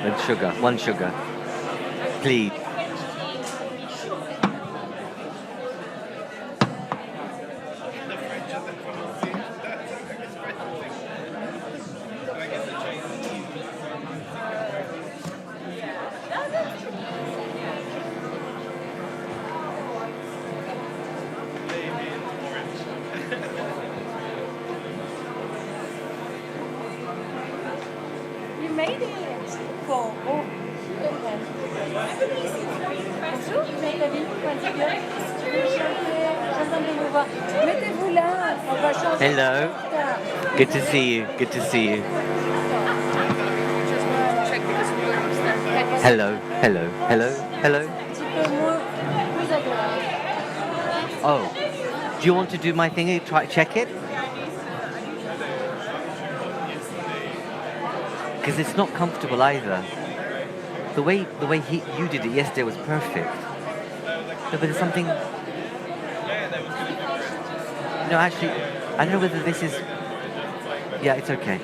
and sugar. One sugar. Please. You made it. Cool. Oh. Bonjour, mettez-vous là, on va changer. Hello. Good to see you. Good to see you. Hello. Hello. Hello. Hello. Un petit peu moins, plus agréable. Oh. Do you want to do my thingy? Try check it? Because it's not comfortable either. The way you did it yesterday was perfect. No, but there's something. No, actually, I don't know whether this is. Yeah, it's okay.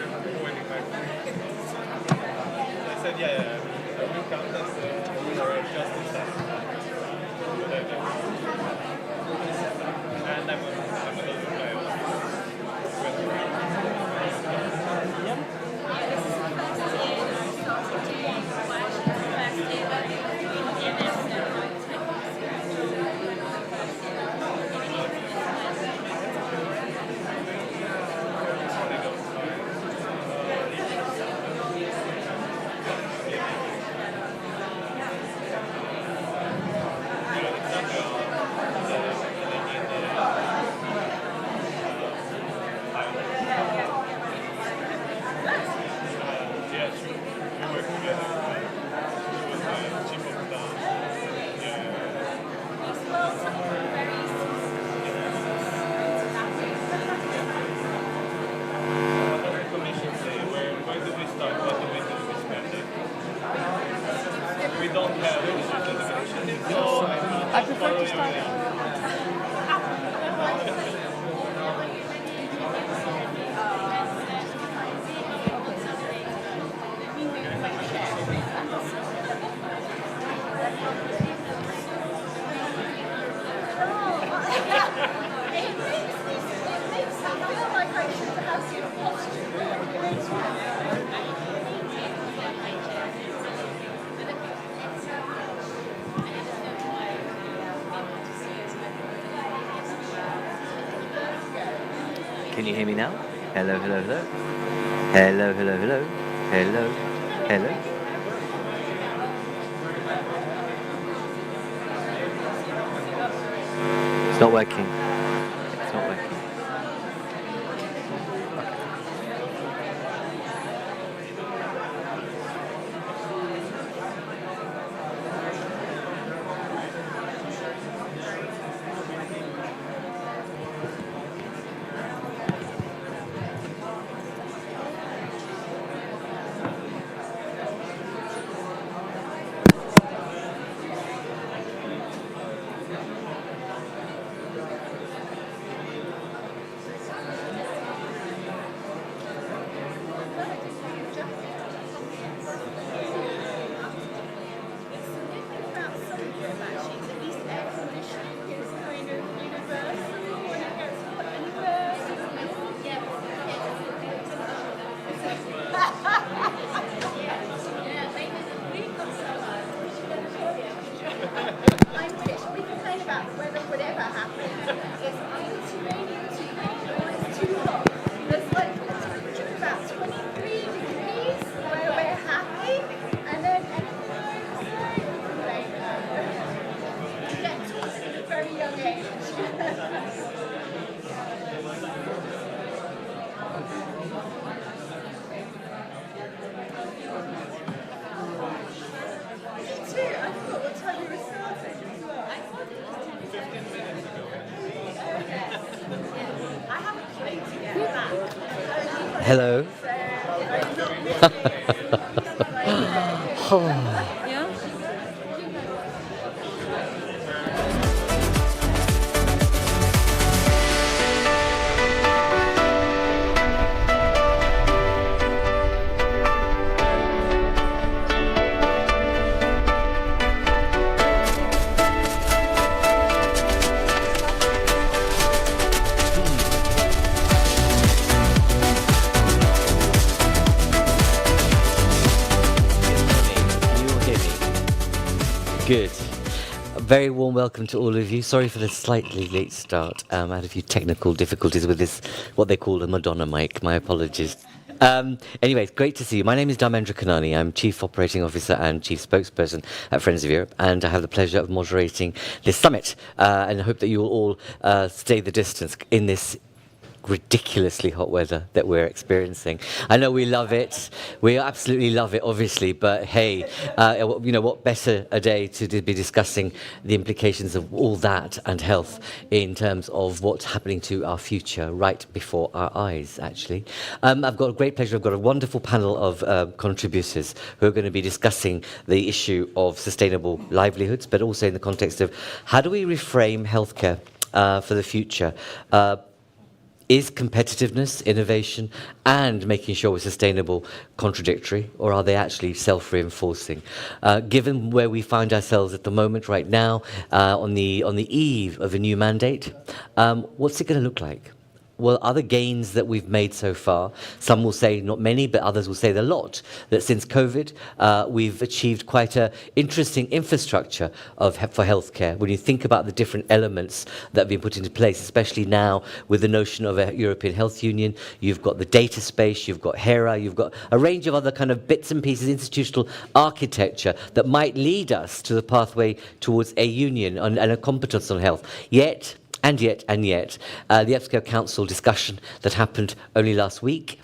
I prefer to start. Can you hear me now? Hello, hello, hello. Hello, hello, hello. Hello, hello. It's not working. It's not working. Hello. Yeah? Good. A very warm welcome to all of you. Sorry for the slightly late start. I had a few technical difficulties with this, what they call a Madonna mic. My apologies. Anyway, it's great to see you. My name is Dharmendra Kanani. I'm Chief Operating Officer and Chief Spokesperson at Friends of Europe, and I have the pleasure of moderating this summit. And I hope that you will all stay the distance in this ridiculously hot weather that we're experiencing. I know we love it. We absolutely love it, obviously, but hey, you know, what better a day to be discussing the implications of all that and health in terms of what's happening to our future right before our eyes, actually. I've got a great pleasure. I've got a wonderful panel of contributors who are going to be discussing the issue of sustainable livelihoods, but also in the context of how do we reframe healthcare for the future? Is competitiveness, innovation, and making sure we're sustainable contradictory, or are they actually self-reinforcing? Given where we find ourselves at the moment right now, on the eve of a new mandate, what's it going to look like? Well, other gains that we've made so far, some will say not many, but others will say a lot, that since COVID, we've achieved quite an interesting infrastructure for healthcare. When you think about the different elements that have been put into place, especially now with the notion of a European Health Union, you've got the data space, you've got HERA, you've got a range of other kind of bits and pieces, institutional architecture that might lead us to the pathway towards a union and a competence on health. Yet, the EPSCO Council discussion that happened only last week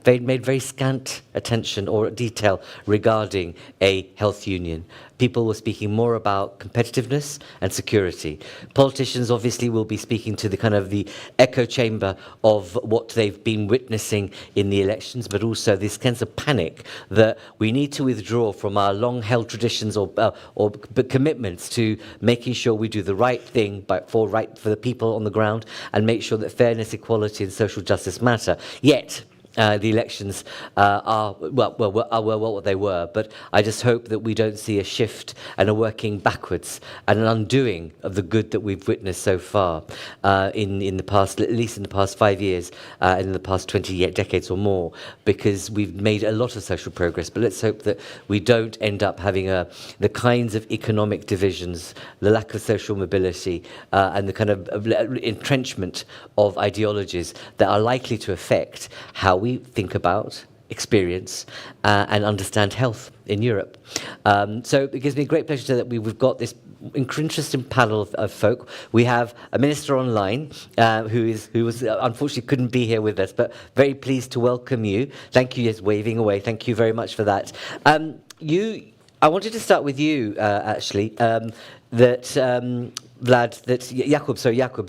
made very scant attention or detail regarding a health union. People were speaking more about competitiveness and security. Politicians obviously will be speaking to the kind of the echo chamber of what they've been witnessing in the elections, but also this sense of panic that we need to withdraw from our long-held traditions or commitments to making sure we do the right thing for the people on the ground and make sure that fairness, equality, and social justice matter. Yet, the elections are what they were, but I just hope that we don't see a shift and a working backwards and an undoing of the good that we've witnessed so far in the past, at least in the past 5 years, and in the past 20 decades or more, because we've made a lot of social progress. But let's hope that we don't end up having the kinds of economic divisions, the lack of social mobility, and the kind of entrenchment of ideologies that are likely to affect how we think about, experience, and understand health in Europe. So it gives me great pleasure that we've got this interesting panel of folk. We have a minister online who was unfortunately couldn't be here with us, but very pleased to welcome you. Thank you, yes, waving away. Thank you very much for that. I wanted to start with you, actually, Jakub,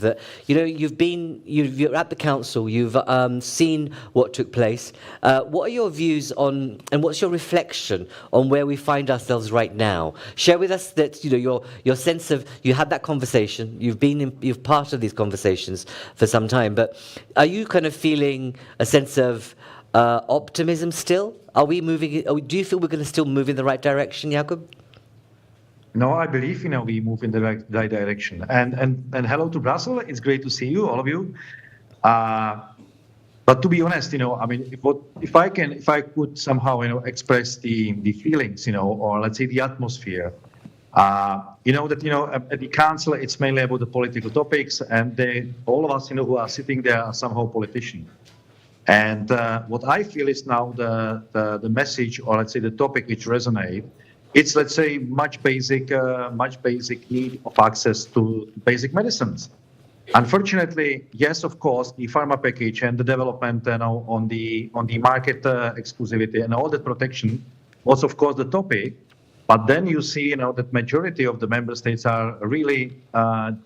that you know you're at the council, you've seen what took place. What are your views on, and what's your reflection on where we find ourselves right now? Share with us that your sense of, you had that conversation, you've part of these conversations for some time, but are you kind of feeling a sense of optimism still? Are we moving? Do you feel we're going to still move in the right direction, Jakub? No, I believe we move in the right direction. And hello to Brussels. It's great to see you, all of you. But to be honest, I mean, if I could somehow express the feelings, or let's say the atmosphere, at the council it's mainly about the political topics, and all of us who are sitting there are somehow politicians. And what I feel is now the message, or let's say the topic which resonates, it's, let's say, much basic need of access to basic medicines. Unfortunately, yes, of course, the pharma package and the development on the market exclusivity and all that protection was, of course, the topic. But then you see, that majority of the member states are really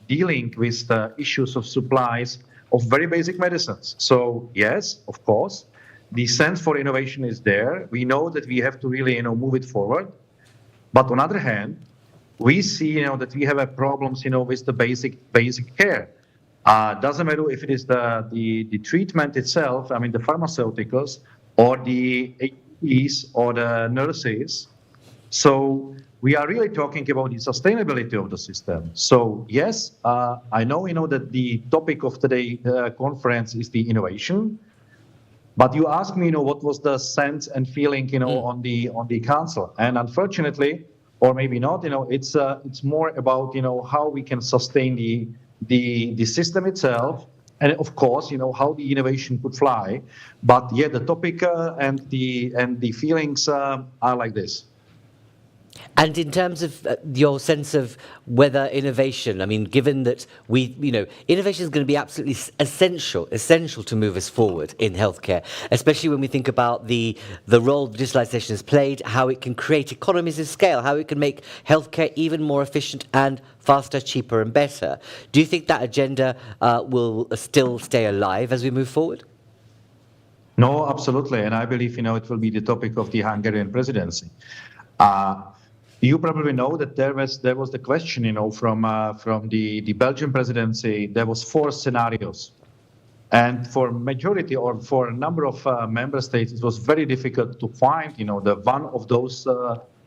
dealing with the issues of supplies of very basic medicines. So yes, of course, the sense for innovation is there. We know that we have to really, move it forward. But on the other hand, we see, that we have problems, with the basic care. Doesn't matter if it is the treatment itself, I mean, the pharmaceuticals, or the APs or the nurses. So we are really talking about the sustainability of the system. So yes, I know, that the topic of today's conference is the innovation. But you asked me, what was the sense and feeling, on the council. And unfortunately, or maybe not. It's more about how we can sustain the system itself, and of course how the innovation could fly. But yeah, the topic and the feelings are like this. And in terms of your sense of whether innovation, I mean, given that innovation is going to be absolutely essential to move us forward in healthcare, especially when we think about the role digitalization has played, how it can create economies of scale, how it can make healthcare even more efficient and faster, cheaper and better. Do you think that agenda will still stay alive as we move forward? No, absolutely. And I believe, it will be the topic of the Hungarian presidency. You probably know that there was the question, from the Belgian presidency. There was 4 scenarios, and for majority or for a number of member states, it was very difficult to find, the one of those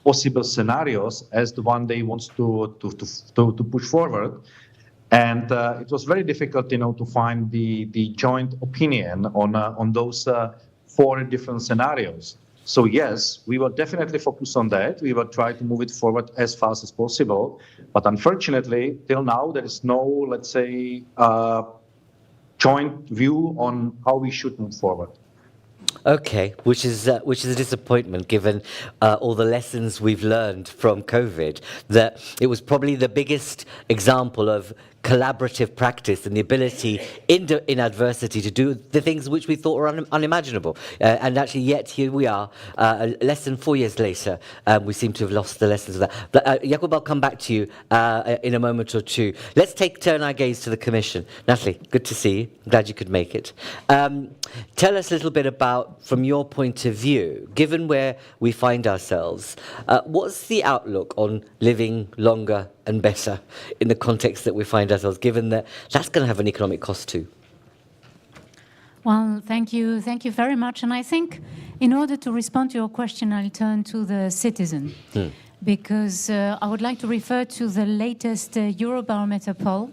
possible scenarios as the one they want to push forward. And it was very difficult, to find the joint opinion on those 4 different scenarios. So yes, we will definitely focus on that. We will try to move it forward as fast as possible. But unfortunately, till now, there is no, let's say, joint view on how we should move forward. Okay, which is a disappointment given all the lessons we've learned from COVID, that it was probably the biggest example of collaborative practice and the ability in adversity to do the things which we thought were unimaginable. And actually, yet here we are, less than 4 years later, we seem to have lost the lessons of that. But Jakub, I'll come back to you in a moment or two. Let's turn our gaze to the Commission. Natalie, good to see you. I'm glad you could make it. Tell us a little bit about, from your point of view, given where we find ourselves, what's the outlook on living longer and better in the context that we find ourselves, given that that's going to have an economic cost too? Well, thank you very much. And I think in order to respond to your question, I'll turn to the citizen, because I would like to refer to the latest Eurobarometer poll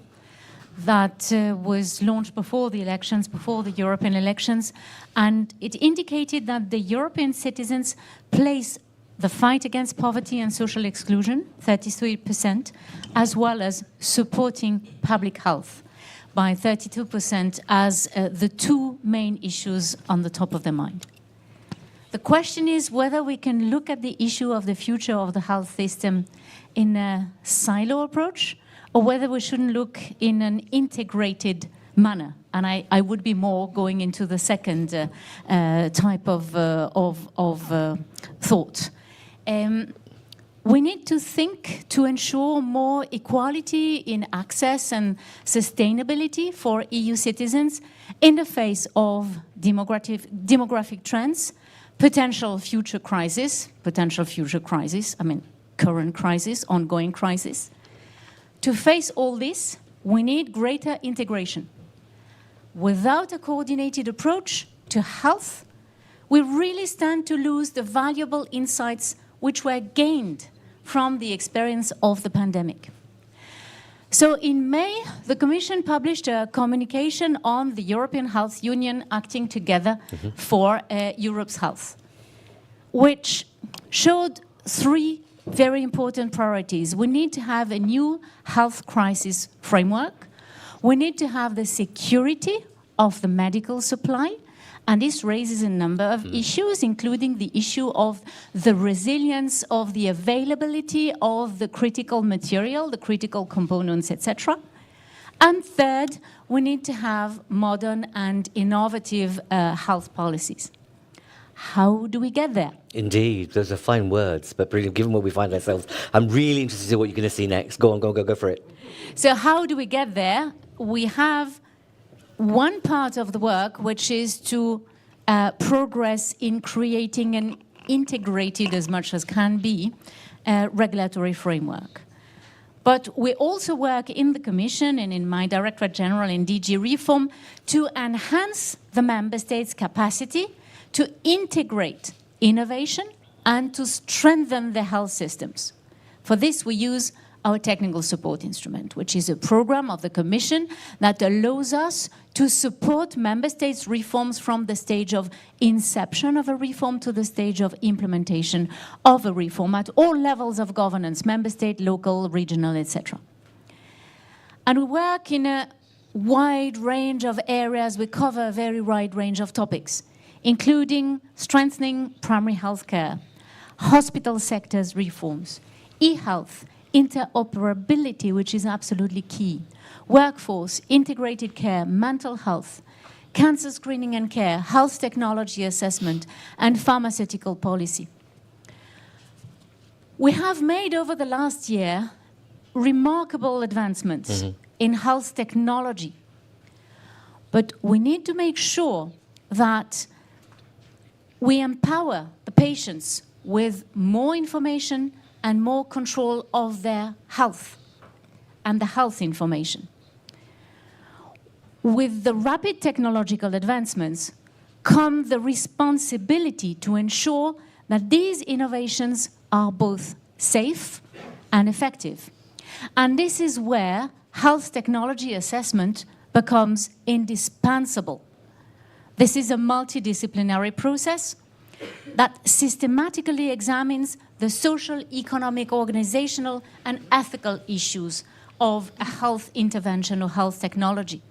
that was launched before the elections, before the European elections, and it indicated that the European citizens place the fight against poverty and social exclusion, 33%, as well as supporting public health by 32% as the 2 main issues on the top of their mind. The question is whether we can look at the issue of the future of the health system in a silo approach, or whether we shouldn't look in an integrated manner. And I would be more going into the second type of thought. We need to think to ensure more equality in access and sustainability for EU citizens in the face of demographic trends, potential future crisis, I mean current crisis, ongoing crisis. To face all this, we need greater integration. Without a coordinated approach to health, we really stand to lose the valuable insights which were gained from the experience of the pandemic. So in May, the Commission published a communication on the European Health Union acting together for Europe's health, which showed 3 very important priorities. We need to have a new health crisis framework. We need to have the security of the medical supply. And this raises a number of issues, including the issue of the resilience of the availability of the critical material, the critical components, etc. And third, we need to have modern and innovative health policies. How do we get there? Indeed, those are fine words, but given where we find ourselves, I'm really interested to see what you're going to see next. Go on, go for it. So how do we get there? We have one part of the work, which is to progress in creating an integrated, as much as can be, regulatory framework. But we also work in the Commission and in my Directorate General in DG Reform to enhance the Member States' capacity to integrate innovation and to strengthen the health systems. For this, we use our technical support instrument, which is a program of the Commission that allows us to support member states' reforms from the stage of inception of a reform to the stage of implementation of a reform at all levels of governance, member state, local, regional, etc. And we work in a wide range of areas. We cover a very wide range of topics, including strengthening primary health care, hospital sectors reforms, e-health, interoperability, which is absolutely key, workforce, integrated care, mental health, cancer screening and care, health technology assessment, and pharmaceutical policy. We have made over the last year remarkable advancements in health technology, but we need to make sure that we empower the patients with more information and more control of their health and the health information. With the rapid technological advancements come the responsibility to ensure that these innovations are both safe and effective. And this is where health technology assessment becomes indispensable. This is a multidisciplinary process that systematically examines the social, economic, organizational, and ethical issues of a health intervention or health technology.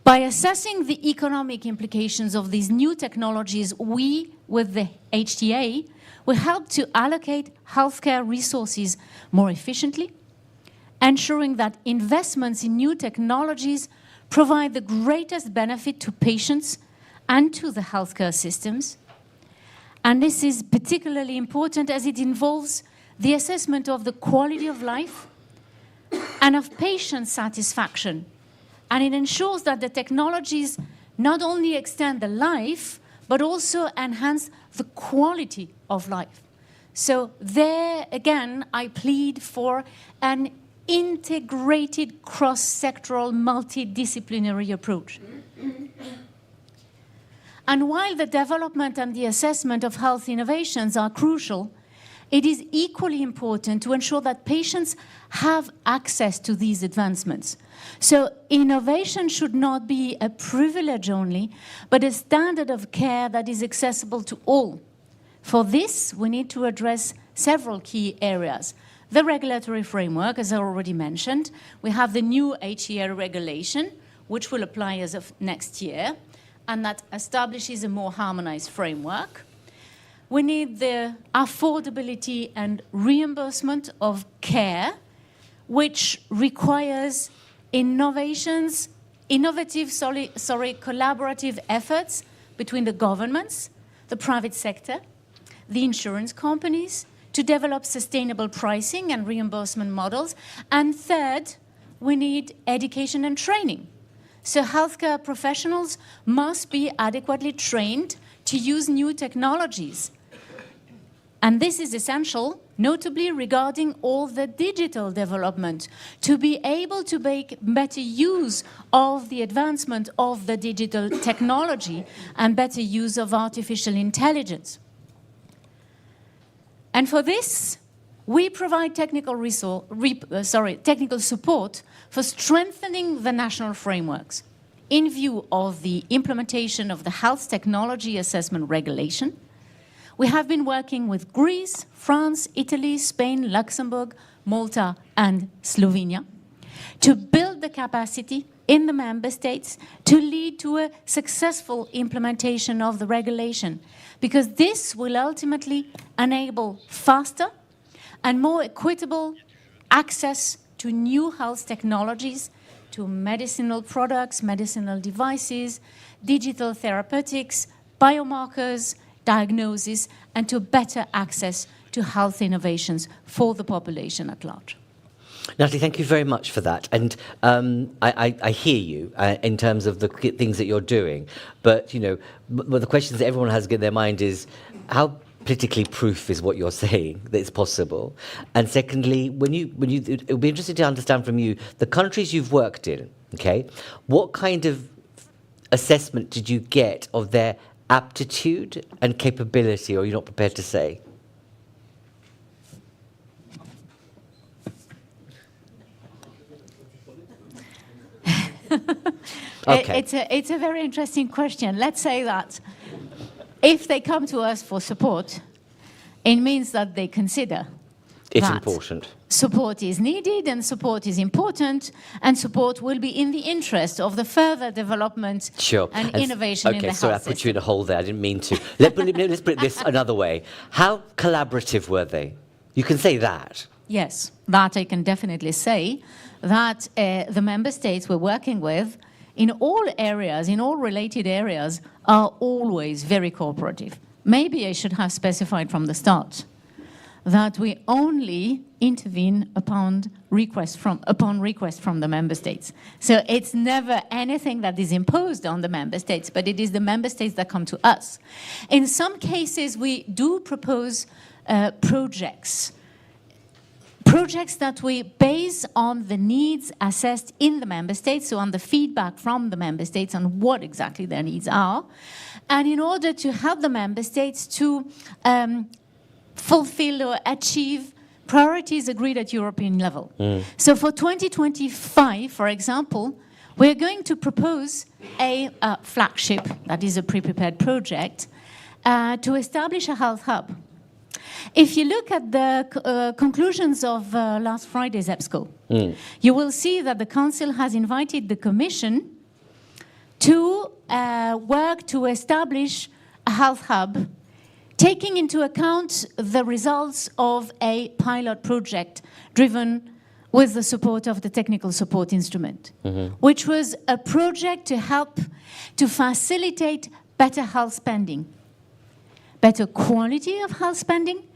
By assessing the economic implications of these new technologies, we, with the HTA, will help to allocate healthcare resources more efficiently, ensuring that investments in new technologies provide the greatest benefit to patients and to the healthcare systems. And this is particularly important as it involves the assessment of the quality of life and of patient satisfaction. And it ensures that the technologies not only extend the life, but also enhance the quality of life. So there, again, I plead for an integrated, cross-sectoral, multidisciplinary approach. And while the development and the assessment of health innovations are crucial, it is equally important to ensure that patients have access to these advancements. So innovation should not be a privilege only, but a standard of care that is accessible to all. For this, we need to address several key areas. The regulatory framework, as I already mentioned. We have the new HEA regulation, which will apply as of next year, and that establishes a more harmonized framework. We need the affordability and reimbursement of care, which requires collaborative efforts between the governments, the private sector, the insurance companies, to develop sustainable pricing and reimbursement models. And third, we need education and training. So healthcare professionals must be adequately trained to use new technologies. And this is essential, notably regarding all the digital development, to be able to make better use of the advancement of the digital technology and better use of artificial intelligence. And for this, we provide technical support for strengthening the national frameworks in view of the implementation of the Health Technology Assessment Regulation. We have been working with Greece, France, Italy, Spain, Luxembourg, Malta, and Slovenia to build the capacity in the member states to lead to a successful implementation of the regulation, because this will ultimately enable faster and more equitable access to new health technologies, to medicinal products, medicinal devices, digital therapeutics, biomarkers, diagnosis, and to better access to health innovations for the population at large. Natalie, thank you very much for that. And I hear you in terms of the things that you're doing. But, you know, the questions that everyone has in their mind is, how politically proof is what you're saying that it's possible? And secondly, it would be interesting to understand from you, the countries you've worked in, okay, what kind of assessment did you get of their aptitude and capability, or you're not prepared to say? Okay. It's a very interesting question. Let's say that if they come to us for support, it means that they consider It's that important. support is needed and support is important, and support will be in the interest of the further development Sure. and innovation in the Okay, sorry, I health put you in a system. hole there. I didn't mean to. Let's put it this another way. How collaborative were they? You can say that. Yes, that I can definitely say, that the member states we're working with in all areas, in all related areas, are always very cooperative. Maybe I should have specified from the start that we only intervene upon request from the member states. So it's never anything that is imposed on the member states, but it is the member states that come to us. In some cases, we do propose projects that we base on the needs assessed in the member states, so on the feedback from the member states on what exactly their needs are, and in order to help the member states to fulfill or achieve priorities agreed at European level. So for 2025, for example, we're going to propose a flagship, that is a pre-prepared project, to establish a health hub. If you look at the conclusions of last Friday's EBSCO, you will see that the Council has invited the Commission to work to establish a health hub, taking into account the results of a pilot project driven with the support of the technical support instrument, which was a project to help to facilitate better health spending, better quality of health spending,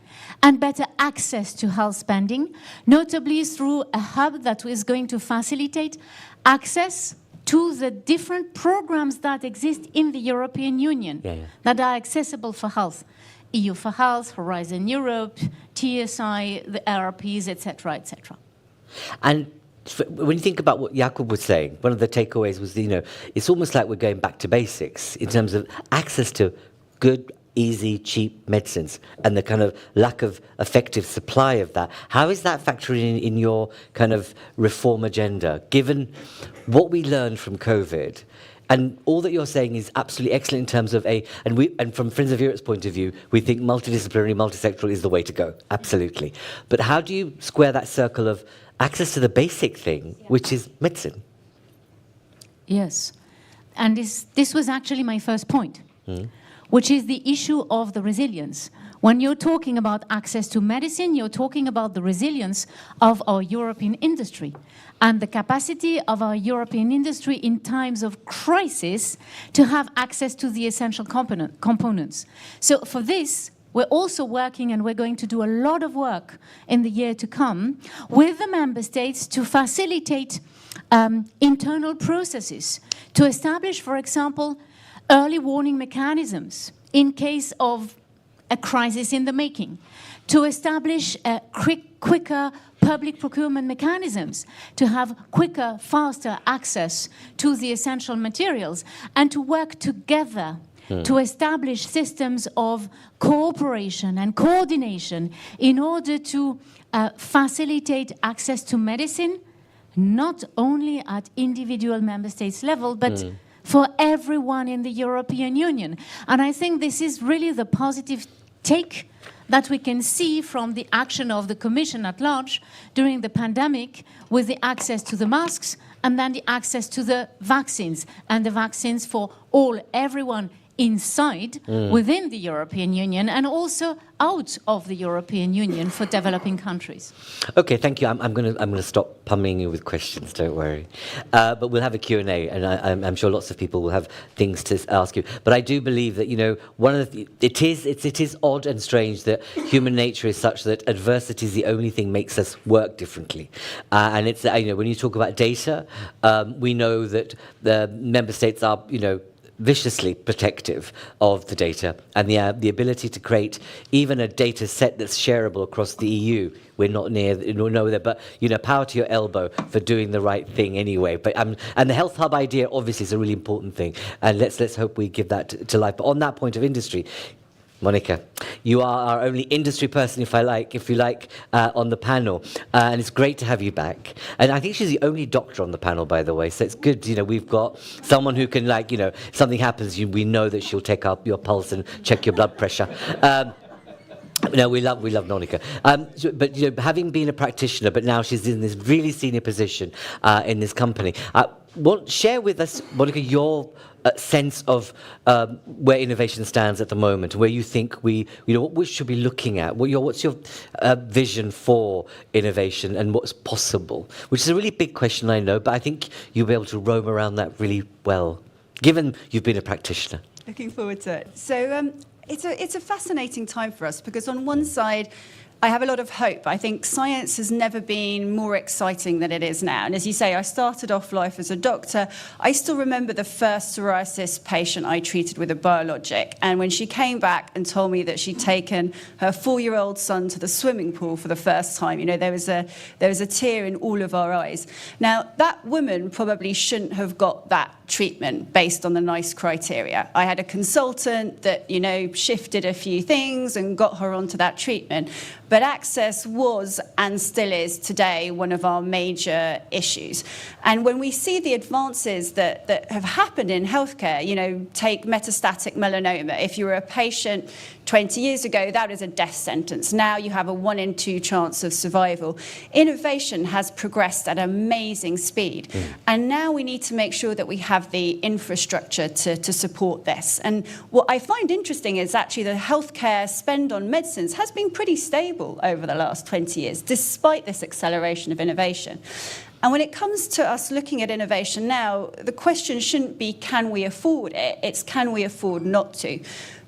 and better access to health spending, notably through a hub that is going to facilitate access to the different programs that exist in the European Union that are accessible for health. EU for Health, Horizon Europe, TSI, the RRPs, etc., etc. And when you think about what Jakub was saying, one of the takeaways was, it's almost like we're going back to basics in terms of access to good, easy, cheap medicines and the kind of lack of effective supply of that. How is that factoring in your kind of reform agenda, given what we learned from COVID? And all that you're saying is absolutely excellent in terms of and from Friends of Europe's point of view, we think multidisciplinary, multisectoral is the way to go, absolutely. But how do you square that circle of access to the basic thing, which is medicine? Yes, and this was actually my first point, which is the issue of the resilience. When you're talking about access to medicine, you're talking about the resilience of our European industry and the capacity of our European industry in times of crisis to have access to the essential components. So for this, we're also working, and we're going to do a lot of work in the year to come with the member states to facilitate internal processes, to establish, for example, early warning mechanisms in case of a crisis in the making, to establish quicker public procurement mechanisms, to have quicker, faster access to the essential materials, and to work together to establish systems of cooperation and coordination in order to facilitate access to medicine, not only at individual member states level, but for everyone in the European Union. And I think this is really the positive take that we can see from the action of the Commission at large during the pandemic, with the access to the masks and then the access to the vaccines, and the vaccines for everyone inside, within the European Union, and also out of the European Union for developing countries. Okay, thank you. I'm going to stop pummeling you with questions. Don't worry. But we'll have a Q&A, and I'm sure lots of people will have things to ask you. But I do believe that one of it is odd and strange that human nature is such that adversity is the only thing makes us work differently. And it's when you talk about data, we know that the member states are viciously protective of the data, and the ability to create even a data set that's shareable across the EU. We're not near there, but power to your elbow for doing the right thing anyway. But and the health hub idea obviously is a really important thing, and let's hope we give that to life. But on that point of industry, Monica, you are our only industry person, if you like, on the panel, and it's great to have you back. And I think she's the only doctor on the panel, by the way, so it's good. We've got someone who can, if something happens, we know that she'll take up your pulse and check your blood pressure. No, we love Monica. But having been a practitioner, but now she's in this really senior position in this company. Share with us, Monica, your sense of where innovation stands at the moment, where you think what we should be looking at. What's your vision for innovation and what's possible? Which is a really big question, I know, but I think you'll be able to roam around that really well, given you've been a practitioner. Looking forward to it. So it's a fascinating time for us because on one side, I have a lot of hope. I think science has never been more exciting than it is now. And as you say, I started off life as a doctor. I still remember the first psoriasis patient I treated with a biologic. And when she came back and told me that she'd taken her 4-year-old son to the swimming pool for the first time, there was a tear in all of our eyes. Now, that woman probably shouldn't have got that treatment based on the NICE criteria. I had a consultant that, shifted a few things and got her onto that treatment. But access was and still is today one of our major issues. And when we see the advances that have happened in healthcare, take metastatic melanoma. If you were a patient 20 years ago, that is a death sentence. Now you have a 1 in 2 chance of survival. Innovation has progressed at amazing speed. And now we need to make sure that we have the infrastructure to support this. And what I find interesting is actually the healthcare spend on medicines has been pretty stable over the last 20 years, despite this acceleration of innovation. And when it comes to us looking at innovation now, the question shouldn't be, can we afford it? It's, can we afford not to?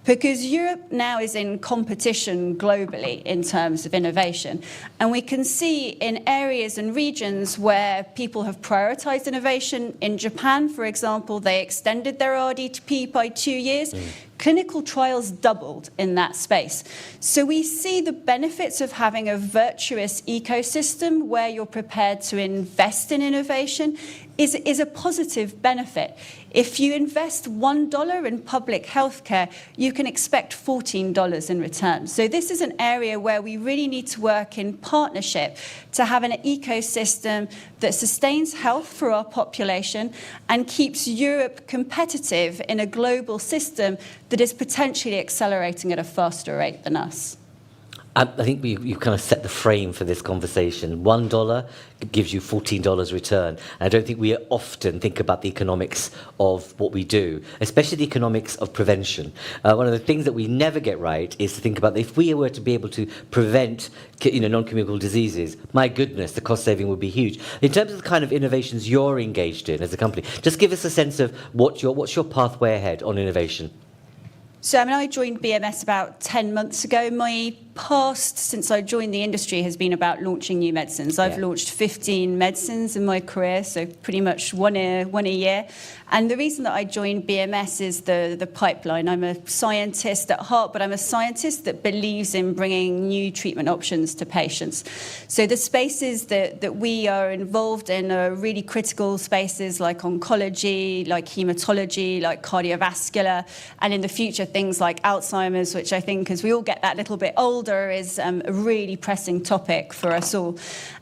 Because Europe now is in competition globally in terms of innovation. And we can see in areas and regions where people have prioritized innovation. In Japan, for example, they extended their RDP by 2 years. Clinical trials doubled in that space. So we see the benefits of having a virtuous ecosystem where you're prepared to invest in innovation is a positive benefit. If you invest $1 in public healthcare, you can expect $14 in return. So this is an area where we really need to work in partnership to have an ecosystem that sustains health for our population and keeps Europe competitive in a global system that is potentially accelerating at a faster rate than us. I think you kind of set the frame for this conversation. $1 gives you $14 return. And I don't think we often think about the economics of what we do, especially the economics of prevention. One of the things that we never get right is to think about if we were to be able to prevent non-communicable diseases, my goodness, the cost saving would be huge. In terms of the kind of innovations you're engaged in as a company, just give us a sense of what's your pathway ahead on innovation. So I joined BMS about 10 months ago. My past, since I joined the industry, has been about launching new medicines. I've launched 15 medicines in my career, so pretty much one a year. And the reason that I joined BMS is the pipeline. I'm a scientist at heart, but I'm a scientist that believes in bringing new treatment options to patients. So the spaces that we are involved in are really critical spaces like oncology, like hematology, like cardiovascular, and in the future things like Alzheimer's, which I think as we all get that little bit older is a really pressing topic for us all.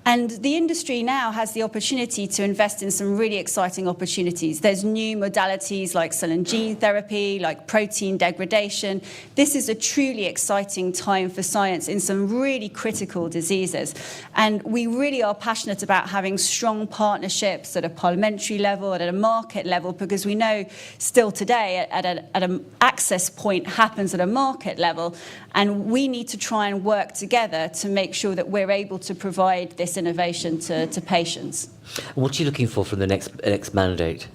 And the industry now has the opportunity to invest in some really exciting opportunities. There's new modalities like cell and gene therapy, like protein degradation. This is a truly exciting time for science in some really critical diseases. And we really are passionate about having strong partnerships at a parliamentary level, at a market level, because we know still today at an access point happens at a market level. And we need to try and work together to make sure that we're able to provide this innovation to patients. What are you looking for from the next mandate?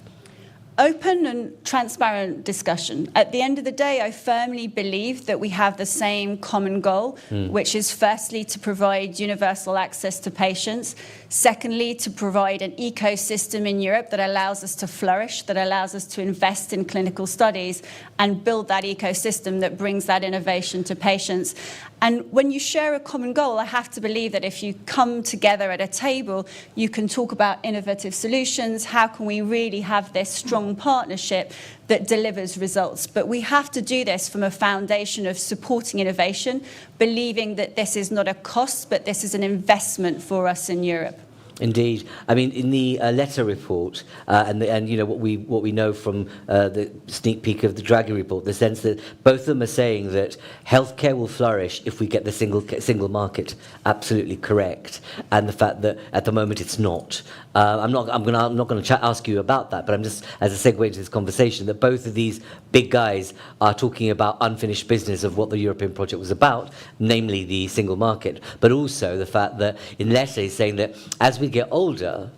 Open and transparent discussion. At the end of the day, I firmly believe that we have the same common goal, which is firstly to provide universal access to patients, secondly to provide an ecosystem in Europe that allows us to flourish, that allows us to invest in clinical studies and build that ecosystem that brings that innovation to patients. And when you share a common goal, I have to believe that if you come together at a table, you can talk about innovative solutions. How can we really have this strong strong partnership that delivers results. But we have to do this from a foundation of supporting innovation, believing that this is not a cost, but this is an investment for us in Europe. Indeed. I mean, in the letter report, and you know what we know from the sneak peek of the Draghi report, the sense that both of them are saying that healthcare will flourish if we get the single market absolutely correct, and the fact that at the moment it's not. I'm not going to ask you about that, but I'm just, as a segue into this conversation, that both of these big guys are talking about unfinished business of what the European project was about, namely the single market, but also the fact that in letter is saying that as we get older,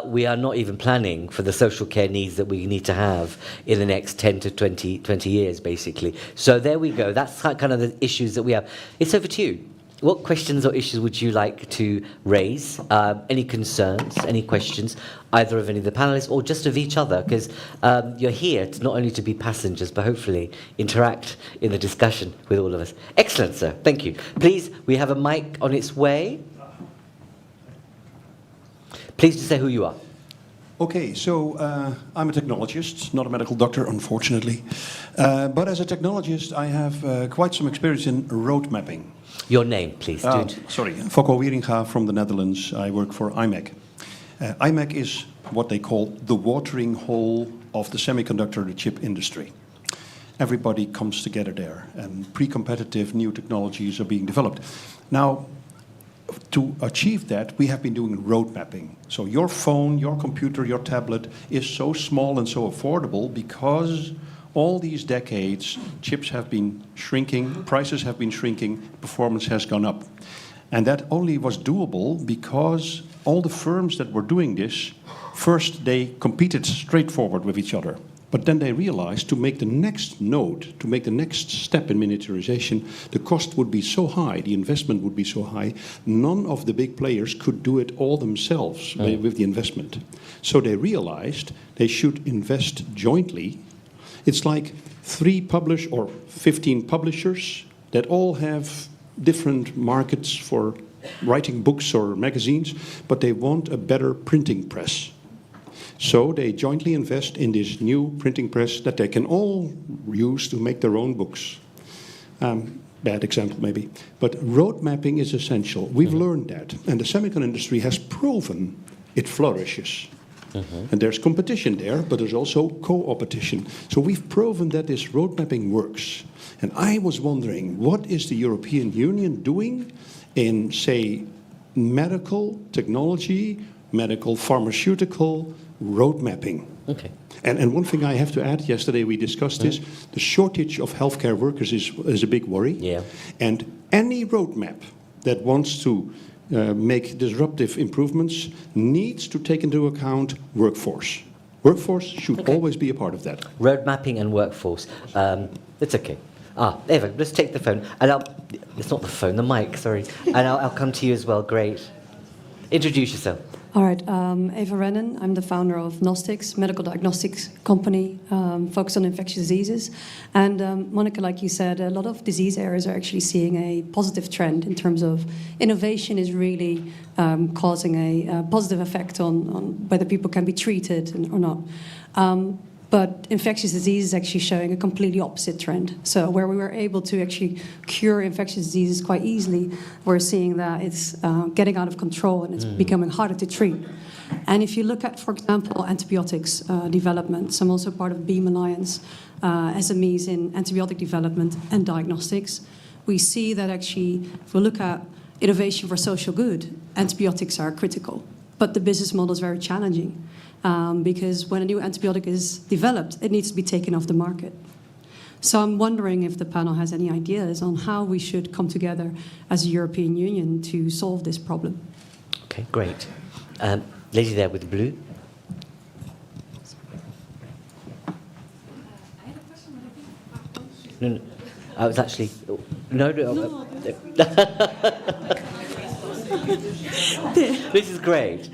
we are not even planning for the social care needs that we need to have in the next 10 to 20 years, basically. So there we go. That's kind of the issues that we have. It's over to you. What questions or issues would you like to raise? Any concerns, any questions, either of any of the panelists or just of each other? Because you're here to not only to be passengers, but hopefully interact in the discussion with all of us. Excellent, sir. Thank you. Please, we have a mic on its way. Please just say who you are. Okay, so I'm a technologist, not a medical doctor, unfortunately. But as a technologist, I have quite some experience in road mapping. Your name, please. Sorry, Fokko Wieringa from the Netherlands. I work for IMEC. IMEC is what they call the watering hole of the semiconductor, the chip industry. Everybody comes together there, and pre-competitive new technologies are being developed. Now, to achieve that, we have been doing road mapping. So your phone, your computer, your tablet is so small and so affordable because all these decades, chips have been shrinking, prices have been shrinking, performance has gone up. And that only was doable because all the firms that were doing this, first they competed straightforward with each other. But then they realized to make the next node, to make the next step in miniaturization, the cost would be so high, the investment would be so high, none of the big players could do it all themselves with the investment. So they realized they should invest jointly. It's like 15 publishers that all have different markets for writing books or magazines, but they want a better printing press. So they jointly invest in this new printing press that they can all use to make their own books. Bad example maybe. But road mapping is essential. We've learned that. And the semiconductor industry has proven it flourishes. And there's competition there, but there's also co-opetition. So we've proven that this road mapping works. And I was wondering, what is the European Union doing in, say, medical technology, medical pharmaceutical road mapping? Okay. And one thing I have to add, yesterday we discussed this, the shortage of healthcare workers is a big worry. Yeah. And any roadmap that wants to make disruptive improvements needs to take into account workforce. Workforce should always be a part of that. Road mapping and workforce. It's okay. Eva, let's take the phone. And it's not the phone, the mic, sorry. And I'll come to you as well. Great. Introduce yourself. All right, Eva Rennen. I'm the founder of Gnostics, medical diagnostics company focused on infectious diseases. And Monica, like you said, a lot of disease areas are actually seeing a positive trend in terms of innovation is really causing a positive effect on whether people can be treated or not. But infectious disease is actually showing a completely opposite trend. So where we were able to actually cure infectious diseases quite easily, we're seeing that it's getting out of control and it's becoming harder to treat. And if you look at, for example, antibiotics development, so I'm also part of Beam Alliance, SMEs in antibiotic development and diagnostics, we see that actually, if we look at innovation for social good, antibiotics are critical. But the business model is very challenging. Because when a new antibiotic is developed, it needs to be taken off the market. So I'm wondering if the panel has any ideas on how we should come together as a European Union to solve this problem. Okay, great. Lady there with the blue. No, I was actually... No. This is great.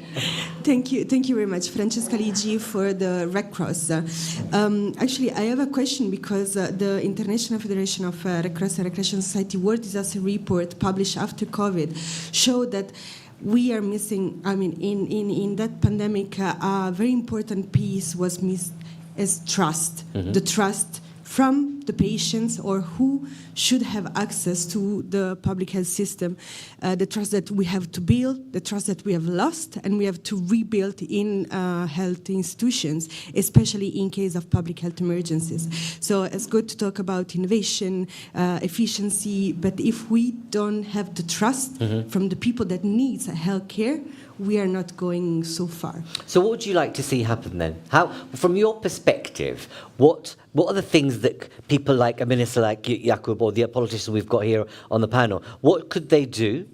Thank you very much, Francesca Ligi, for the Red Cross. Actually, I have a question because the International Federation of Red Cross and Recreation Society World Disaster Report published after COVID showed that we are missing, in that pandemic, a very important piece was missed is trust. The trust from the patients or who should have access to the public health system, the trust that we have to build, the trust that we have lost, and we have to rebuild in health institutions, especially in case of public health emergencies. So it's good to talk about innovation, efficiency, but if we don't have the trust from the people that needs health care, we are not going so far. So what would you like to see happen then? How, from your perspective, what are the things that people like a minister like Jakub or the politicians we've got here on the panel, what could they do,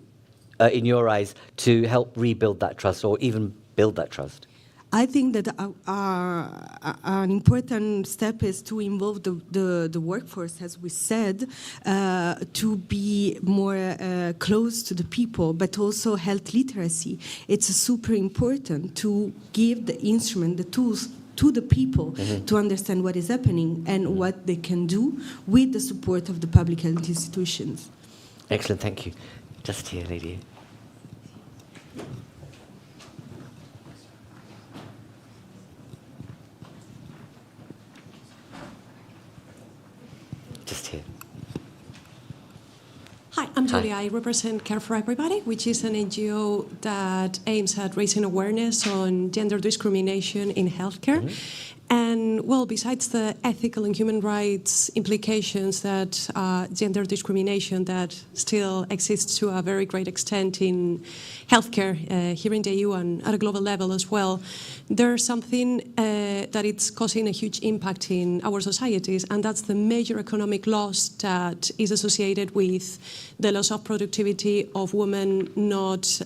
in your eyes, to help rebuild that trust or even build that trust? I think that an important step is to involve the workforce, as we said, to be more close to the people, but also health literacy. It's super important to give the instrument, the tools to the people to understand what is happening and what they can do with the support of the public health institutions. Excellent, thank you. Just here, lady. Just here. Hi, I'm Julie. I represent Care for Everybody, which is an NGO that aims at raising awareness on gender discrimination in healthcare. And, well, besides the ethical and human rights implications that gender discrimination that still exists to a very great extent in healthcare here in the EU and at a global level as well, there's something that it's causing a huge impact in our societies, and that's the major economic loss that is associated with the loss of productivity of women not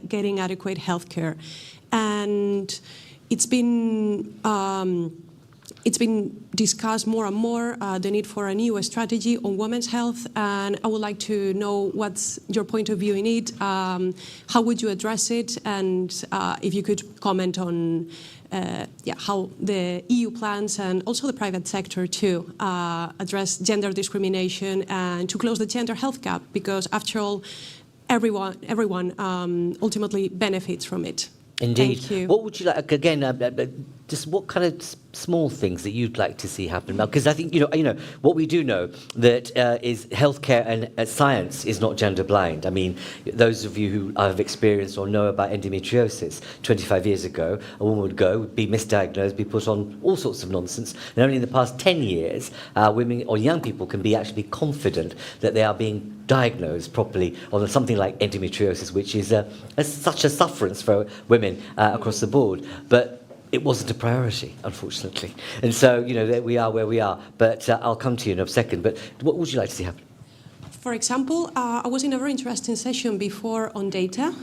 getting adequate healthcare. And it's been discussed more and more, the need for a new strategy on women's health, and I would like to know what's your point of view in it, how would you address it, and if you could comment on how the EU plans and also the private sector to address gender discrimination and to close the gender health gap, because after all, everyone ultimately benefits from it. Indeed. Thank you. What would you like, again, just what kind of small things that you'd like to see happen? Because I think, you know, what we do know that is healthcare and science is not gender blind. I mean, those of you who have experienced or know about endometriosis, 25 years ago, a woman would go, be misdiagnosed, be put on all sorts of nonsense. And only in the past 10 years, women or young people can be actually confident that they are being diagnosed properly on something like endometriosis, which is such a sufferance for women across the board. But it wasn't a priority, unfortunately. And so, you know, we are where we are. But I'll come to you in a second. But what would you like to see happen? For example, I was in a very interesting session before on data.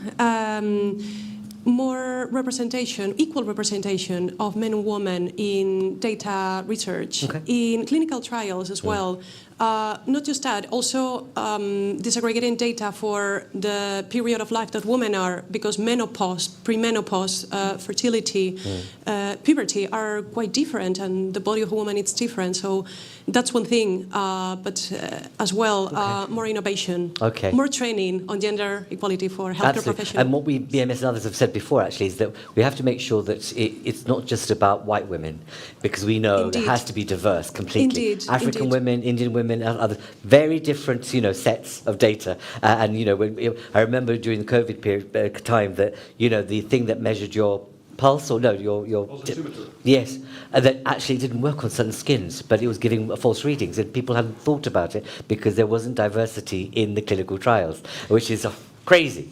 More representation, equal representation of men and women in data research, in clinical trials as well. Not just that, also disaggregating data for the period of life that women are, because menopause, premenopause, fertility, puberty are quite different, and the body of a woman is different. So that's one thing, but as well, more innovation, more training on gender equality for healthcare professionals. And what we, BMS and others have said before, actually, is that we have to make sure that it's not just about white women, because we know it has to be diverse completely. African women, Indian women, and other very different, you know, sets of data. And you know, I remember during the COVID period time that, you know, the thing that measured your pulse, or no, your yes, and that actually didn't work on certain skins, but it was giving false readings, and people hadn't thought about it because there wasn't diversity in the clinical trials, which is crazy.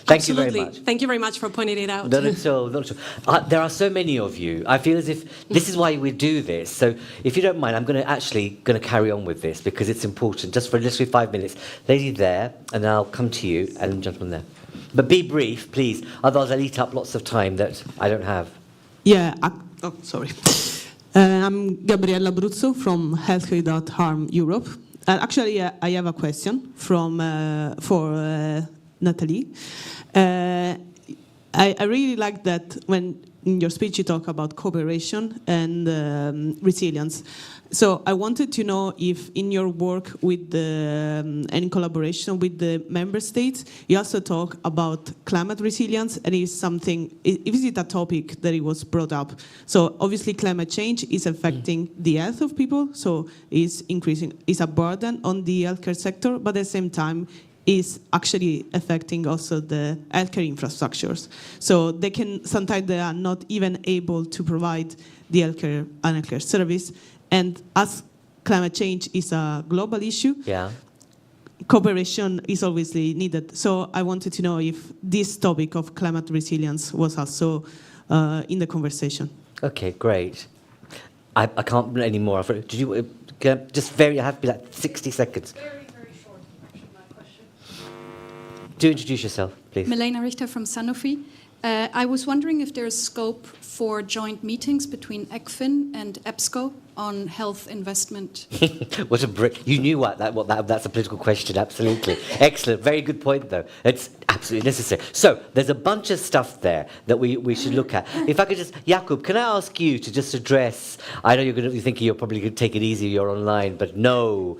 Thank you very much. Thank you very much for pointing it out. Not at all. There are so many of you. I feel as if this is why we do this. So if you don't mind, I'm going to carry on with this because it's important, just for literally 5 minutes. Lady there, and then I'll come to you, and gentleman there. But be brief, please. Otherwise, I'll eat up lots of time that I don't have. Yeah. Sorry. I'm Gabriella Abruzzo from Healthcare.Harm Europe. Actually, I have a question for Nathalie. I really like that when in your speech you talk about cooperation and resilience. So I wanted to know if in your work with and in collaboration with the member states, you also talk about climate resilience, and is it a topic that it was brought up? So obviously climate change is affecting the health of people, so is a burden on the healthcare sector, but at the same time is actually affecting also the healthcare infrastructures. So sometimes they are not even able to provide the healthcare service. And as climate change is a global issue, cooperation is obviously needed. So I wanted to know if this topic of climate resilience was also in the conversation. Okay, great. I can't any more. Did you I have to be like 60 seconds. Very short, actually, my question. Do introduce yourself, please. Milena Richter from Sanofi. I was wondering if there's scope for joint meetings between ECFIN and EBSCO on health investment. What you knew that's a political question, absolutely. Excellent, very good point though. It's absolutely necessary. So there's a bunch of stuff there that we should look at. If I could just, Jakub, can I ask you to just address, I know you're thinking you're probably going to take it easy, you're online, but no.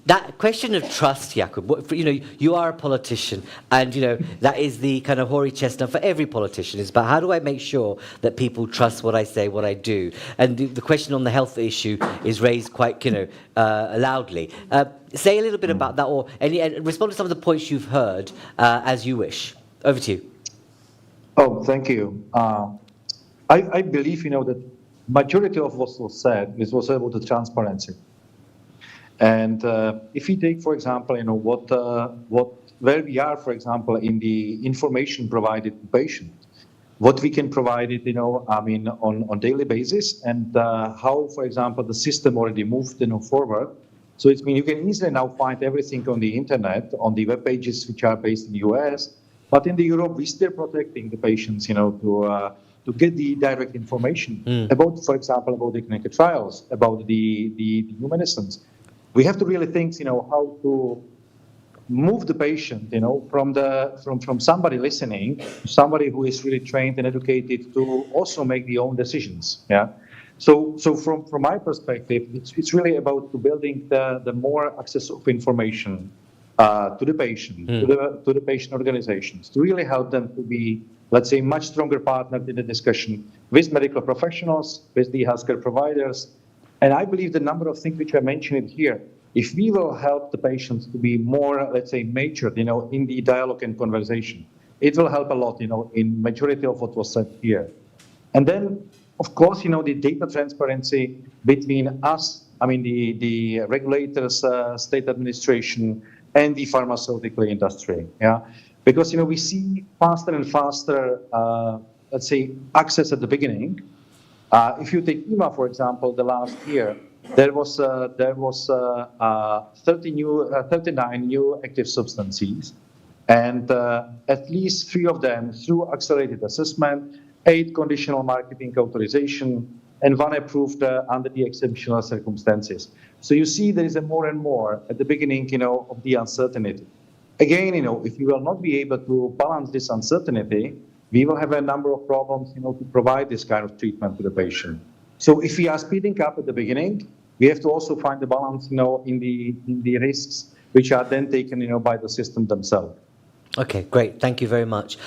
That question of trust, Jakub, you are a politician, and that is the kind of hoary chestnut for every politician. Is about how do I make sure that people trust what I say, what I do, and the question on the health issue is raised quite, loudly. Say a little bit about that, or and respond to some of the points you've heard as you wish. Over to you. Oh, thank you. I believe that majority of what was said was about the transparency. And if we take, for example, where we are, for example, in the information provided to patient, what we can provide it, on daily basis, and how, for example, the system already moved, forward. So you can easily now find everything on the internet, on the web pages which are based in the US, but in the Europe, we're still protecting the patients, to get the direct information about, for example, about the clinical trials, about the new medicines. We have to really think, how to move the patient, from somebody listening to somebody who is really trained and educated to also make their own decisions. Yeah. So from my perspective, it's really about building the more access of information to the patient, to the patient organizations, to really help them to be, let's say, much stronger partner in the discussion with medical professionals, with the healthcare providers. And I believe the number of things which I mentioned here, if we will help the patients to be more, let's say, matured, in the dialogue and conversation, it will help a lot, in majority of what was said here. And then, of course, the data transparency between us, the regulators, state administration, and the pharmaceutical industry. Yeah, because we see faster and faster, let's say, access at the beginning. If you take EMA, for example, the last year, there was 39 new active substances, and at least 3 of them through accelerated assessment, 8 conditional marketing authorization, and 1 approved under the exceptional circumstances. So you see there is a more and more at the beginning, of the uncertainty. Again, if we will not be able to balance this uncertainty, we will have a number of problems, to provide this kind of treatment to the patient. So if we are speeding up at the beginning, we have to also find the balance, in the risks which are then taken, by the system themselves. Okay, great. Thank you very much.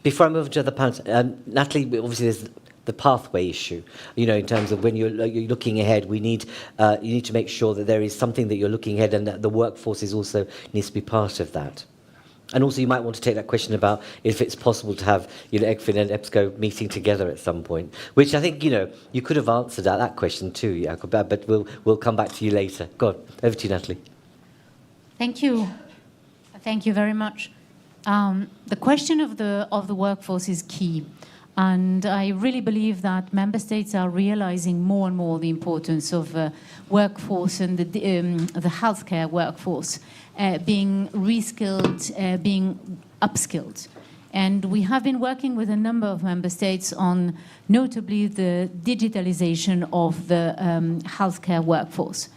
Before I move to other panels, Natalie, obviously there's the pathway issue. In terms of when you're looking ahead, you need to make sure that there is something that you're looking ahead, and that the workforce also needs to be part of that. And also, you might want to take that question about if it's possible to have, ECFIN and EBSCO meeting together at some point, which I think, you could have answered that question too, Jakub, but we'll come back to you later. Go on, over to you, Natalie. Thank you. Thank you very much. The question of the workforce is key. And I really believe that member states are realizing more and more the importance of workforce and the healthcare workforce being reskilled, being upskilled. And we have been working with a number of member states on notably the digitalization of the healthcare workforce.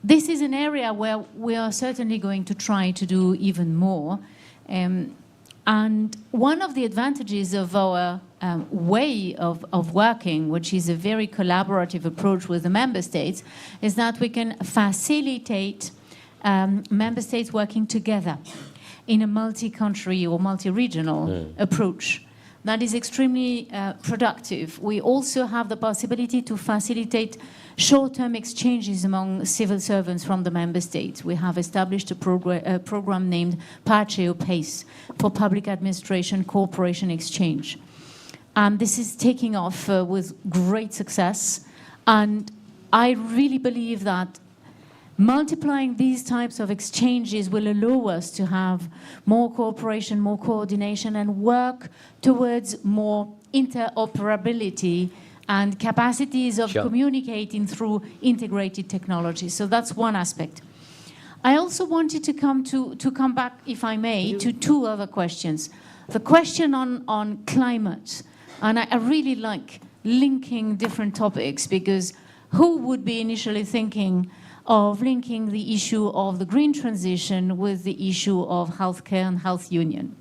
This is an area where we are certainly going to try to do even more. And one of the advantages of our way of working, which is a very collaborative approach with the member states, is that we can facilitate member states working together in a multi-country or multi-regional approach. That is extremely productive. We also have the possibility to facilitate short-term exchanges among civil servants from the member states. We have established a program named PACE PACE for Public Administration Cooperation Exchange. This is taking off with great success, and I really believe that multiplying these types of exchanges will allow us to have more cooperation, more coordination, and work towards more interoperability and capacities of communicating through integrated technology. So that's one aspect. I also wanted to come back, if I may, to two other questions. The question on climate, and I really like linking different topics, because who would be initially thinking of linking the issue of the green transition with the issue of healthcare and health union?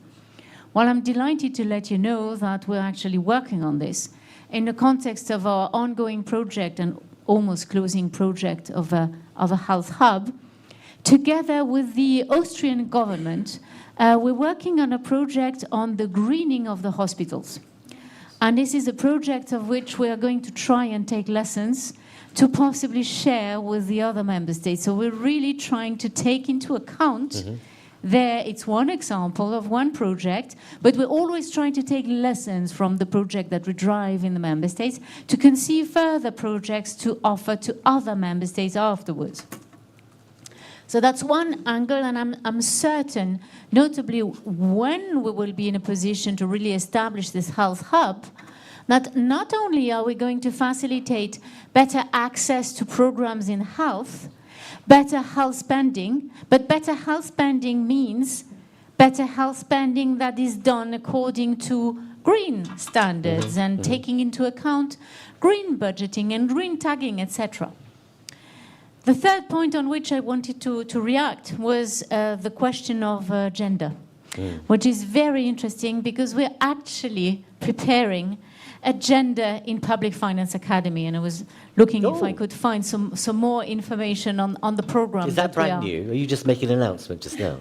Well, I'm delighted to let you know that we're actually working on this in the context of our ongoing project and almost closing project of a health hub. Together with the Austrian government, we're working on a project on the greening of the hospitals. And this is a project of which we are going to try and take lessons to possibly share with the other member states. So we're really trying to take into account there, it's one example of one project, but we're always trying to take lessons from the project that we drive in the member states to conceive further projects to offer to other member states afterwards. So that's one angle, and I'm certain, notably when we will be in a position to really establish this health hub, that not only are we going to facilitate better access to programs in health, better health spending, but better health spending means better health spending that is done according to green standards and taking into account green budgeting and green tagging, etc. The third point on which I wanted to react was the question of gender, which is very interesting because we're actually preparing a Gender in Public Finance Academy, and I was looking if I could find some more information on the program. Is that brand new? Are you just making an announcement just now?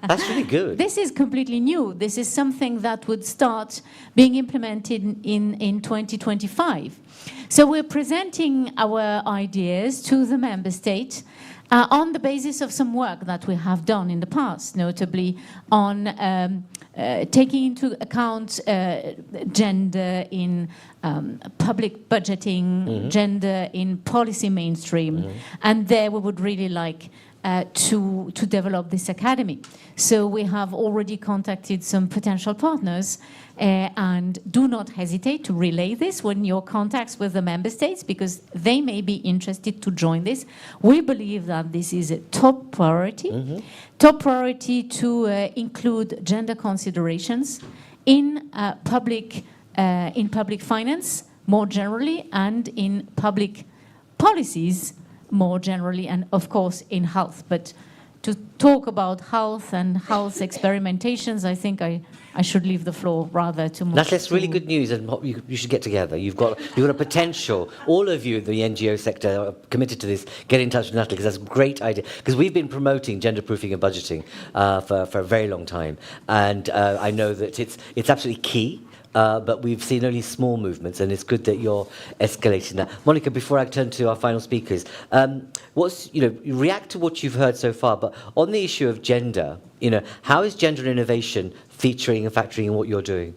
That's really good. This is completely new. This is something that would start being implemented in 2025. So we're presenting our ideas to the member state on the basis of some work that we have done in the past, notably on taking into account gender in public budgeting, gender in policy mainstream, and there we would really like to develop this academy. So we have already contacted some potential partners, and do not hesitate to relay this when your contacts with the member states, because they may be interested to join this. We believe that this is a top priority, top priority to include gender considerations in public finance more generally, and in public policies more generally, and of course in health. But to talk about health and health experimentations, I think I should leave the floor rather to... That's really good news, and you should get together. You've got a potential. All of you, the NGO sector, are committed to this. Get in touch with Natalie, because that's a great idea. Because we've been promoting gender proofing and budgeting for a very long time, and I know that it's absolutely key. But we've seen only small movements, and it's good that you're escalating that. Monica, before I turn to our final speakers, react to what you've heard so far, but on the issue of gender, how is gender innovation featuring and factoring in what you're doing?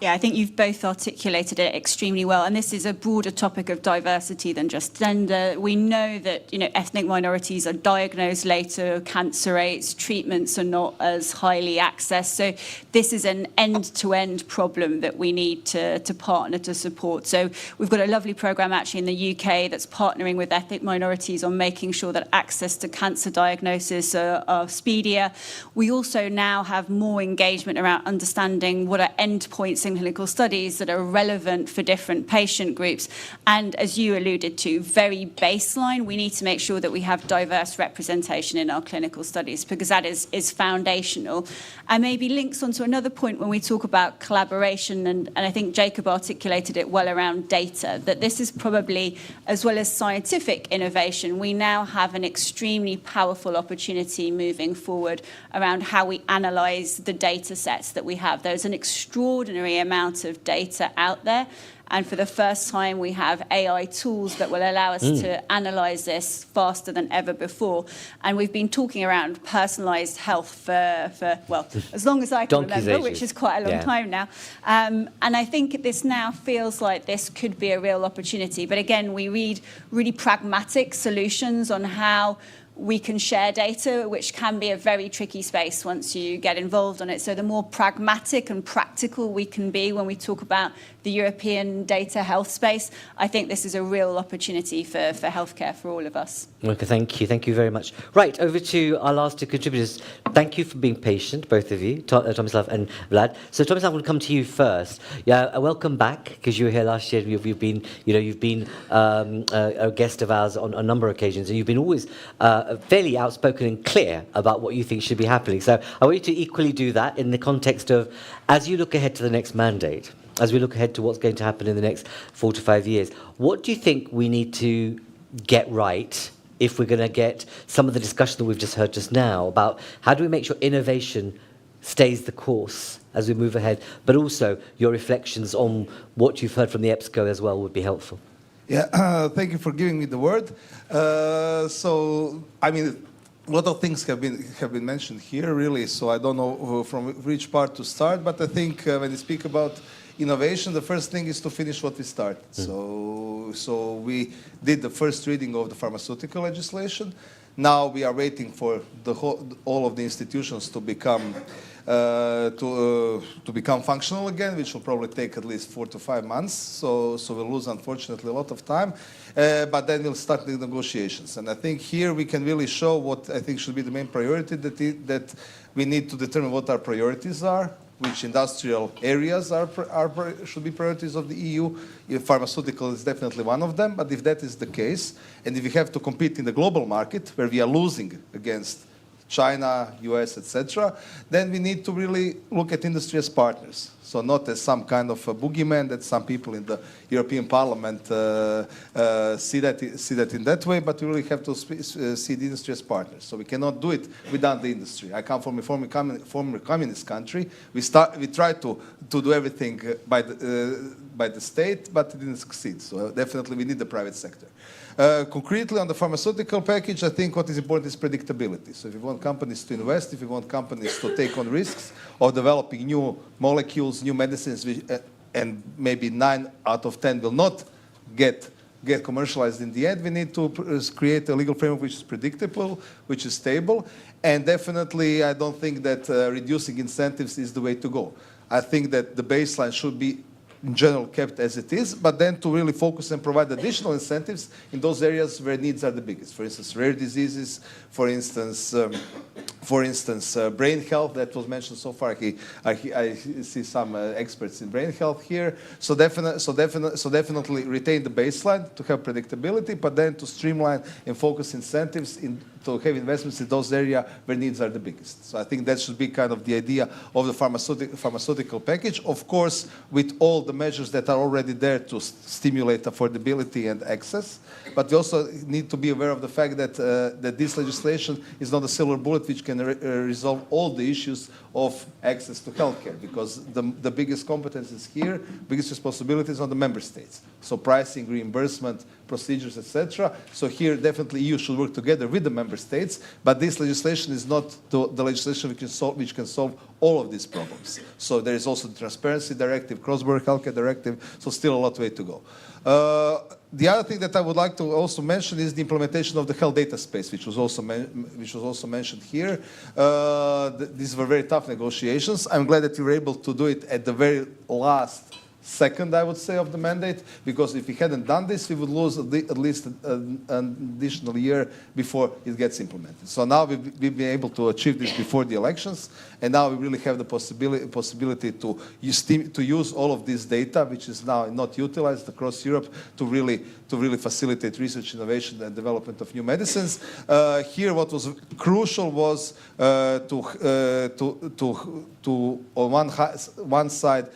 Yeah, I think you've both articulated it extremely well, and this is a broader topic of diversity than just gender. We know that ethnic minorities are diagnosed later, cancer rates, treatments are not as highly accessed. So this is an end-to-end problem that we need to partner to support. So we've got a lovely programme actually in the UK that's partnering with ethnic minorities on making sure that access to cancer diagnosis are speedier. We also now have more engagement around understanding what are endpoints in and clinical studies that are relevant for different patient groups. And as you alluded to, very baseline, we need to make sure that we have diverse representation in our clinical studies, because that is foundational. And maybe links onto another point when we talk about collaboration, and I think Jacob articulated it well around data, that this is probably, as well as scientific innovation, we now have an extremely powerful opportunity moving forward around how we analyze the data sets that we have. There's an extraordinary amount of data out there. And for the first time, we have AI tools that will allow us to analyze this faster than ever before. And we've been talking around personalized health for well, as long as I can remember, which is quite a long time now. And I think this now feels like this could be a real opportunity. But again, we read really pragmatic solutions on how we can share data, which can be a very tricky space once you get involved on it. So the more pragmatic and practical we can be when we talk about the European data health space, I think this is a real opportunity for healthcare for all of us. Okay, thank you. Thank you very much. Right, over to our last two contributors. Thank you for being patient, both of you, Tomislav and Vlad. So Tomislav, will come to you first. Yeah, welcome back, because you were here last year. You've been a guest of ours on a number of occasions, and you've been always fairly outspoken and clear about what you think should be happening. So I want you to equally do that in the context of, as you look ahead to the next mandate, as we look ahead to what's going to happen in the next 4 to 5 years, what do you think we need to get right if we're going to get some of the discussion that we've just heard just now about how do we make sure innovation stays the course as we move ahead, but also your reflections on what you've heard from the EBSCO as well would be helpful. Yeah, thank you for giving me the word. So, I mean, a lot of things have been mentioned here, really. So I don't know from which part to start, but I think when you speak about innovation, the first thing is to finish what we started. So we did the first reading of the pharmaceutical legislation. Now we are waiting for all of the institutions to become become functional again, which will probably take at least 4 to 5 months. So we'll lose, unfortunately, a lot of time. But then we'll start the negotiations. And I think here we can really show what I think should be the main priority, that we need to determine what our priorities are, which industrial areas should be priorities of the EU. Pharmaceutical is definitely one of them. But if that is the case, and if we have to compete in the global market, where we are losing against China, US, etc., then we need to really look at industry as partners. So not as some kind of a boogeyman that some people in the European Parliament see that in that way, but we really have to see the industry as partners. So we cannot do it without the industry. I come from a former communist country. We tried to do everything by the state, but it didn't succeed. So definitely we need the private sector. Concretely on the pharmaceutical package, I think what is important is predictability. So if you want companies to invest, if you want companies to take on risks of developing new molecules, new medicines, and maybe 9 out of 10 will not get commercialized in the end, we need to create a legal framework which is predictable, which is stable. And definitely, I don't think that reducing incentives is the way to go. I think that the baseline should be in general kept as it is, but then to really focus and provide additional incentives in those areas where needs are the biggest. For instance, rare diseases, for instance, brain health that was mentioned so far. I see some experts in brain health here. So definitely retain the baseline to have predictability, but then to streamline and focus incentives to have investments in those areas where needs are the biggest. So I think that should be kind of the idea of the pharmaceutical package, of course, with all the measures that are already there to stimulate affordability and access. But we also need to be aware of the fact that this legislation is not a silver bullet which can resolve all the issues of access to healthcare, because the biggest competences here, biggest responsibilities on the member states. So pricing, reimbursement, procedures, etc. So here definitely EU should work together with the member states, but this legislation is not the legislation which can solve all of these problems. So there is also the Transparency Directive, Cross-Border Healthcare Directive, so still a lot way to go. The other thing that I would like to also mention is the implementation of the health data space, which was also mentioned here. These were very tough negotiations. I'm glad that we were able to do it at the very last second, I would say, of the mandate, because if we hadn't done this, we would lose at least an additional year before it gets implemented. So now we've been able to achieve this before the elections, and now we really have the possibility to use all of this data, which is now not utilized across Europe, to really facilitate research, innovation, and development of new medicines. Here, what was crucial was to on one side,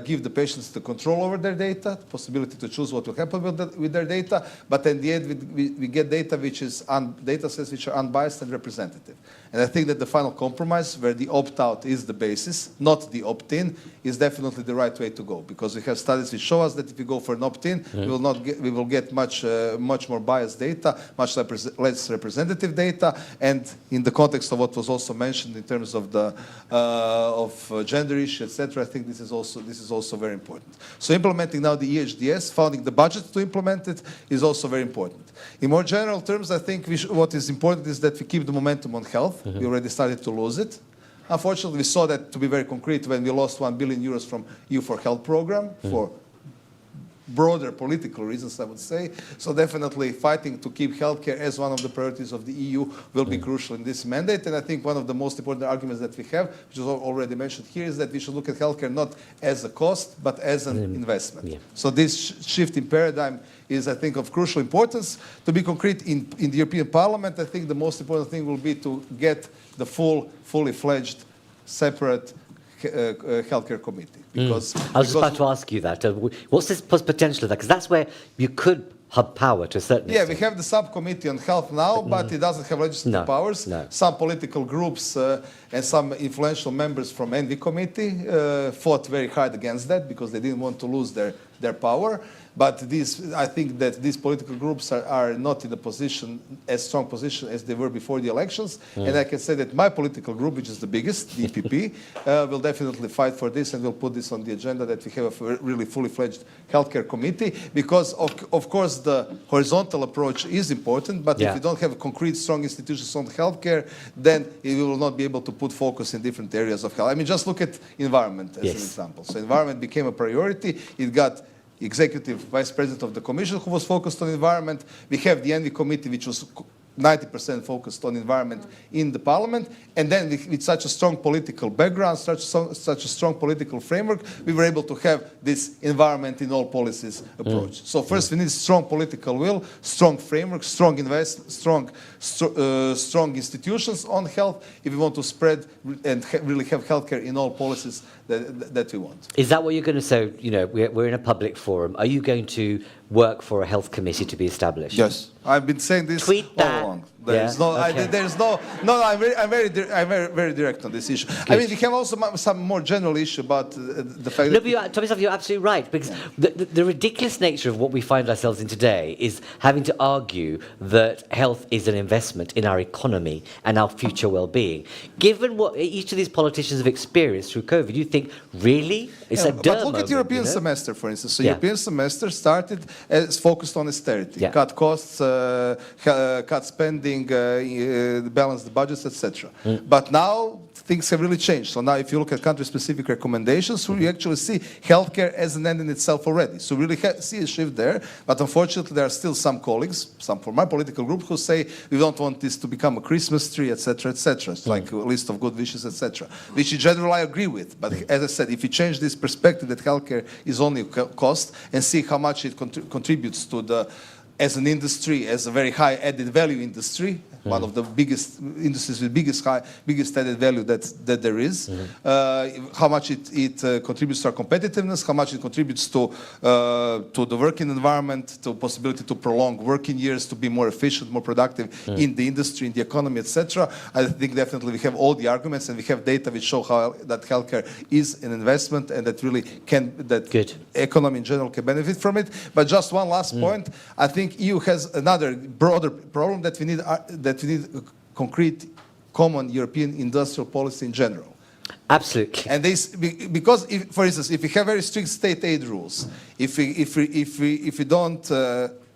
give the patients the control over their data, the possibility to choose what will happen with their data, but in the end we get data data sets which are unbiased and representative. And I think that the final compromise, where the opt-out is the basis, not the opt-in, is definitely the right way to go, because we have studies which show us that if we go for an opt-in, we will get much more biased data, much less representative data, and in the context of what was also mentioned in terms of the gender issue, etc., I think this is also very important. So implementing now the EHDS, finding the budget to implement it, is also very important. In more general terms, I think what is important is that we keep the momentum on health. We already started to lose it. Unfortunately, we saw that to be very concrete when we lost 1 billion euros from EU for Health program for broader political reasons, I would say. So definitely fighting to keep healthcare as one of the priorities of the EU will be crucial in this mandate. And I think one of the most important arguments that we have, which is already mentioned here, is that we should look at healthcare not as a cost, but as an investment. Yeah. So this shift in paradigm is, I think, of crucial importance. To be concrete, in the European Parliament, I think the most important thing will be to get the fully fledged, separate healthcare committee. Because I was just about to ask you that. What's this potential of that? Because that's where you could hub power to a certain extent. Yeah, we have the subcommittee on health now, but it doesn't have legislative powers. No. Some political groups and some influential members from ENVI committee fought very hard against that because they didn't want to lose their power. But I think that these political groups are not in a position, as strong position as they were before the elections. And I can say that my political group, which is the biggest, the EPP, will definitely fight for this and will put this on the agenda, that we have a really fully fledged healthcare committee. Because of course the horizontal approach is important, but if we don't have concrete, strong institutions on healthcare, then we will not be able to put focus in different areas of health. I mean, just look at environment as an example. So environment became a priority. It got executive vice president of the commission who was focused on environment. We have the ENVI committee, which was 90% focused on environment in the parliament. And then with such a strong political background, such a strong political framework, we were able to have this environment in all policies approach. So first we need strong political will, strong framework, strong investment, strong institutions on health if we want to spread and really have healthcare in all policies that we want. Is that what you're going to say? You know, we're in a public forum. Are you going to work for a health committee to be established? Yes, I've been saying this all along. There's I'm very direct on this issue. Good. I mean, we have also some more general issue about the fact that... No, but Tomislav, you're absolutely right, because the ridiculous nature of what we find ourselves in today is having to argue that health is an investment in our economy and our future well-being. Given what each of these politicians have experienced through COVID, you think, really? It's a But look at European semester, for instance. So European semester started as focused on austerity, cut costs, cut spending, balance the budgets, etc. But now things have really changed. So now if you look at country-specific recommendations, we actually see healthcare as an end in itself already. So we really see a shift there. But unfortunately, there are still some colleagues, some from my political group, who say we don't want this to become a Christmas tree, etc., etc. It's like a list of good wishes, etc. Which in general I agree with. But as I said, if we change this perspective that healthcare is only a cost and see how much it contributes to the as an industry, as a very high added value industry, one of the biggest industries with biggest added value that there is, how much it contributes to our competitiveness, how much it contributes to the working environment, to possibility to prolong working years, to be more efficient, more productive in the industry, in the economy, etc. I think definitely we have all the arguments and we have data which show how that healthcare is an investment and that really economy in general can benefit from it. But just one last point, I think EU has another broader problem that we need a concrete common European industrial policy in general. Absolutely. And this, because, for instance, if we have very strict state aid rules, if we don't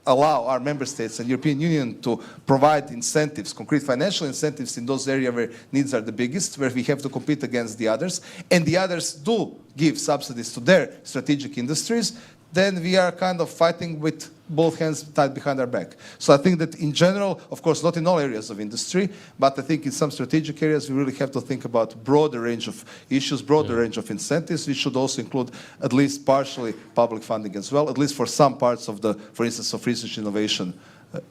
allow our member states and European Union to provide incentives, concrete financial incentives in those areas where needs are the biggest, where we have to compete against the others, and the others do give subsidies to their strategic industries, then we are kind of fighting with both hands tied behind our back. So I think that in general, of course, not in all areas of industry, but I think in some strategic areas, we really have to think about broader range of issues, broader range of incentives. We should also include at least partially public funding as well, at least for some parts of the, for instance, of research innovation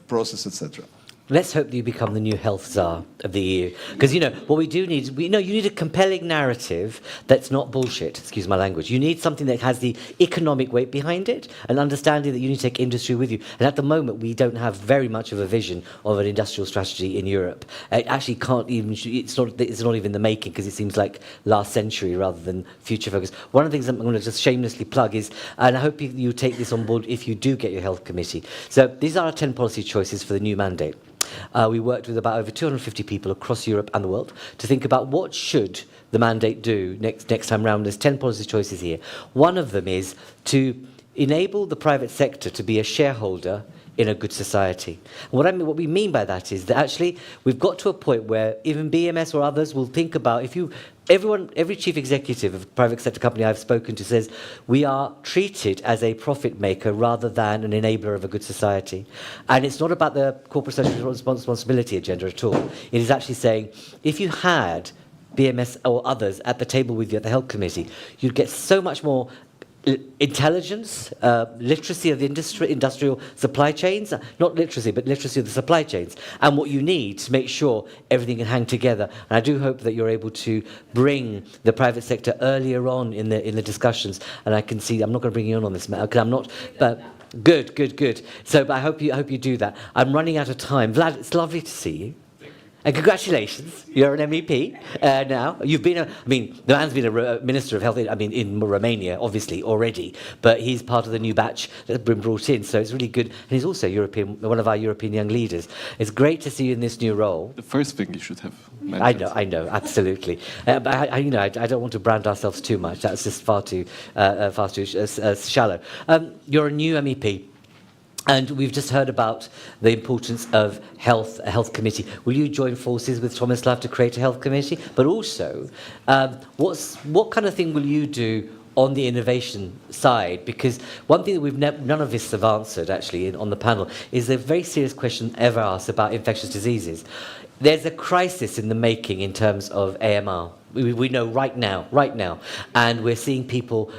process, etc. Let's hope that you become the new health czar of the EU. Because, you know, what we do need, you need a compelling narrative that's not bullshit, excuse my language. You need something that has the economic weight behind it, and understanding that you need to take industry with you. And at the moment, we don't have very much of a vision of an industrial strategy in Europe. It actually can't even, it's not even the making, because it seems like last century rather than future focus. One of the things I'm going to just shamelessly plug is, and I hope you take this on board if you do get your health committee. So these are our 10 policy choices for the new mandate. We worked with about over 250 people across Europe and the world to think about what should the mandate do next time round. There's 10 policy choices here. One of them is to enable the private sector to be a shareholder in a good society. And what we mean by that is that actually we've got to a point where even BMS or others will think about, every chief executive of a private sector company I've spoken to says we are treated as a profit maker rather than an enabler of a good society. And it's not about the corporate social responsibility agenda at all. It is actually saying if you had BMS or others at the table with you at the health committee, you'd get so much more intelligence, literacy of the industrial supply chains, not literacy, but literacy of the supply chains, and what you need to make sure everything can hang together. And I do hope that you're able to bring the private sector earlier on in the discussions. And I can see, I'm not going to bring you on this matter, because I'm not, but good. So, but I hope you do that. I'm running out of time. Vlad, it's lovely to see you. And congratulations, you're an MEP now. You've been the man's been a Minister of Health, in Romania, obviously, already, but he's part of the new batch that's been brought in, so it's really good. And he's also one of our European young leaders. It's great to see you in this new role. The first thing you should have mentioned. I know, absolutely. But I don't want to brand ourselves too much. That's just far too shallow. You're a new MEP. And we've just heard about the importance of a health committee. Will you join forces with Tomislav to create a health committee? But also, what kind of thing will you do on the innovation side? Because one thing that none of us have answered, actually, on the panel, is a very serious question ever asked about infectious diseases. There's a crisis in the making in terms of AMR. We know right now, and we're seeing people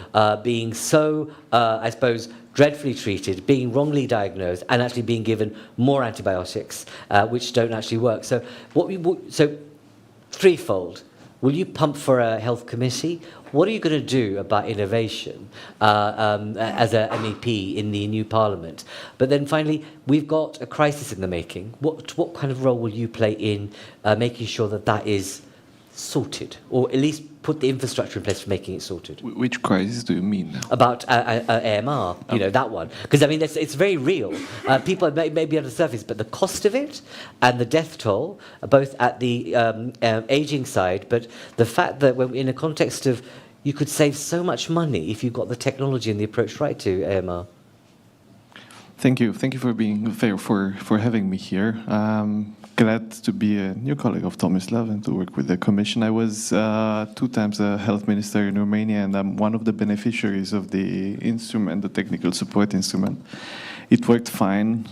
being so, I suppose, dreadfully treated, being wrongly diagnosed, and actually being given more antibiotics, which don't actually work. So, threefold. Will you pump for a health committee? What are you going to do about innovation as a MEP in the new parliament? But then finally, we've got a crisis in the making. What kind of role will you play in making sure that is sorted, or at least put the infrastructure in place for making it sorted? Which crisis do you mean now? About AMR, that one. Because, it's very real. People may be on the surface, but the cost of it and the death toll, both at the ageing side, but the fact that when in a context of, you could save so much money if you got the technology and the approach right to AMR. Thank you for being fair, for having me here. Glad to be a new colleague of Tomislav and to work with the Commission. I was 2 times a health minister in Romania, and I'm one of the beneficiaries of the instrument, the technical support instrument. It worked fine.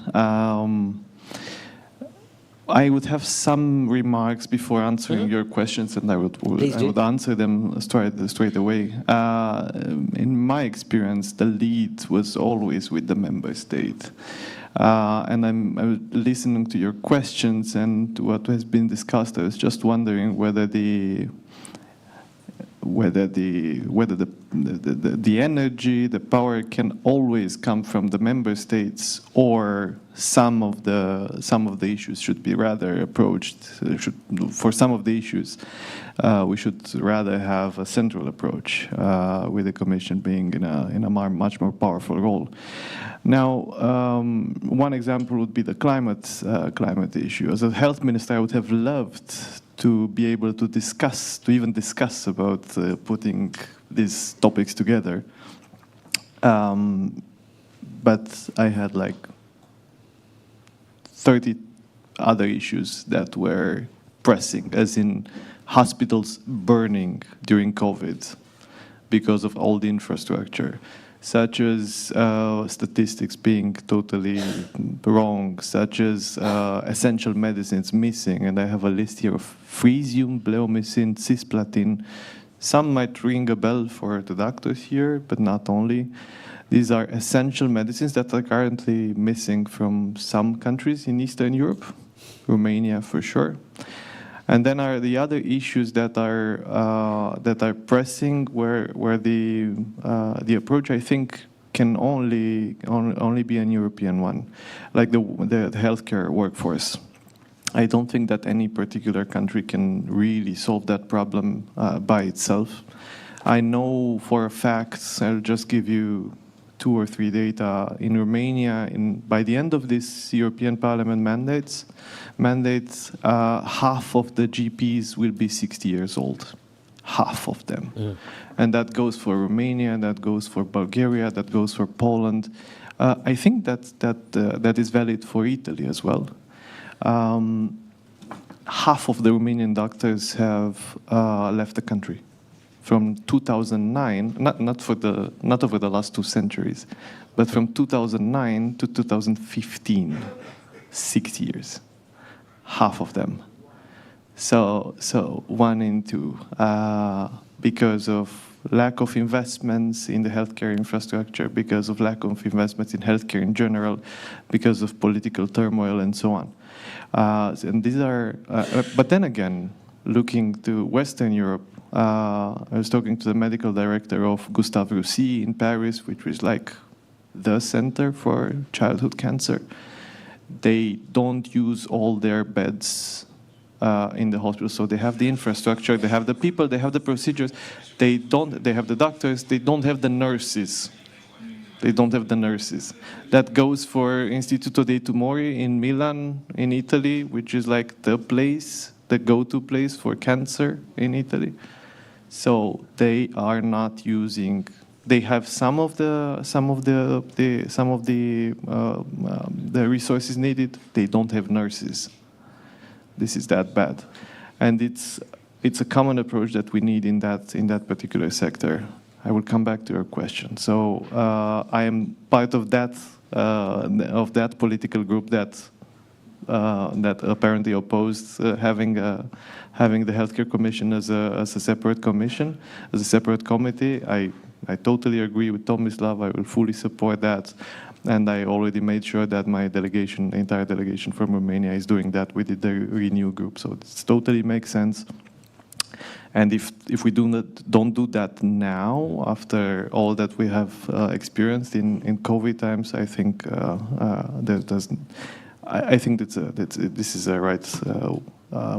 I would have some remarks before answering your questions, and I would answer them straight away. In my experience, the lead was always with the member state. And I'm listening to your questions and what has been discussed. I was just wondering whether the energy, the power can always come from the member states, or some of the issues should be rather approached. For some of the issues, we should rather have a central approach, with the Commission being in a much more powerful role. Now, one example would be the climate issue. As a health minister, I would have loved to be able to even discuss about putting these topics together. But I had 30 other issues that were pressing, as in hospitals burning during COVID because of all the infrastructure, such as statistics being totally wrong, such as essential medicines missing. And I have a list here of frisium, bleomycin, cisplatin. Some might ring a bell for the doctors here, but not only. These are essential medicines that are currently missing from some countries in Eastern Europe, Romania for sure. And then are the other issues that are pressing, where the approach, I think, can only be an European one, like the healthcare workforce. I don't think that any particular country can really solve that problem by itself. I know for a fact, I'll just give you 2 or 3 data. In Romania, by the end of this European Parliament mandates, half of the GPs will be 60 years old. Half of them. Mm. And that goes for Romania, that goes for Bulgaria, that goes for Poland. I think that is valid for Italy as well. Half of the Romanian doctors have left the country. From 2009, not over the last 2 centuries, but from 2009 to 2015, 6 years, half of them. So 1 in 2, because of lack of investments in the healthcare infrastructure, because of lack of investments in healthcare in general, because of political turmoil and so on. And these are, but then again, looking to Western Europe, I was talking to the medical director of Gustave Roussy in Paris, which is like the center for childhood cancer. They don't use all their beds in the hospital, so they have the infrastructure, they have the people, they have the procedures. They have the doctors, they don't have the nurses. They don't have the nurses. That goes for Istituto dei Tumori in Milan, in Italy, which is like the place, the go-to place for cancer in Italy. So they are not using. They have some of the resources needed. They don't have nurses. This is that bad, and it's a common approach that we need in that particular sector. I will come back to your question. So I am part of that political group that apparently opposed having the healthcare commission as a separate commission, as a separate committee. I totally agree with Tomislav. I will fully support that, and I already made sure that my delegation, the entire delegation from Romania, is doing that with the Renew group. So it totally makes sense. And if we don't do that now, after all that we have experienced in COVID times, I think I think this is a right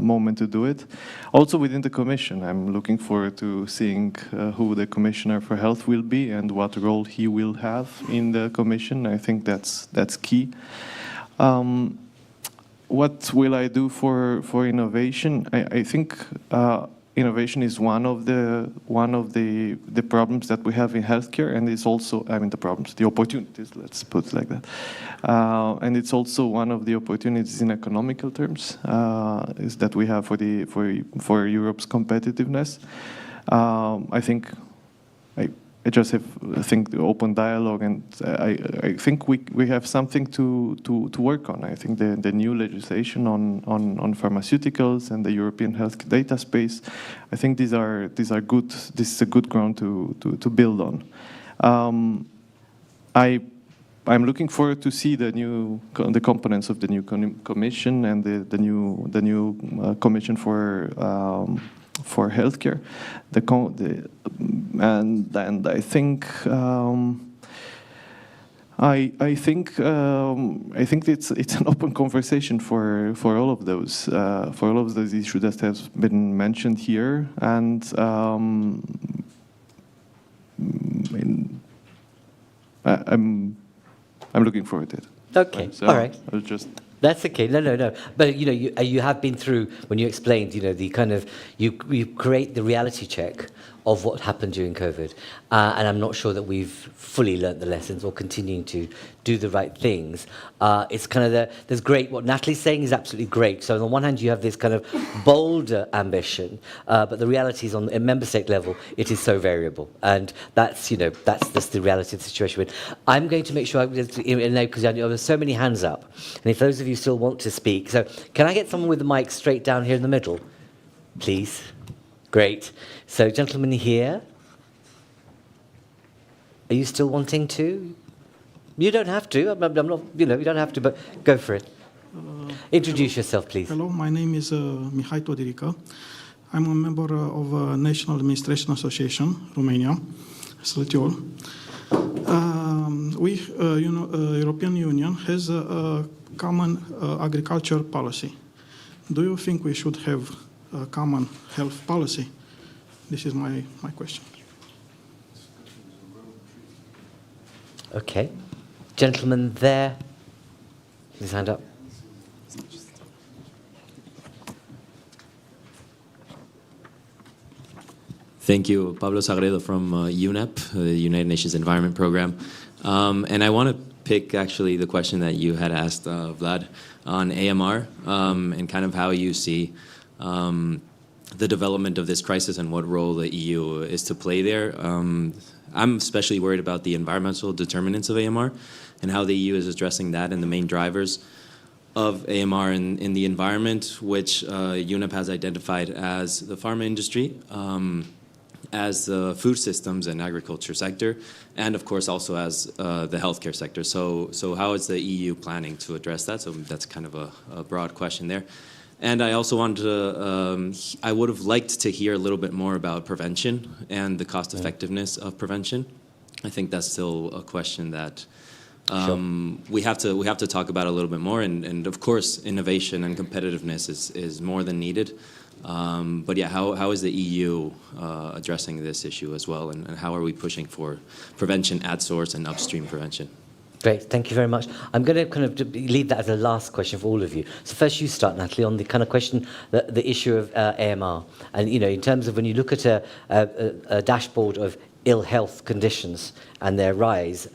moment to do it. Also within the Commission, I'm looking forward to seeing who the Commissioner for Health will be and what role he will have in the Commission. I think that's key. What will I do for innovation? I think innovation is one of the problems that we have in healthcare, and it's also, the opportunities, let's put it like that. And it's also one of the opportunities in economical terms is that we have for Europe's competitiveness. I just think the open dialogue, and I think we have something to work on. I think the new legislation on pharmaceuticals and the European health data space, I think these are good. This is a good ground to build on. I'm looking forward to see the components of the new commission and the new commission for healthcare, and I think I think it's an open conversation for all of those issues that have been mentioned here, and I'm looking forward to it. Okay, so all right. I'll just. That's okay. No. But you have been through when you explained. The kind of you create the reality check of what happened during COVID. And I'm not sure that we've fully learnt the lessons or continuing to do the right things. It's kind of there's great, what Natalie's saying is absolutely great. So on the one hand, you have this kind of bolder ambition, but the reality is on a member state level, it is so variable. And that's just the reality of the situation. I'm going to make sure, because I know there's so many hands up. And if those of you still want to speak, so can I get someone with the mic straight down here in the middle, please? Great. So gentlemen here, are you still wanting to? You don't have to. I'm not, you don't have to, but go for it. Introduce yourself, please. Hello, my name is Mihai Todirica. I'm a member of National Administration Association, Romania, Slătiol. European Union has a common agriculture policy. Do you think we should have a common health policy? This is my question. Okay. Gentleman there, his hand up. Thank you. Pablo Sagredo from UNEP, the United Nations Environment Program. And I want to pick actually the question that you had asked, Vlad, on AMR and kind of how you see the development of this crisis and what role the EU is to play there. I'm especially worried about the environmental determinants of AMR and how the EU is addressing that and the main drivers of AMR in the environment, which UNEP has identified as the pharma industry, as the food systems and agriculture sector, and of course also as the healthcare sector. So how is the EU planning to address that? So that's kind of a broad question there. And I also wanted to, I would have liked to hear a little bit more about prevention and the cost effectiveness of prevention. I think that's still a question that we have to talk about a little bit more. And of course, innovation and competitiveness is more than needed. But yeah, how is the EU addressing this issue as well? And how are we pushing for prevention at source and upstream prevention? Great, thank you very much. I'm going to kind of leave that as a last question for all of you. So first you start, Natalie, on the kind of question, the issue of AMR. And, in terms of when you look at a dashboard of ill health conditions and their rise,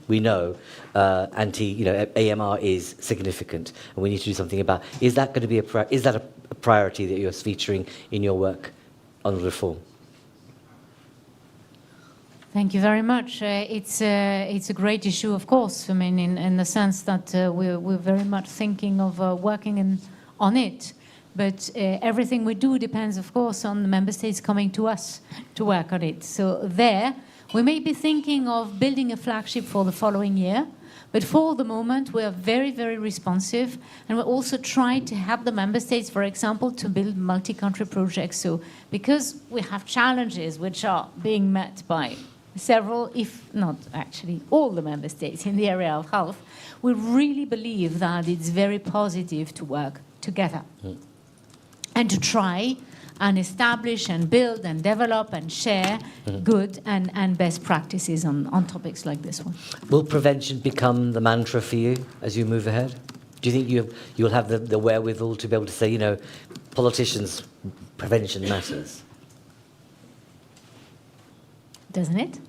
we know AMR is significant, and we need to do something about. Is that going to be is that a priority that you're featuring in your work on reform? Thank you very much. It's a great issue, of course. I mean, in the sense that we're very much thinking of working on it. But everything we do depends, of course, on the member states coming to us to work on it. So there, we may be thinking of building a flagship for the following year. But for the moment, we are very, very responsive. And we're also trying to help the member states, for example, to build multi-country projects. So because we have challenges which are being met by several, if not actually all the member states in the area of health, we really believe that it's very positive to work together and to try and establish and build and develop and share good and best practices on topics like this one. Will prevention become the mantra for you as you move ahead? Do you think you'll have the wherewithal to be able to say, politicians, prevention matters? Doesn't it?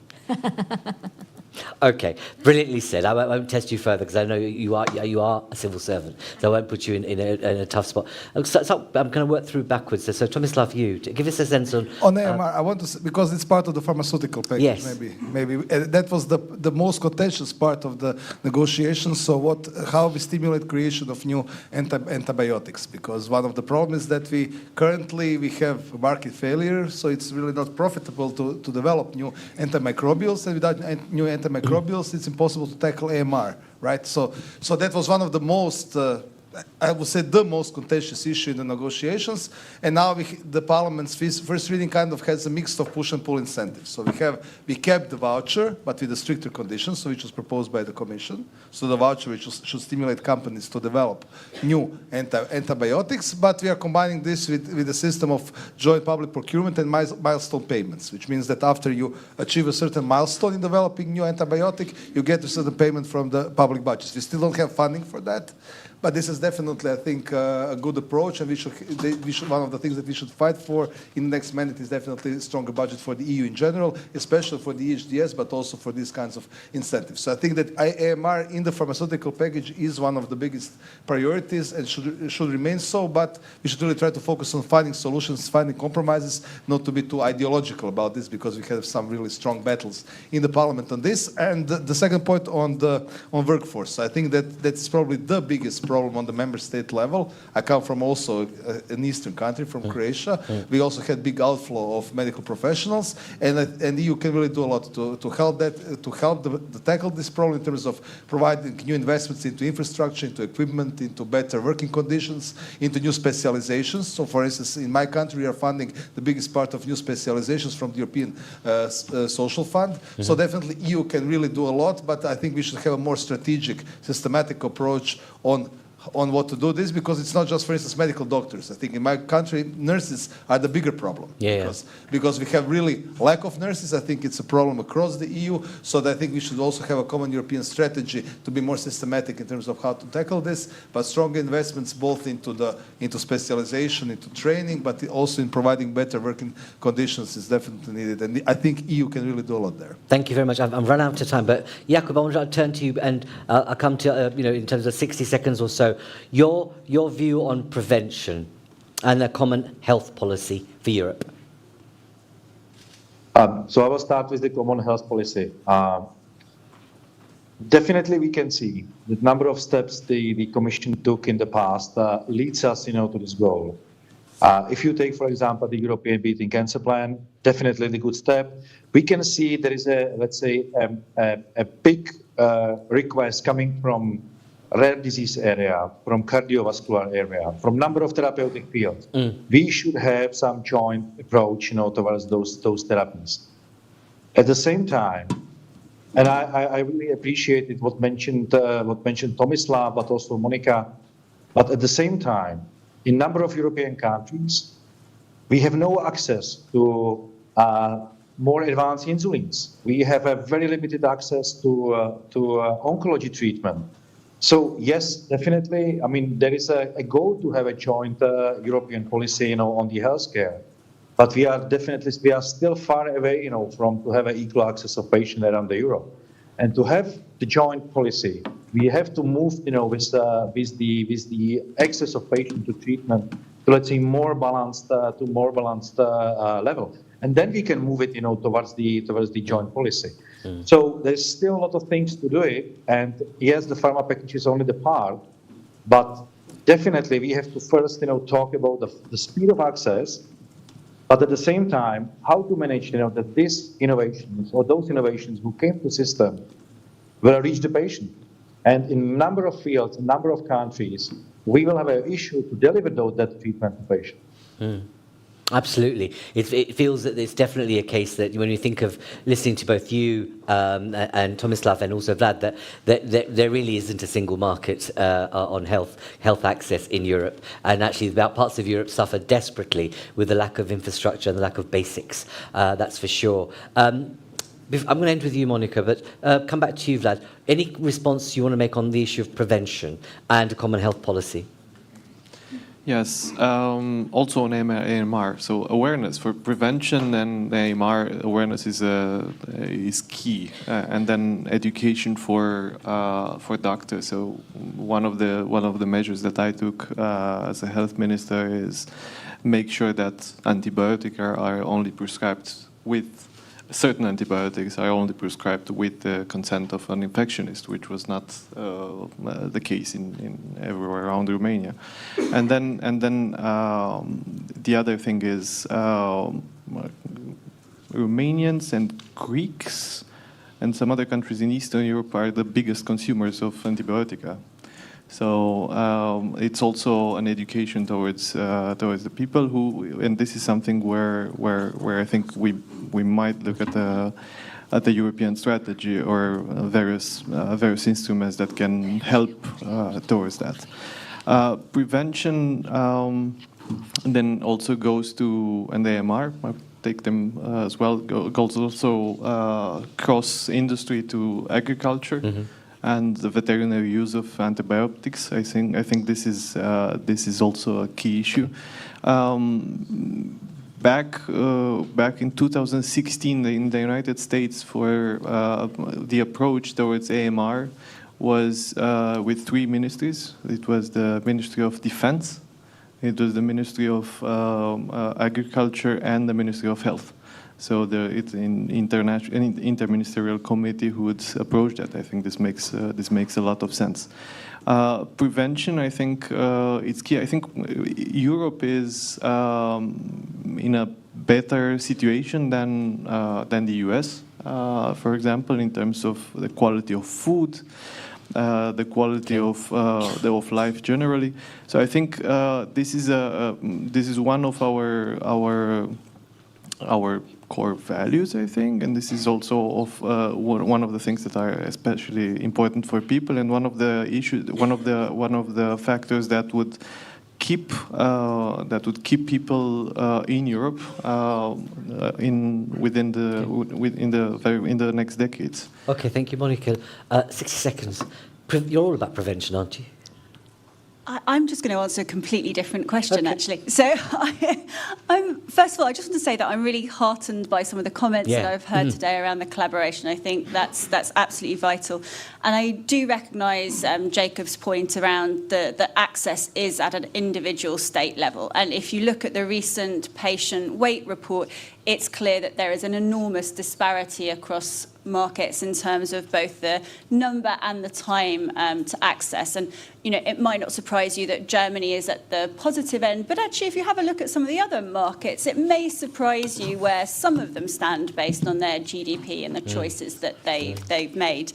Okay, brilliantly said. I won't test you further because I know you are a civil servant, so I won't put you in a tough spot. So I'm going to work through backwards. So Tomislav, you give us a sense on AMR. I want to say, because it's part of the pharmaceutical package. Yes. Maybe that was the most contentious part of the negotiations. So how we stimulate creation of new antibiotics? Because one of the problems is that we currently have market failure, so it's really not profitable to develop new antimicrobials, and without new antimicrobials, it's impossible to tackle AMR, right? So that was one of the most, I would say, the most contentious issue in the negotiations. And now the Parliament's first reading kind of has a mix of push and pull incentives. So we kept the voucher, but with the stricter conditions, which was proposed by the Commission. So the voucher which should stimulate companies to develop new antibiotics, but we are combining this with a system of joint public procurement and milestone payments, which means that after you achieve a certain milestone in developing new antibiotic, you get a certain payment from the public budgets. We still don't have funding for that, But this is definitely, I think, a good approach, and we should, one of the things that we should fight for in the next mandate is definitely a stronger budget for the EU in general, especially for the EHDS, but also for these kinds of incentives. So I think that AMR in the pharmaceutical package is one of the biggest priorities and should remain so, but we should really try to focus on finding solutions, finding compromises, not to be too ideological about this, because we have some really strong battles in the parliament on this. And the second point on workforce, I think that that's probably the biggest problem on the member state level. I come from also an eastern country, from Croatia. We also had big outflow of medical professionals, and the EU can really do a lot to help that, to help to tackle this problem in terms of providing new investments into infrastructure, into equipment, into better working conditions, into new specializations. So, for instance, in my country, we are funding the biggest part of new specializations from the European Social Fund. So definitely EU can really do a lot, but I think we should have a more strategic, systematic approach on what to do this, because it's not just, for instance, medical doctors. I think in my country, nurses are the bigger problem. Because we have really lack of nurses. I think it's a problem across the EU. So I think we should also have a common European strategy to be more systematic in terms of how to tackle this, but strong investments both into specialization, into training, but also in providing better working conditions is definitely needed. And I think EU can really do a lot there. Thank you very much. I've run out of time, but Jakub, I want to turn to you, and I'll come to in terms of 60 seconds or so. Your view on prevention and a common health policy for Europe. So I will start with the common health policy. Definitely, we can see the number of steps the Commission took in the past leads us, to this goal. If you take, for example, the European Beating Cancer Plan, definitely the good step. We can see there is a big request coming from rare disease area, from cardiovascular area, from number of therapeutic fields. We should have some joint approach, towards those therapies. At the same time, and I really appreciated what mentioned Tomislav, but also Monica. But at the same time, in number of European countries, we have no access to more advanced insulins. We have a very limited access to oncology treatment. So yes, definitely. I mean, there is a goal to have a joint European policy, on the healthcare, but we are still far away, from to have an equal access of patients around Europe, and to have the joint policy, we have to move, with the access of patients to treatment to, let's say, more balanced level, and then we can move it, towards the joint policy. So there's still a lot of things to do it, and yes, the pharma package is only the part, but definitely we have to first, talk about the speed of access, but at the same time, how to manage, that these innovations or those innovations who came to the system will reach the patient. And in a number of fields, a number of countries, we will have an issue to deliver that treatment to patients. Absolutely. It feels that it's definitely a case that when you think of listening to both you and Tomislav and also Vlad, that there really isn't a single market on health access in Europe. And actually, parts of Europe suffer desperately with the lack of infrastructure and the lack of basics. That's for sure. I'm going to end with you, Monica, but come back to you, Vlad. Any response you want to make on the issue of prevention and a common health policy? Yes, also on AMR. So awareness for prevention and AMR awareness is key, and then education for doctors. So one of the measures that I took as a health minister is make sure that antibiotics are only prescribed with. Certain antibiotics are only prescribed with the consent of an infectionist, which was not the case in everywhere around Romania. And then the other thing is Romanians and Greeks and some other countries in Eastern Europe are the biggest consumers of antibiotica. So it's also an education towards the people who, and this is something where I think we might look at the European strategy or various instruments that can help towards that. Prevention then also goes to an AMR. I take them as well. Goes also cross industry to agriculture. and the veterinary use of antibiotics. I think this is also a key issue. Back in 2016 in the United States, for the approach towards AMR was with three ministries. It was the Ministry of Defense, it was the Ministry of Agriculture, and the Ministry of Health. So it's an interministerial committee who would approach that. I think this makes a lot of sense. Prevention, I think it's key. I think Europe is in a better situation than the US, for example, in terms of the quality of food, the quality of life generally. So I think this is one of our core values, I think, and this is also of one of the things that are especially important for people, and one of the issues, one of the factors that would keep people in Europe in the next decades. Okay, thank you, Monica. 60 seconds. You're all about prevention, aren't you? I'm just going to answer a completely different question, actually. So, first of all, I just want to say that I'm really heartened by some of the comments that I've heard today around the collaboration. I think that's absolutely vital. And I do recognise Jacob's point around that access is at an individual state level. And if you look at the recent patient weight report, it's clear that there is an enormous disparity across markets in terms of both the number and the time to access. And, you know, it might not surprise you that Germany is at the positive end, but actually if you have a look at some of the other markets, it may surprise you where some of them stand based on their GDP and the choices that they've made.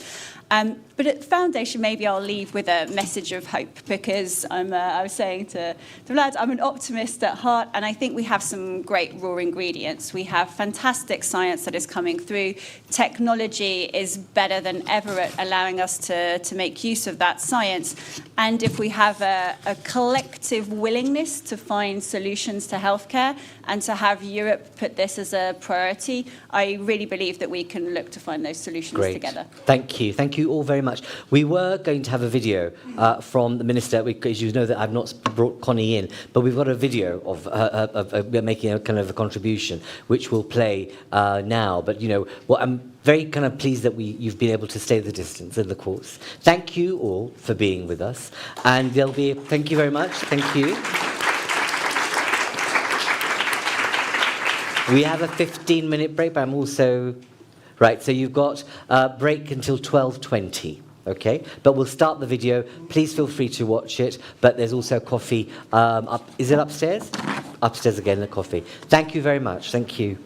But at the foundation, maybe I'll leave with a message of hope, because I was saying to Vlad, I'm an optimist at heart, and I think we have some great raw ingredients. We have fantastic science that is coming through. Technology is better than ever at allowing us to make use of that science. And if we have a collective willingness to find solutions to healthcare and to have Europe put this as a priority, I really believe that we can look to find those solutions together. Thank you. Thank you all very much. We were going to have a video from the Minister, because you know that I've not brought Connie in, but we've got a video of her making a kind of a contribution, which we'll play now. But, you know, what I'm very kind of pleased that you've been able to stay the distance in the course. Thank you all for being with us. And there'll be thank you very much. Thank you. We have a 15-minute break, but I'm also... Right, so you've got a break until 12:20, okay? But we'll start the video. Please feel free to watch it. But there's also coffee up. Is it upstairs? Upstairs again, the coffee. Thank you very much. Thank you.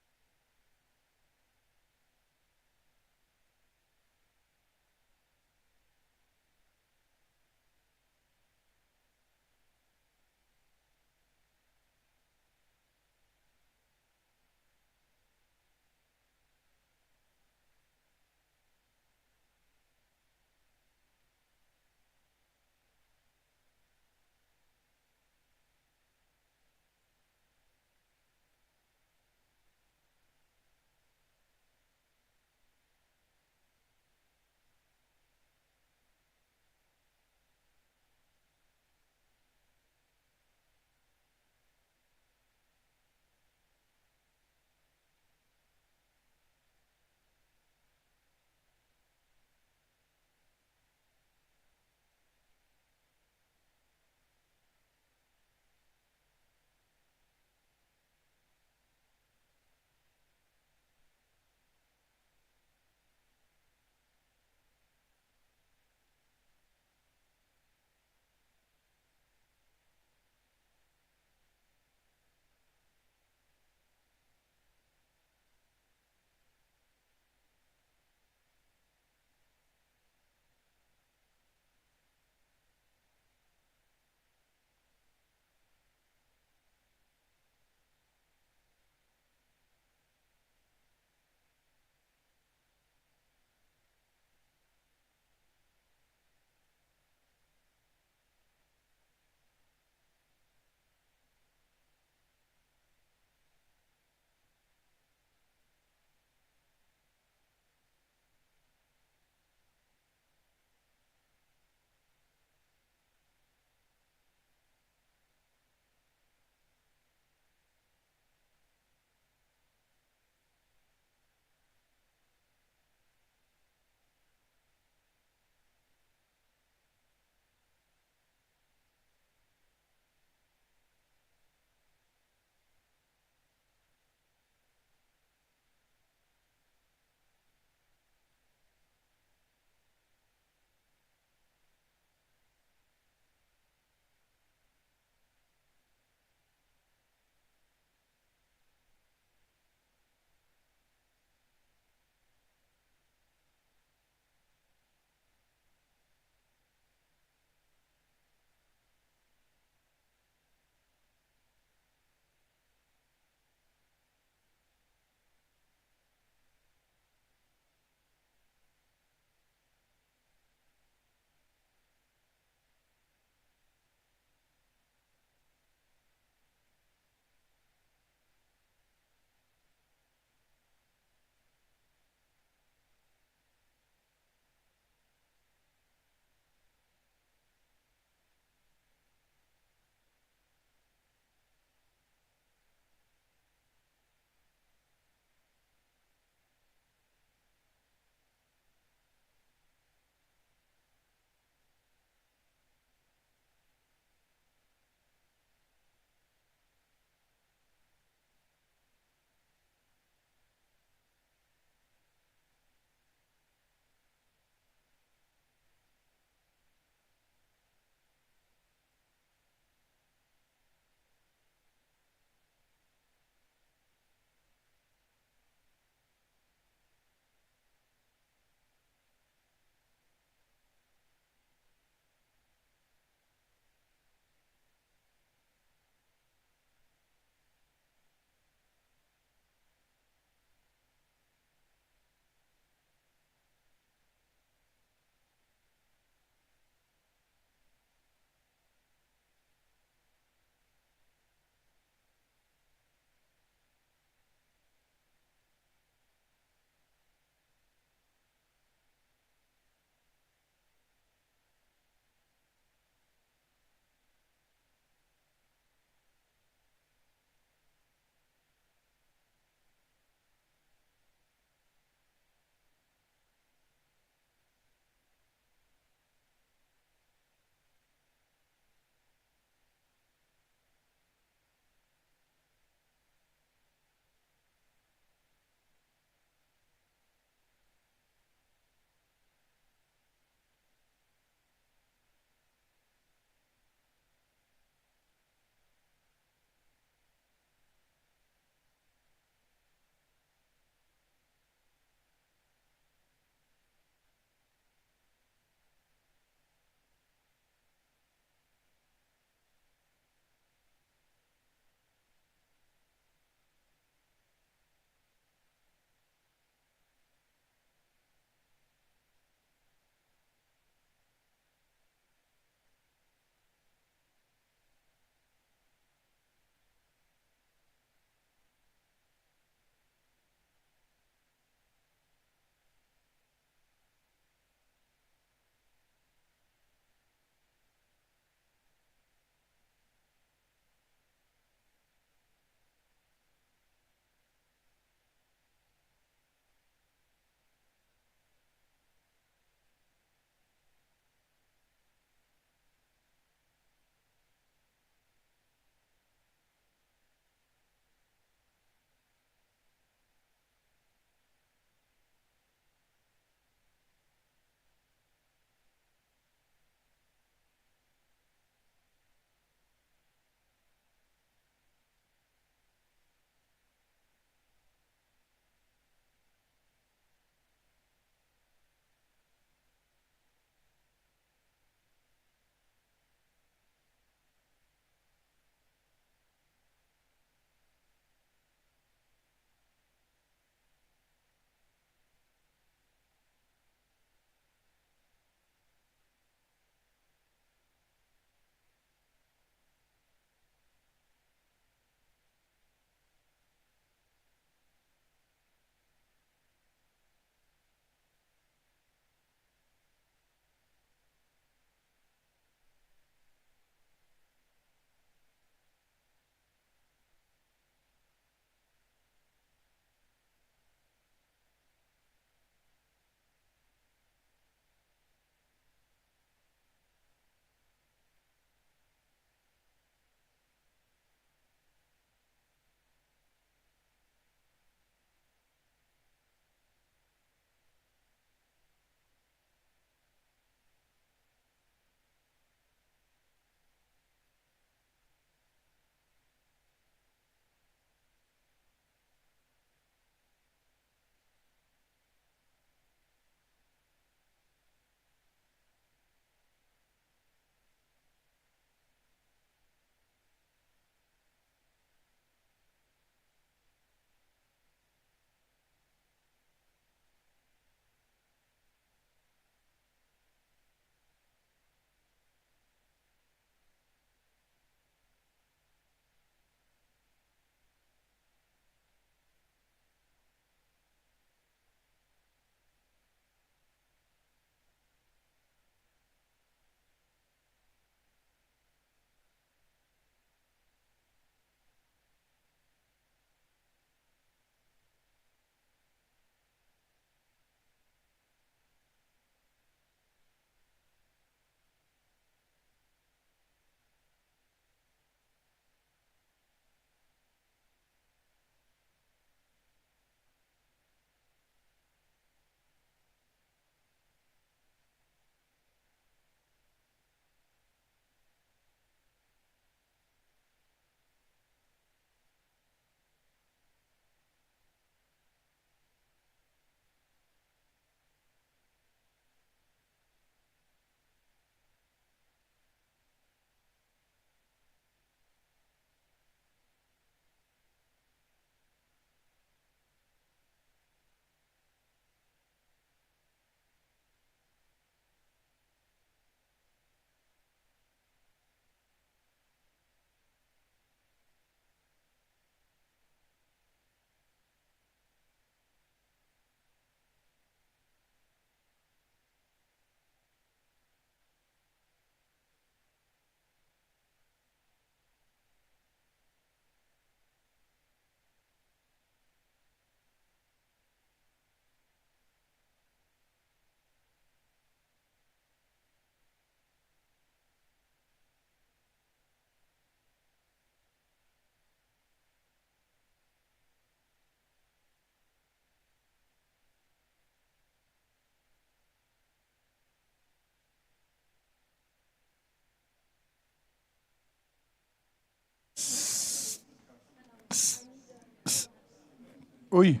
Oei.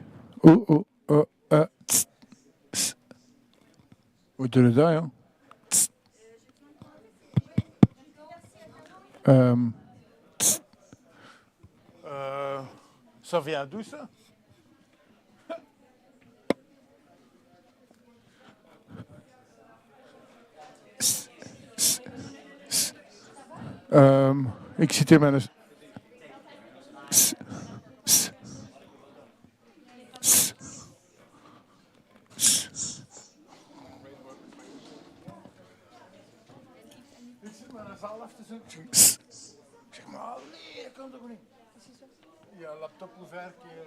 Tss. Tss. Hoe doe je dat, joh? Tss. Tss. Ça vient d'où, ça? Ik zit hier met een... Ik zit met een zaal af te zoeken. Ik zeg maar, nee, dat kan toch niet? Ja, laptop ouvert keer.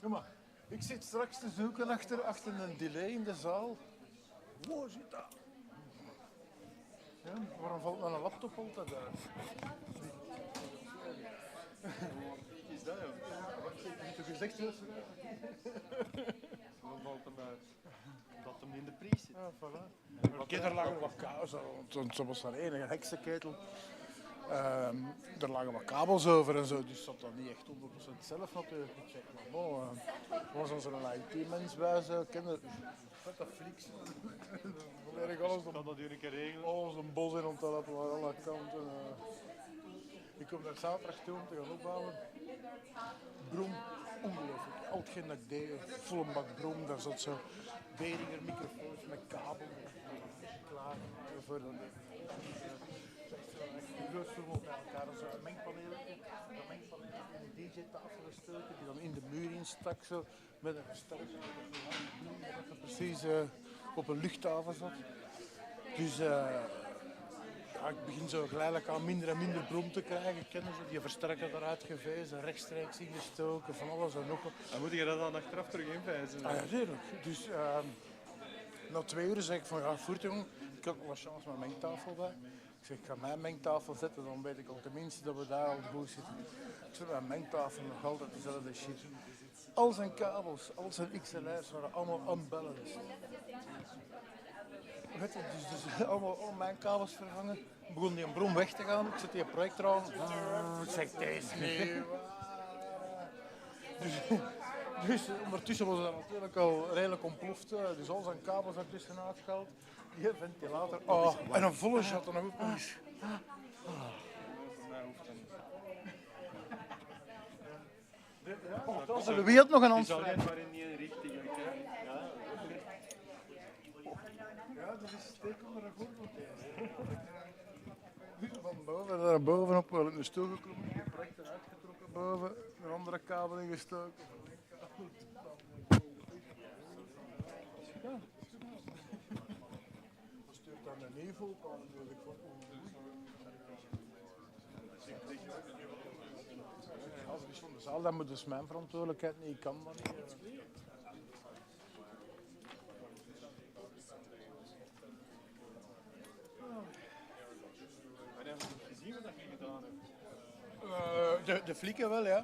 Ja, maar ik zit straks te zoeken achter een delay in de zaal. Waar zit dat? Ja, waarom valt mijn laptop altijd uit? Is dat, joh? Heb je toch gezegd, Waarom valt hem uit? Omdat hem in de prijs zit. Ja, voilà. Er lagen wat kabels, want zo was er één heksenketel. Er lagen wat kabels over en zo, dus dat niet echt 100% zelf natuurlijk. Ik zeg maar, bon, was onze IT-mens bij, zo kennen. Dat fliks. Volledig alles om dat een keer regelen. Alles een bos in om te laten aan alle kanten. Ik kom daar zaterdag toe om te gaan opbouwen. Brom, ongelooflijk. Al hetgeen dat ik deed, volle bak brom, daar zat zo Behringer microfoons met kabel. Klaar voor de grootste bij elkaar. Dus een mengpaneel, dat mengpaneel in een DJ-tafel gestoken, die dan in de muur instak zo, met een versterker. Dat het precies op een luchttafel zat. Dus ja, ik begin zo geleidelijk aan minder en minder brom te krijgen. Kennen ze die versterker eruit gevezen, rechtstreeks ingestoken, van alles en nog wat. En moet je dat dan achteraf terug inwijzen? Ah ja, zeker. Dus na 2 uur zeg ik van ja, voert jongen, ik had nog een chance met mijn mengtafel bij. Ik zeg, ik ga mijn mengtafel zetten, dan weet ik al tenminste dat we daar al goed zitten. Ik zet mijn mengtafel nog altijd dezelfde shit. Al zijn kabels, al zijn XLR's waren allemaal unbalanced. Weet je, dus allemaal al mijn kabels vervangen. Begon die een brom weg te gaan, ik zet die projector aan. Ik zeg, deze niet. Dus ondertussen was dat natuurlijk al redelijk ontploft. Dus al zijn kabels ertussen uitgehaald. Die ventilator. Oh, en een volle shot er nog ook nog eens. Wie had nog een hand? Het is alleen maar in één richting. Ja, dat is steek onder een gordel. Van boven naar bovenop, wel in de stoel geklommen, die projecten uitgetrokken boven, een andere kabel ingestoken. Ja. Dat stuurt dan een nevel aan natuurlijk. Als ik van de zaal, dan moet dus mijn verantwoordelijkheid niet, ik kan dat niet. Maar heb je gezien wat je gedaan hebt? De flikken wel, ja.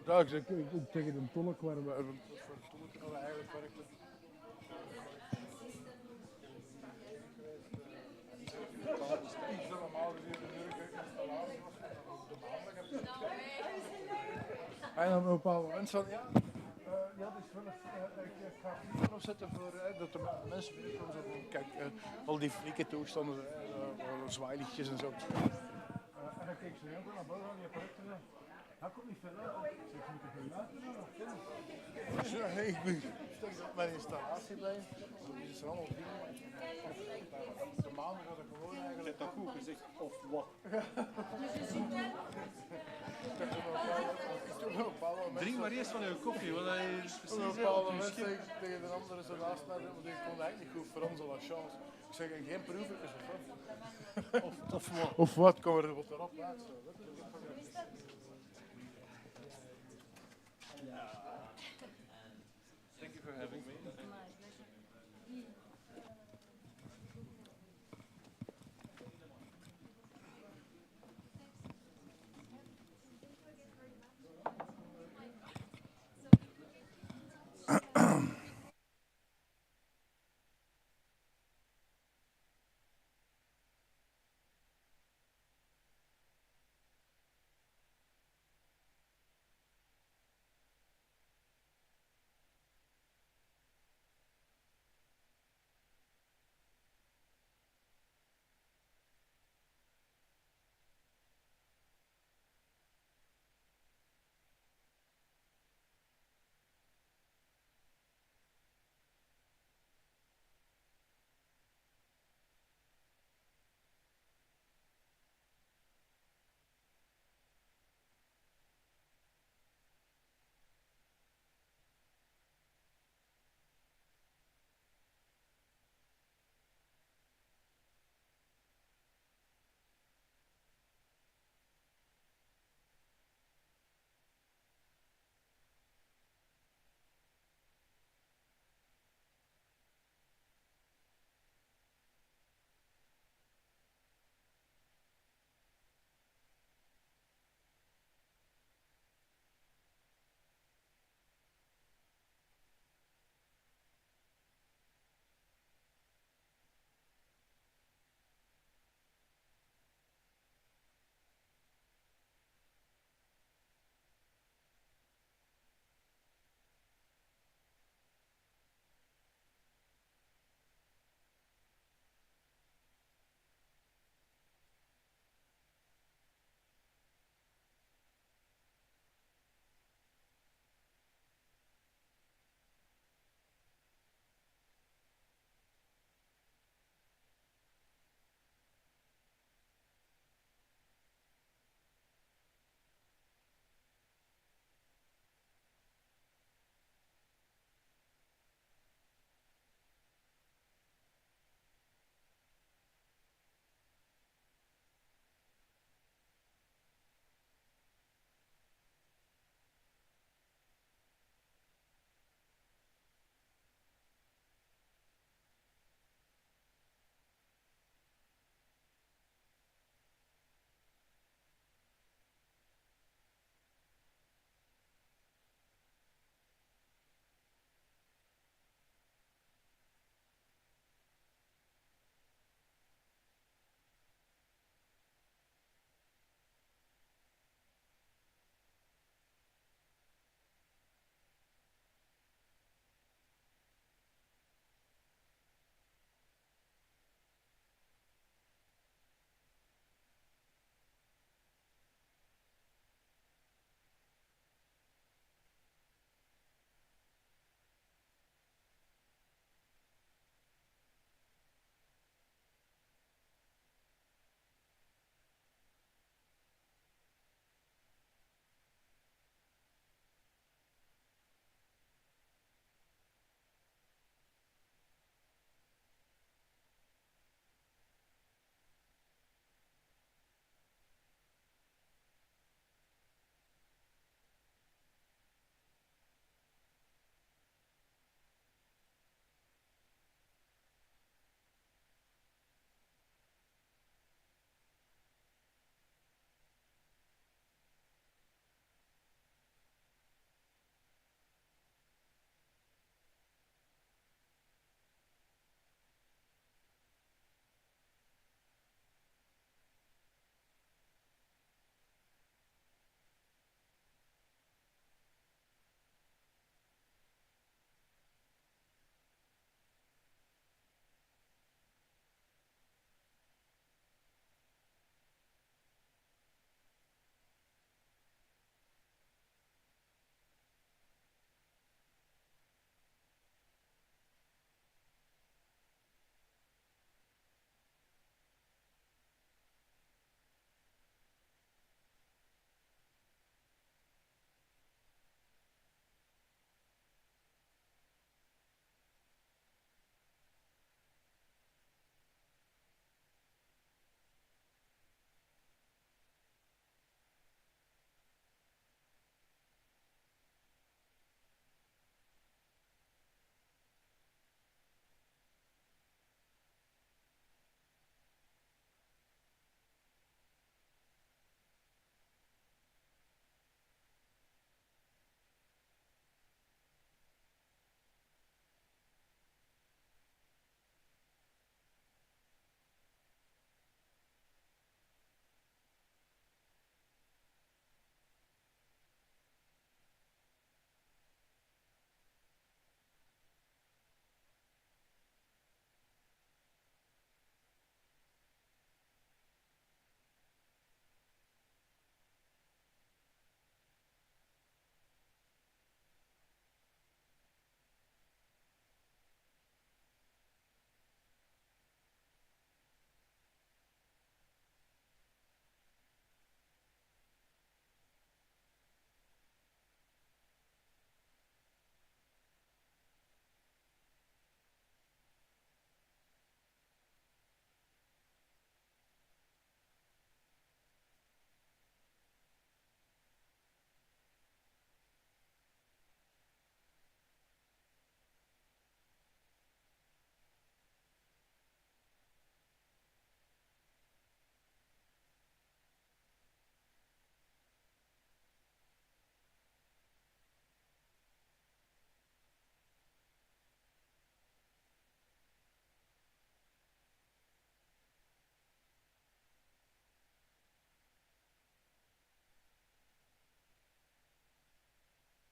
Ja, ik zeg ook tegen de tolk waar we eigenlijk werken. Iets dat normaal gezien de installatie was, de maandag en dan op een bepaald moment van ja, dus wel ik ga het opzetten voor dat de mensen binnenkomen. Kijk, al die flikken toestanden, zwaailichtjes en zo. En dan keek ze heel naar boven aan die projecten. Hij komt niet verder uit. Ik moet er veel uit. Dus ik stel mijn installatie bij. Dat is allemaal dingen. De maandag had ik gewoon eigenlijk... Dat goed gezegd, of wat? Drink maar eerst van je koffie, want hij is precies op een bepaalde moment zeg ik tegen de andere zo naast mij, want ik kon eigenlijk niet goed voor onze la chance. Ik zeg, geen proeven, of wat, kom er wat erop uit. Thank you for having me.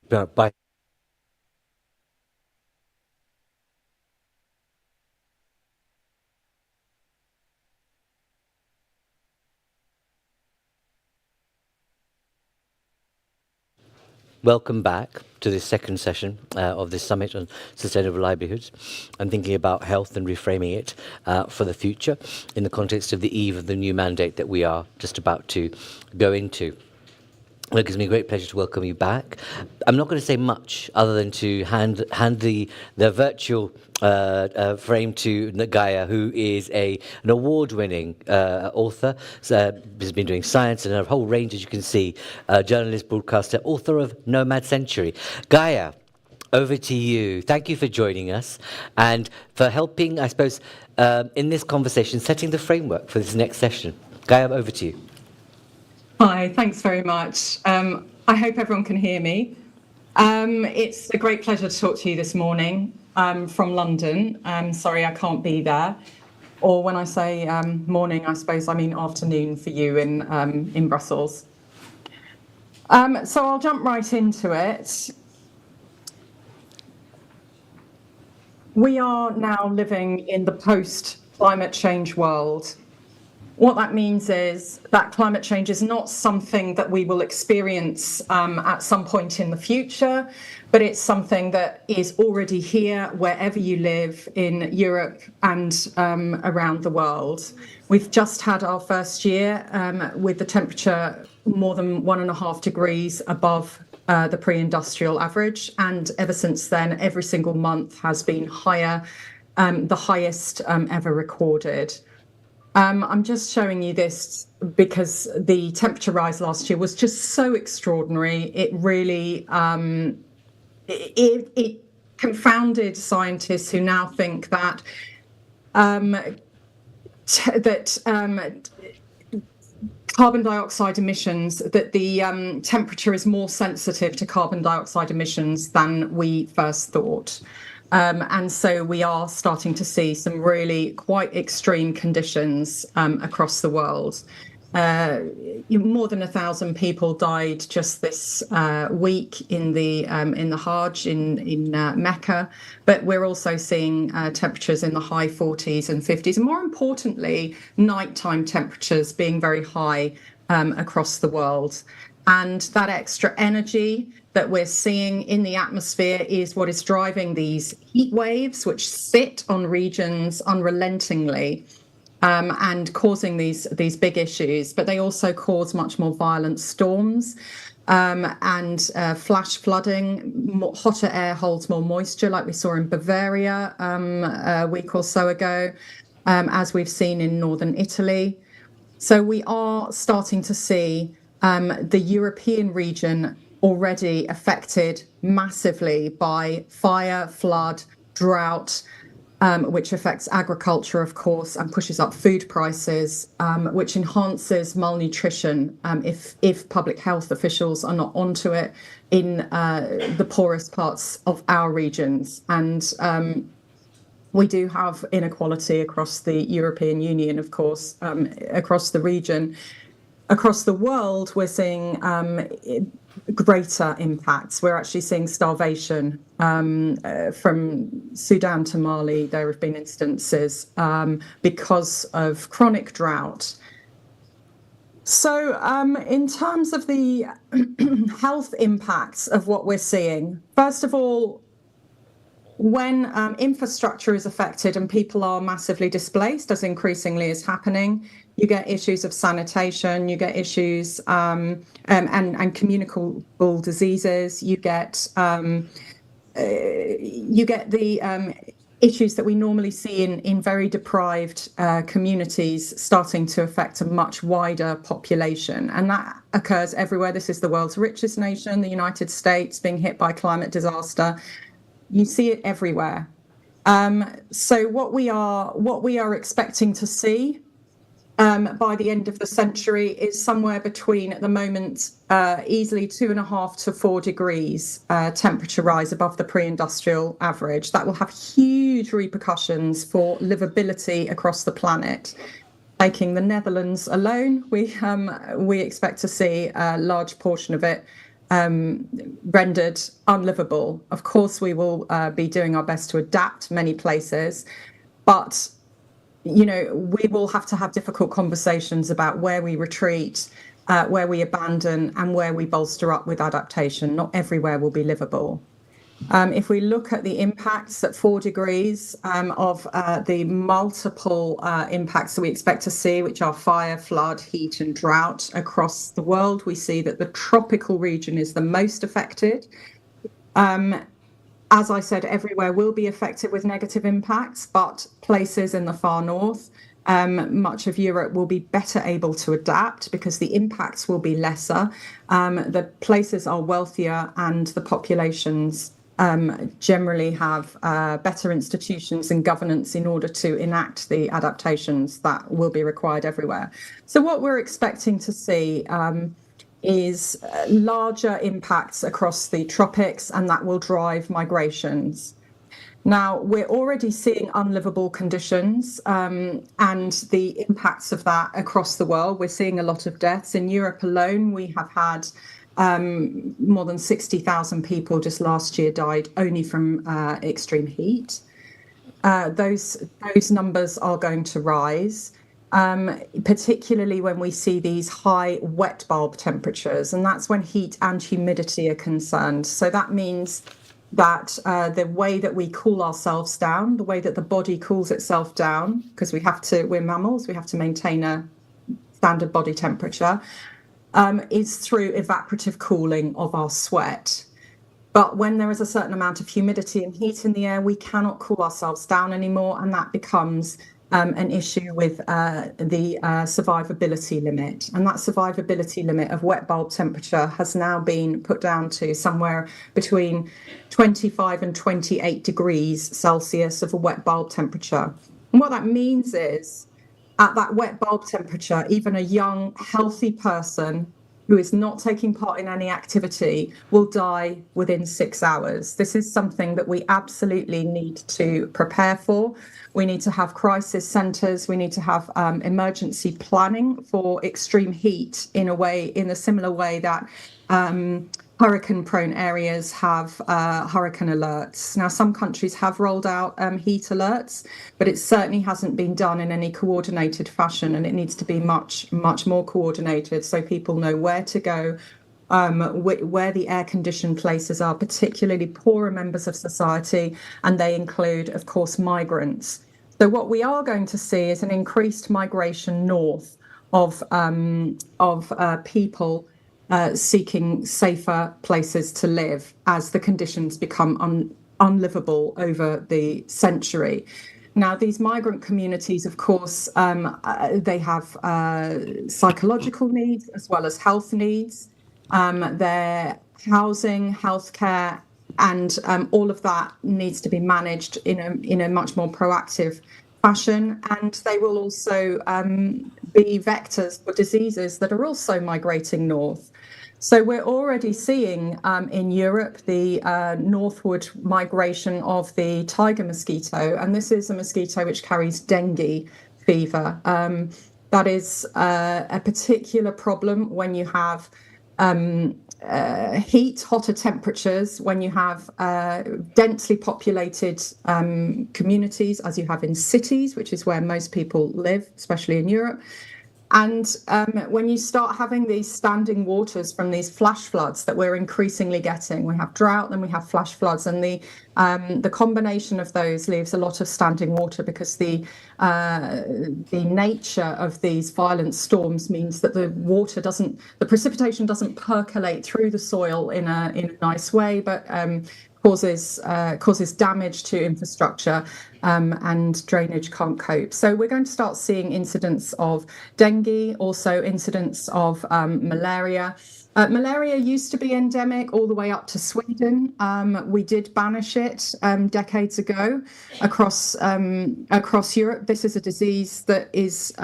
Bye. Welcome back to this second session of this Summit on Sustainable Livelihoods. I'm thinking about health and reframing it for the future in the context of the eve of the new mandate that we are just about to go into. Well, it gives me great pleasure to welcome you back. I'm not going to say much other than to hand the virtual frame to Gaia, who is an award-winning author. Has been doing science and a whole range, as you can see, journalist, broadcaster, author of Nomad Century. Gaia, over to you. Thank you for joining us and for helping, I suppose, in this conversation, setting the framework for this next session. Gaia, over to you. Hi, thanks very much. I hope everyone can hear me. It's a great pleasure to talk to you this morning from London. Sorry I can't be there. Or when I say morning, I suppose I mean afternoon for you in Brussels. So I'll jump right into it. We are now living in the post-climate change world. What that means is that climate change is not something that we will experience at some point in the future, but it's something that is already here wherever you live in Europe and around the world. We've just had our first year with the temperature more than 1.5 degrees above the pre-industrial average. And ever since then, every single month has been higher, the highest ever recorded. I'm just showing you this because the temperature rise last year was just so extraordinary. It really it confounded scientists who now think that carbon dioxide emissions, that the temperature is more sensitive to carbon dioxide emissions than we first thought. And so we are starting to see some really quite extreme conditions across the world. More than 1,000 people died just this week in the Hajj in Mecca, but we're also seeing temperatures in the high 40s and 50s, and more importantly, nighttime temperatures being very high across the world. And that extra energy that we're seeing in the atmosphere is what is driving these heat waves, which sit on regions unrelentingly and causing these big issues. But they also cause much more violent storms and flash flooding. Hotter air holds more moisture, like we saw in Bavaria a week or so ago, as we've seen in northern Italy. So we are starting to see the European region already affected massively by fire, flood, drought, which affects agriculture, of course, and pushes up food prices, which enhances malnutrition if public health officials are not onto it in the poorest parts of our regions. And we do have inequality across the European Union, of course, across the region. Across the world, we're seeing greater impacts. We're actually seeing starvation from Sudan to Mali. There have been instances because of chronic drought. So in terms of the health impacts of what we're seeing, first of all, when infrastructure is affected and people are massively displaced, as increasingly is happening, you get issues of sanitation, you get issues and communicable diseases, you get the issues that we normally see in very deprived communities starting to affect a much wider population. And that occurs everywhere. This is the world's richest nation, the United States, being hit by climate disaster. You see it everywhere. So what we are expecting to see by the end of the century is somewhere between, at the moment, easily 2.5 to 4 degrees temperature rise above the pre-industrial average. That will have huge repercussions for livability across the planet. Taking the Netherlands alone, we expect to see a large portion of it rendered unlivable. Of course, we will be doing our best to adapt many places, but we will have to have difficult conversations about where we retreat, where we abandon, and where we bolster up with adaptation. Not everywhere will be livable. If we look at the impacts at 4 degrees of the multiple impacts that we expect to see, which are fire, flood, heat, and drought across the world, we see that the tropical region is the most affected. As I said, everywhere will be affected with negative impacts, but places in the far north, much of Europe will be better able to adapt because the impacts will be lesser. The places are wealthier and the populations generally have better institutions and governance in order to enact the adaptations that will be required everywhere. So what we're expecting to see is larger impacts across the tropics, and that will drive migrations. Now, we're already seeing unlivable conditions and the impacts of that across the world. We're seeing a lot of deaths. In Europe alone, we have had more than 60,000 people just last year died only from extreme heat. Those numbers are going to rise. Particularly when we see these high wet bulb temperatures, and that's when heat and humidity are concerned. So that means that the way that we cool ourselves down, the way that the body cools itself down, because we're mammals, we have to maintain a standard body temperature, is through evaporative cooling of our sweat. But when there is a certain amount of humidity and heat in the air, we cannot cool ourselves down anymore, and that becomes an issue with the survivability limit. And that survivability limit of wet bulb temperature has now been put down to somewhere between 25 and 28 degrees Celsius of a wet bulb temperature. And what that means is, at that wet bulb temperature, even a young, healthy person who is not taking part in any activity will die within 6 hours. This is something that we absolutely need to prepare for. We need to have crisis centres. We need to have emergency planning for extreme heat in a similar way that hurricane-prone areas have hurricane alerts. Now, some countries have rolled out heat alerts, but it certainly hasn't been done in any coordinated fashion, and it needs to be much, much more coordinated so people know where to go, where the air-conditioned places are, particularly poorer members of society, and they include, of course, migrants. So what we are going to see is an increased migration north of people seeking safer places to live as the conditions become unlivable over the century. Now, these migrant communities, of course, they have psychological needs as well as health needs. Their housing, healthcare, and all of that needs to be managed in a much more proactive fashion. And they will also be vectors for diseases that are also migrating north. So we're already seeing in Europe the northward migration of the tiger mosquito, and this is a mosquito which carries dengue fever. That is a particular problem when you have heat, hotter temperatures, when you have densely populated communities, as you have in cities, which is where most people live, especially in Europe. And when you start having these standing waters from these flash floods that we're increasingly getting, we have drought, then we have flash floods, and the combination of those leaves a lot of standing water because the nature of these violent storms means that the precipitation doesn't percolate through the soil in a nice way, but causes damage to infrastructure, and drainage can't cope. So we're going to start seeing incidents of dengue, also incidents of malaria. Malaria used to be endemic all the way up to Sweden. We did banish it decades ago across Europe. This is a disease that is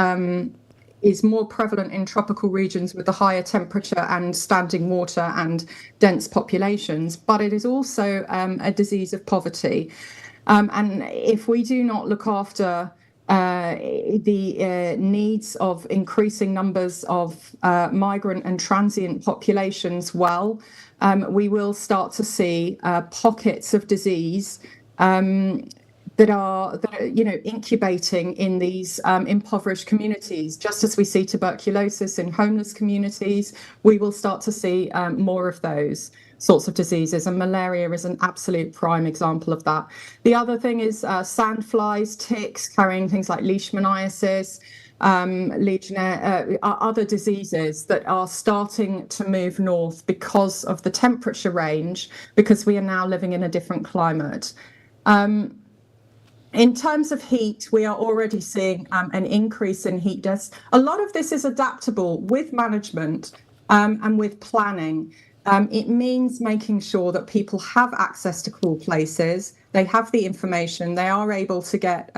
more prevalent in tropical regions with the higher temperature and standing water and dense populations, but it is also a disease of poverty. And if we do not look after needs of increasing numbers of migrant and transient populations well, we will start to see pockets of disease that are incubating in these impoverished communities. Just as we see tuberculosis in homeless communities, we will start to see more of those sorts of diseases, and malaria is an absolute prime example of that. The other thing is sandflies, ticks carrying things like leishmaniasis, Legionnaire, other diseases that are starting to move north because of the temperature range, because we are now living in a different climate. In terms of heat, we are already seeing an increase in heat deaths. A lot of this is adaptable with management and with planning. It means making sure that people have access to cool places, they have the information, they are able to get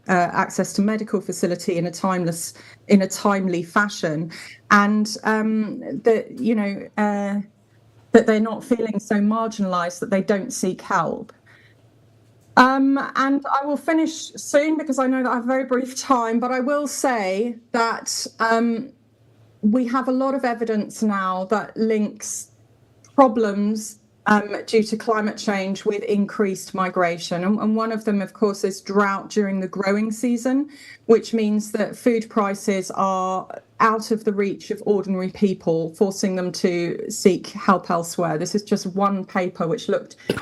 access to medical facility in a timely fashion, and that they're not feeling so marginalised that they don't seek help. And I will finish soon because I know that I have a very brief time, but I will say that we have a lot of evidence now that links problems due to climate change with increased migration. And one of them, of course, is drought during the growing season, which means that food prices are out of the reach of ordinary people, forcing them to seek help elsewhere. This is just one paper which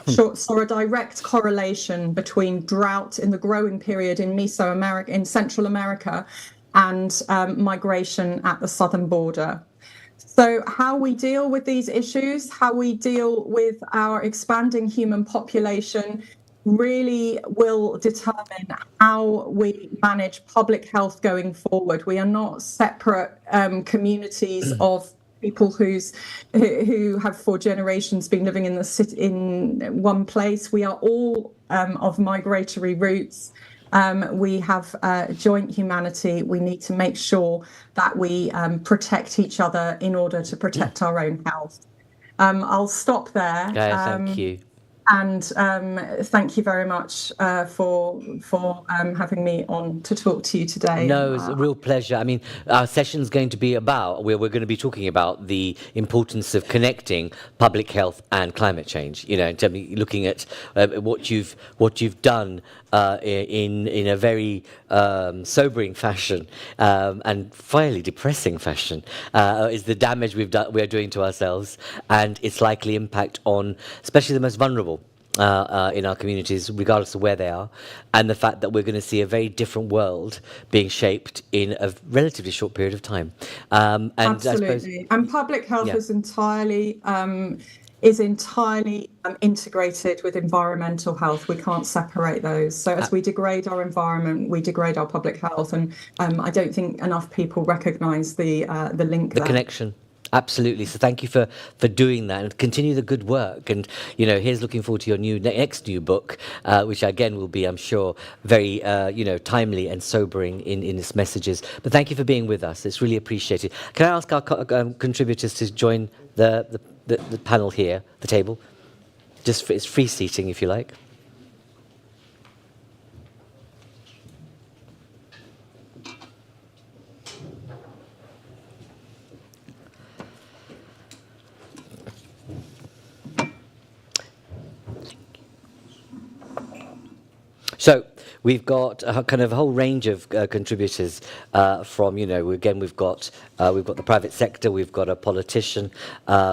saw a direct correlation between drought in the growing period in Central America and migration at the southern border. So how we deal with these issues, how we deal with our expanding human population, really will determine how we manage public health going forward. We are not separate communities of people who have for generations been living in one place. We are all of migratory roots. We have joint humanity. We need to make sure that we protect each other in order to protect our own health. I'll stop there. Thank you. And thank you very much for having me on to talk to you today. No, it's a real pleasure. I mean, our session's going to be about, we're going to be talking about the importance of connecting public health and climate change. You know, in terms of looking at what you've done in a very sobering fashion and finally depressing fashion is the damage we are doing to ourselves and its likely impact on especially the most vulnerable in our communities, regardless of where they are, and the fact that we're going to see a very different world being shaped in a relatively short period of time. And absolutely. I suppose, and public health is entirely integrated with environmental health. We can't separate those. So as we degrade our environment, we degrade our public health. And I don't think enough people recognise the link there. The connection. Absolutely. So thank you for doing that and continue the good work. And, you know, here's looking forward to your next new book, which again will be, I'm sure, very, timely and sobering in its messages. But thank you for being with us. It's really appreciated. Can I ask our contributors to join the panel here, the table? It's free seating, if you like. So we've got a kind of a whole range of contributors from, again, we've got the private sector, we've got a politician,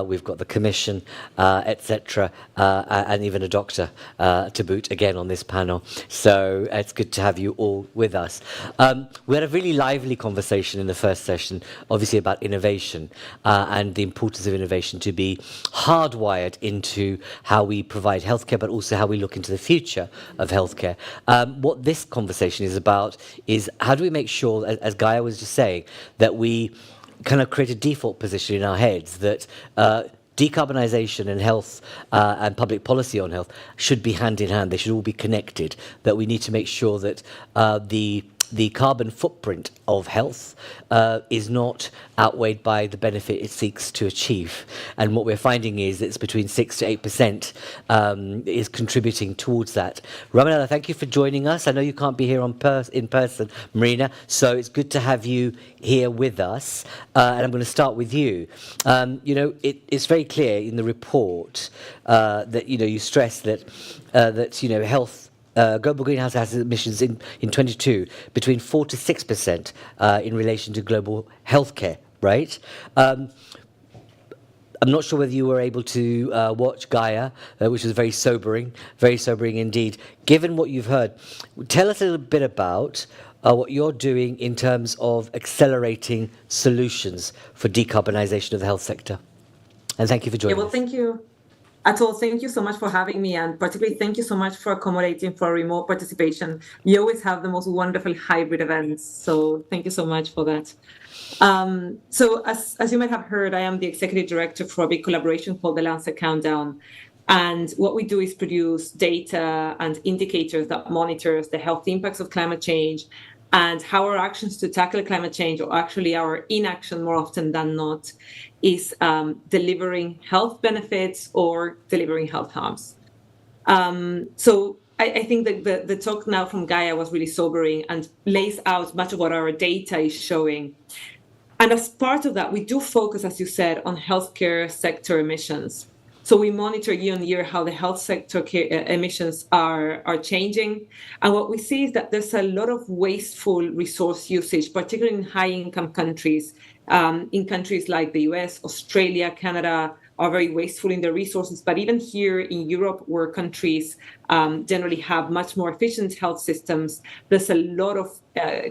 we've got the commission, etc., and even a doctor to boot, again, on this panel. So it's good to have you all with us. We had a really lively conversation in the first session, obviously about innovation and the importance of innovation to be hardwired into how we provide healthcare, but also how we look into the future of healthcare. What this conversation is about is how do we make sure, as Gaia was just saying, that we kind of create a default position in our heads that decarbonisation and health and public policy on health should be hand in hand. They should all be connected, that we need to make sure that the carbon footprint of health is not outweighed by the benefit it seeks to achieve. And what we're finding is that it's between 6 to 8% is contributing towards that. Ramanella, thank you for joining us. I know you can't be here in person, Marina, so it's good to have you here with us. And I'm going to start with you. It's very clear in the report that, you stress that, health global greenhouse gas emissions in 22 between 4 to 6% in relation to global healthcare, right? I'm not sure whether you were able to watch Gaia, which was very sobering indeed. Given what you've heard, tell us a little bit about what you're doing in terms of accelerating solutions for decarbonisation of the health sector. And thank you for joining us. Thank you. Thank you so much for having me, and particularly thank you so much for accommodating for remote participation. You always have the most wonderful hybrid events, so thank you so much for that. So as you might have heard, I am the executive director for a big collaboration called the Lancet Countdown. And what we do is produce data and indicators that monitors the health impacts of climate change and how our actions to tackle climate change, or actually our inaction more often than not, is delivering health benefits or delivering health harms. So I think that the talk now from Gaia was really sobering and lays out much of what our data is showing. And as part of that, we do focus, as you said, on healthcare sector emissions. So we monitor year on year how the health sector emissions are changing. And what we see is that there's a lot of wasteful resource usage, particularly in high-income countries. In countries like the US, Australia, Canada are very wasteful in their resources. But even here in Europe, where countries generally have much more efficient health systems, there's a lot of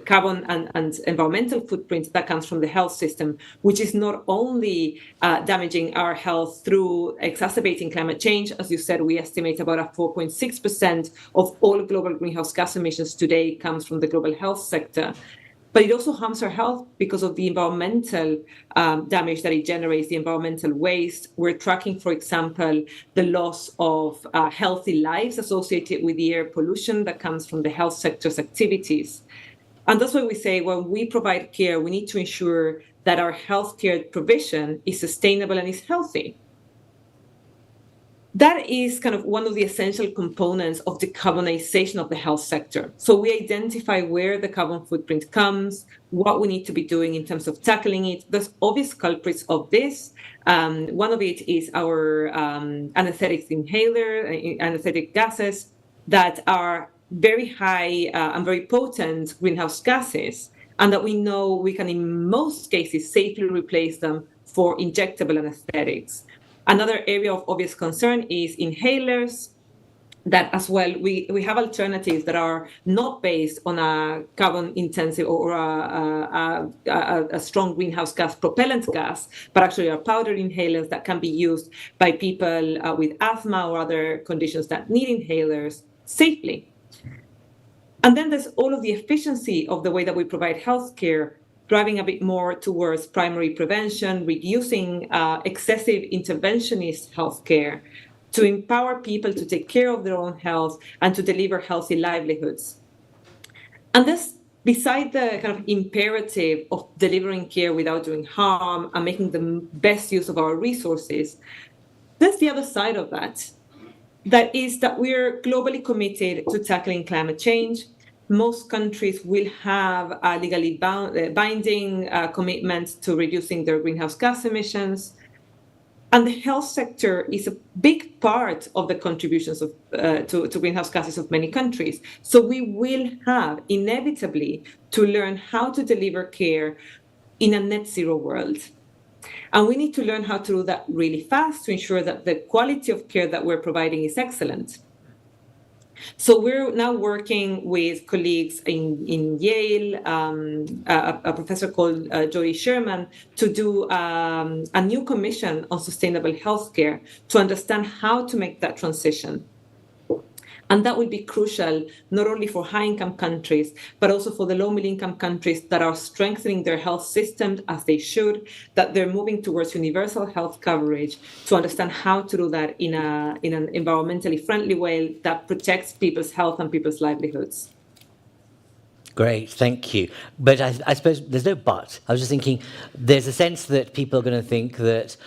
carbon and environmental footprint that comes from the health system, which is not only damaging our health through exacerbating climate change. As you said, we estimate about a 4.6% of all global greenhouse gas emissions today comes from the global health sector. But it also harms our health because of the environmental damage that it generates, the environmental waste. We're tracking, for example, the loss of healthy lives associated with the air pollution that comes from the health sector's activities. And that's why we say when we provide care, we need to ensure that our healthcare provision is sustainable and is healthy. That is kind of one of the essential components of decarbonization of the health sector. So we identify where the carbon footprint comes, what we need to be doing in terms of tackling it. There's obvious culprits of this. One of it is our anesthetic anesthetic gases that are very high and very potent greenhouse gases, and that we know we can, in most cases, safely replace them for injectable anesthetics. Another area of obvious concern is inhalers, that as well, we have alternatives that are not based on a carbon intensive or a strong greenhouse gas propellant gas, but actually are powder inhalers that can be used by people with asthma or other conditions that need inhalers safely. And then there's all of the efficiency of the way that we provide healthcare, driving a bit more towards primary prevention, reducing excessive interventionist healthcare, to empower people to take care of their own health and to deliver healthy livelihoods. And this, beside the kind of imperative of delivering care without doing harm and making the best use of our resources, there's the other side of that. That is that we're globally committed to tackling climate change. Most countries will have a legally binding commitment to reducing their greenhouse gas emissions. And the health sector is a big part of the contributions to greenhouse gases of many countries. So we will have inevitably to learn how to deliver care in a net zero world. And we need to learn how to do that really fast to ensure that the quality of care that we're providing is excellent. So we're now working with colleagues in Yale, a professor called Jody Sherman, to do a new commission on sustainable healthcare to understand how to make that transition. And that will be crucial, not only for high-income countries, but also for the low-middle-income countries that are strengthening their health systems as they should, that they're moving towards universal health coverage, to understand how to do that in an environmentally friendly way that protects people's health and people's livelihoods. Great, thank you. But I suppose there's no but. I was just thinking, there's a sense that people are going to think that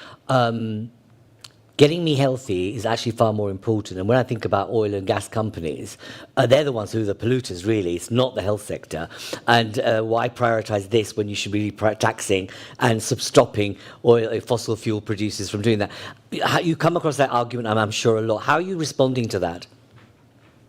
getting me healthy is actually far more important. And when I think about oil and gas companies, they're the ones who are the polluters, really. It's not the health sector. And why prioritize this when you should be taxing and stopping fossil fuel producers from doing that? You come across that argument, I'm sure, a lot. How are you responding to that?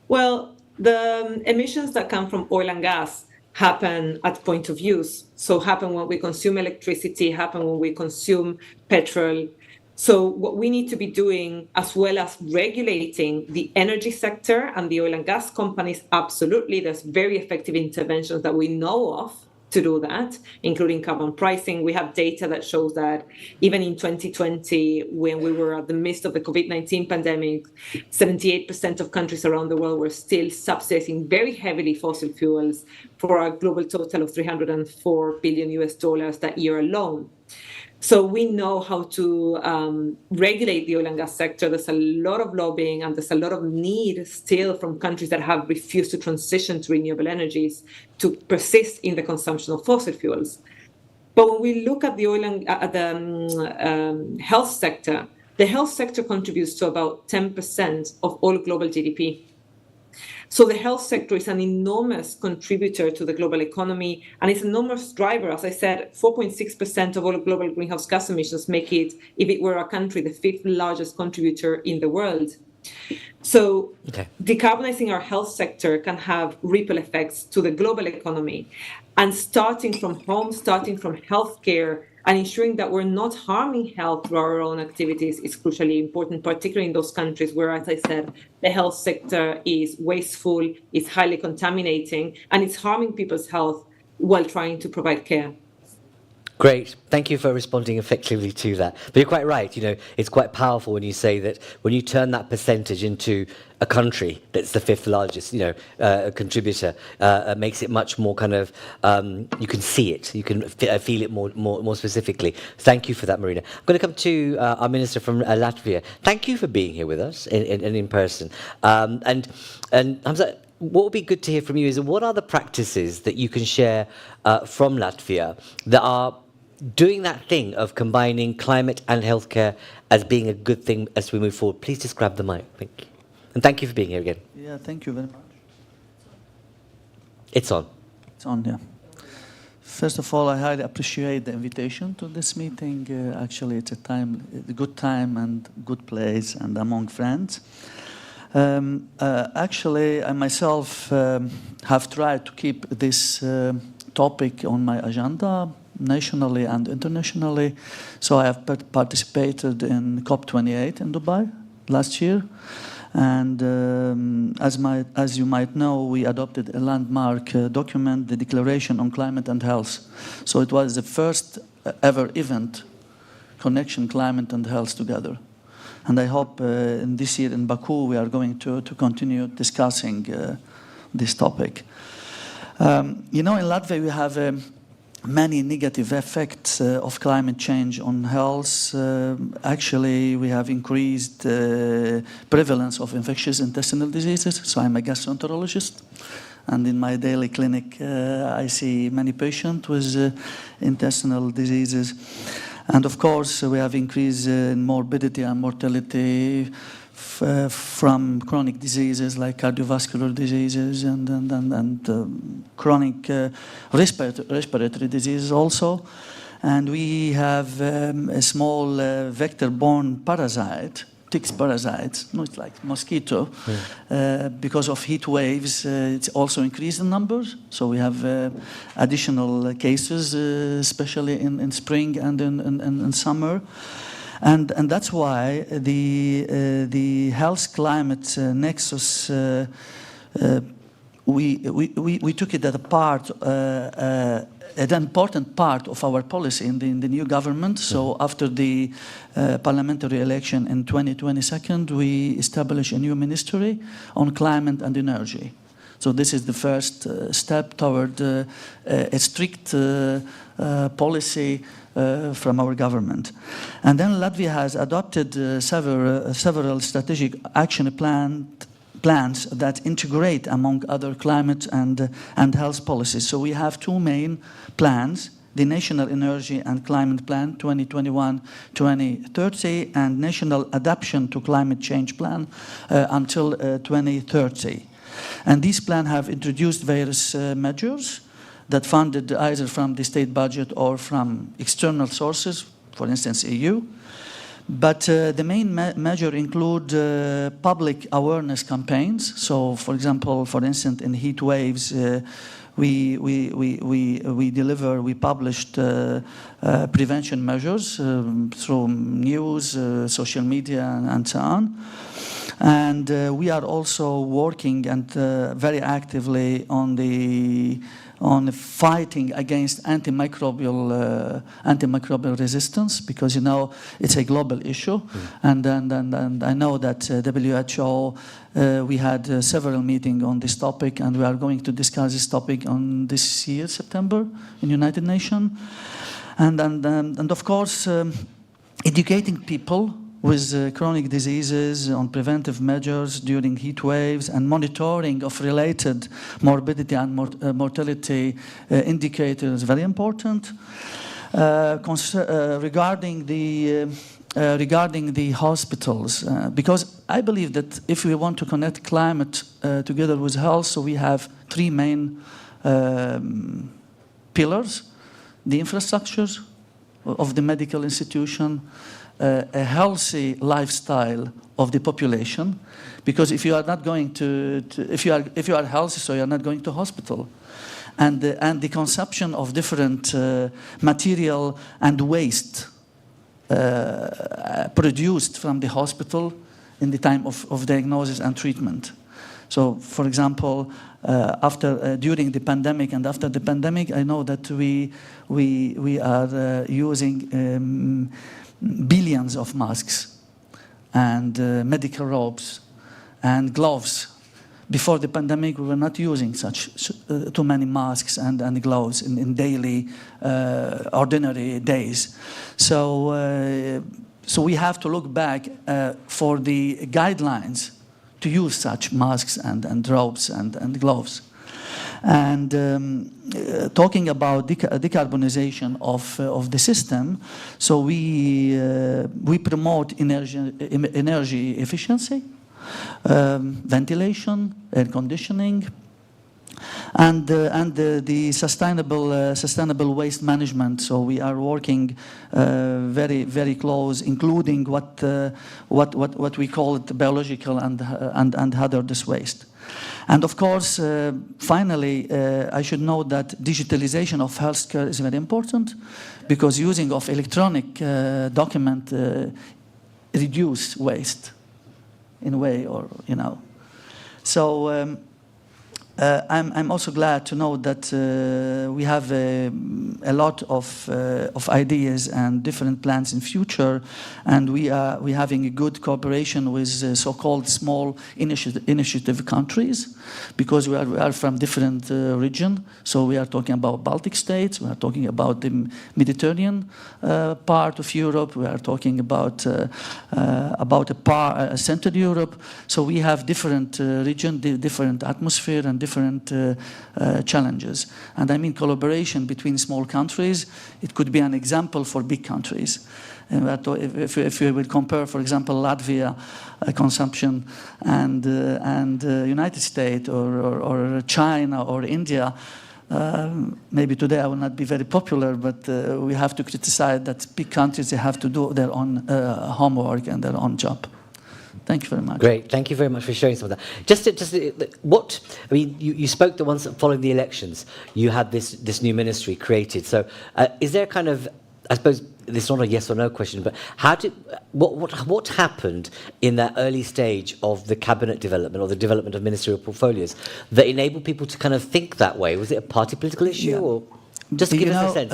Well, the emissions that come from oil and gas happen at point of use. So happen when we consume electricity, happen when we consume petrol. So what we need to be doing, as well as regulating the energy sector and the oil and gas companies, absolutely, there's very effective interventions that we know of to do that, including carbon pricing. We have data that shows that even in 2020, when we were at the midst of the COVID-19 pandemic, 78% of countries around the world were still subsidizing very heavily fossil fuels for a global total of $304 billion that year alone. So we know how to regulate the oil and gas sector. There's a lot of lobbying and there's a lot of need still from countries that have refused to transition to renewable energies to persist in the consumption of fossil fuels. But when we look at the oil and the health sector, the health sector contributes to about 10% of all global GDP. So the health sector is an enormous contributor to the global economy, and it's an enormous driver. As I said, 4.6% of all global greenhouse gas emissions make it, if it were a country, the 5th largest contributor in the world. So decarbonizing our health sector can have ripple effects to the global economy. And starting from home, starting from healthcare, and ensuring that we're not harming health through our own activities is crucially important, particularly in those countries where, as I said, the health sector is wasteful, is highly contaminating, and it's harming people's health while trying to provide care. Great. Thank you for responding effectively to that. But you're quite right. It's quite powerful when you say that when you turn that percentage into a country that's the 5th largest, contributor, makes it much more kind of, you can see it, you can feel it more specifically. Thank you for that, Marina. I'm going to come to our minister from Latvia. Thank you for being here with us in person. And Hamza, what would be good to hear from you is what are the practices that you can share from Latvia that are doing that thing of combining climate and healthcare as being a good thing as we move forward? Please just grab the mic. Thank you. And thank you for being here again. Yeah, thank you very much. It's on. It's on, yeah. First of all, I highly appreciate the invitation to this meeting. Actually, it's a good time and good place and among friends. Actually, I myself have tried to keep this topic on my agenda nationally and internationally. So I have participated in COP28 in Dubai last year. And as you might know, we adopted a landmark document, the Declaration on Climate and Health. So it was the first ever event connection climate and health together. And I hope in this year in Baku we are going to continue discussing this topic. In Latvia we have many negative effects of climate change on health. Actually, we have increased prevalence of infectious intestinal diseases. So I'm a gastroenterologist. And in my daily clinic, I see many patients with intestinal diseases. And of course, we have increased in morbidity and mortality from chronic diseases like cardiovascular diseases and chronic respiratory diseases also. And we have a small vector-borne parasite, ticks parasites, no, it's like mosquito. Because of heat waves, it's also increased in numbers. So we have additional cases, especially in spring and in summer. And that's why the health climate nexus we took it as a part, an important part of our policy in the new government. So after the parliamentary election in 2022, we established a new ministry on climate and energy. So this is the first step toward a strict policy from our government. And then Latvia has adopted several strategic action plans that integrate, among other, climate and health policies. So we have two main plans: the National Energy and Climate Plan 2021-2030 and National Adaptation to Climate Change Plan until 2030. And these plans have introduced various measures that funded either from the state budget or from external sources, for instance, EU. But the main measure include public awareness campaigns. So, for example, for instance, in heat waves, we published prevention measures through news, social media, and so on. And we are also working and very actively on fighting against antimicrobial resistance, because it's a global issue, and I know that WHO we had several meetings on this topic, and we are going to discuss this topic on this year September in United Nations, and of course educating people with chronic diseases on preventive measures during heat waves and monitoring of related morbidity and mortality indicators, very important. Regarding the hospitals, because I believe that if we want to connect climate together with health, so we have three main pillars: the infrastructures of the medical institution, a healthy lifestyle of the population, because if you are not going if you are healthy, so you are not going to hospital, and the consumption of different material and waste produced from the hospital in the time of diagnosis and treatment. So, for example, during the pandemic and after the pandemic, I know that we are using billions of masks and medical robes and gloves. Before the pandemic, we were not using too many masks and gloves in daily, ordinary days. So we have to look back for the guidelines to use such masks and robes and gloves. And talking about decarbonization of the system, so we promote energy efficiency, ventilation, air conditioning, and the sustainable waste management. So we are working very, very close, including what we call it biological and hazardous waste. And of course, finally, I should note that digitalization of healthcare is very important, because using of electronic document reduce waste in a way, or So I'm also glad to know that we have a lot of ideas and different plans in future, and we're having a good cooperation with so-called small initiative countries, because we are from different region. So we are talking about Baltic states, we are talking about the Mediterranean part of Europe, we are talking about Central Europe. So we have different region, different atmosphere, and different challenges. And I mean collaboration between small countries. It could be an example for big countries. If you will compare, for example, Latvia consumption and United States or China or India, maybe today I will not be very popular, but we have to criticize that big countries, they have to do their own homework and their own job. Thank you very much. Great, thank you very much for sharing some of that. You spoke the ones following the elections. You had this new ministry created. So is there kind of I suppose it's not a yes or no question, but what happened in that early stage of the cabinet development or the development of ministerial portfolios that enabled people to kind of think that way? Was it a party political issue, or just to give us a sense?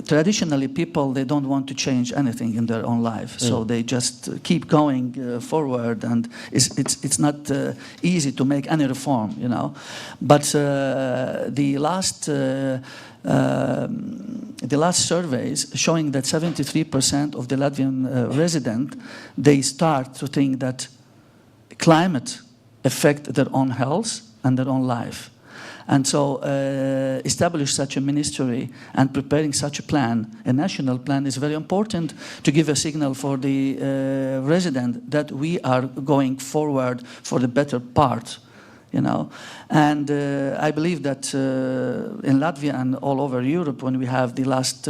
Traditionally, people, they don't want to change anything in their own life, so they just keep going forward, and it's not easy to make any reform, But the last surveys showing that 73% of the Latvian resident, they start to think that climate affect their own health and their own life. And so establish such a ministry and preparing such a plan, a national plan, is very important to give a signal for the resident that we are going forward for the better part. And I believe that in Latvia and all over Europe, when we have the last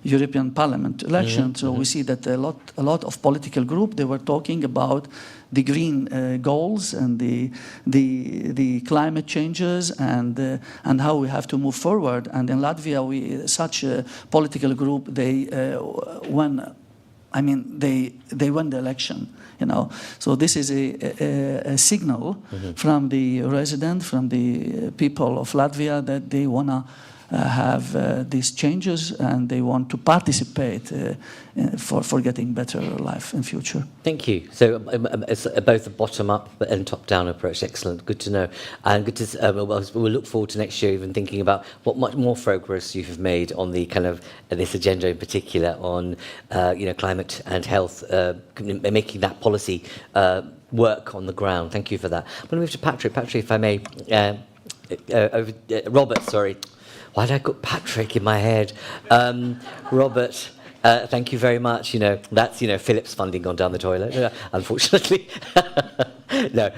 European Parliament election, so we see that a lot of political groups, they were talking about the green goals and the climate changes and how we have to move forward. And in Latvia, such a political group, they won the election. So this is a signal from the resident, from the people of Latvia, that they want to have these changes and they want to participate for getting better life in future. Thank you. So it's both a bottom-up and top-down approach. Excellent. Good to know. And good to we'll look forward to next year, even thinking about what much more progress you have made on the kind of this agenda in particular on climate and health, making that policy work on the ground. Thank you for that. I'm going to move to Patrick. Patrick, if I may. Robert, sorry. Why did I put Patrick in my head? Robert, thank you very much. That's Philip's funding gone down the toilet, unfortunately. No,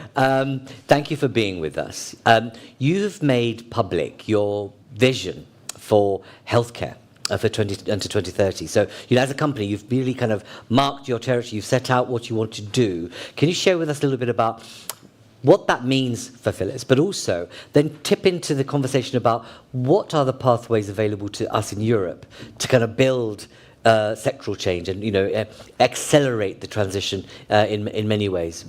thank you for being with us. You've made public your vision for healthcare for 2030. So, as a company, you've really kind of marked your territory. You've set out what you want to do. Can you share with us a little bit about what that means for Philips, but also then tip into the conversation about what are the pathways available to us in Europe to kind of build sectoral change and accelerate the transition in many ways.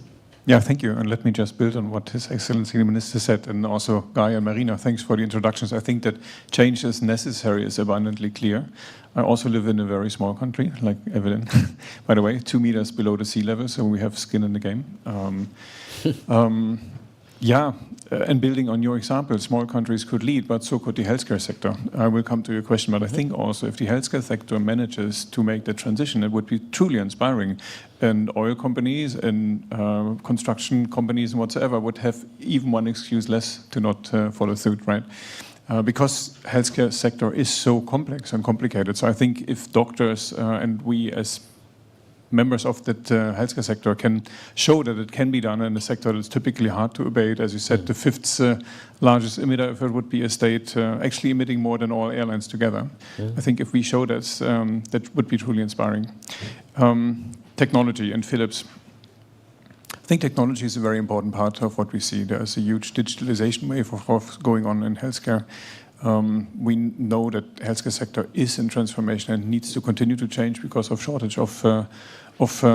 Yeah, thank you. And let me just build on what His Excellency the Minister said, and also Guy and Marina, thanks for the introductions. I think that change is necessary is abundantly clear. I also live in a very small country, like Evelyn, by the way, 2 meters below the sea level, so we have skin in the game. And building on your example, small countries could lead, but so could the healthcare sector. I will come to your question, but I think also if the healthcare sector manages to make the transition, it would be truly inspiring. And oil companies and construction companies and whatsoever would have even one excuse less to not follow suit, right? Because healthcare sector is so complex and complicated. So I think if doctors and we as members of that healthcare sector can show that it can be done in a sector that's typically hard to abate. As you said, the fifth largest emitter, if it would be a state, actually emitting more than all airlines together. I think if we show that, that would be truly inspiring. Technology and Philips. I think technology is a very important part of what we see. There's a huge digitalization wave of going on in healthcare. We know that healthcare sector is in transformation and needs to continue to change because of shortage of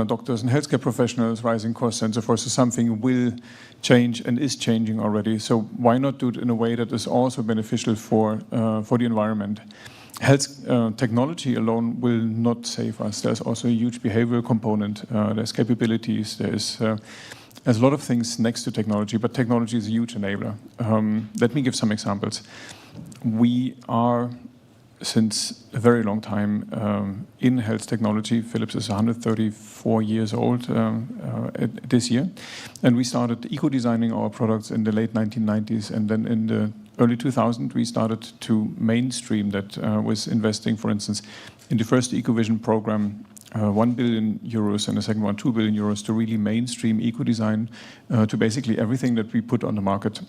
doctors and healthcare professionals, rising costs and so forth. So something will change and is changing already. So why not do it in a way that is also beneficial for the environment? Health technology alone will not save us. There's also a huge behavioral component. There's capabilities. There's a lot of things next to technology, but technology is a huge enabler. Let me give some examples. We are, since a very long time, in health technology. Philips is 134 years old this year. And we started eco-designing our products in the late 1990s. And then in the early 2000s, we started to mainstream that, with investing, for instance, in the first EcoVision program, 1 billion euros, and the second one, 2 billion euros, to really mainstream eco-design to basically everything that we put on the market.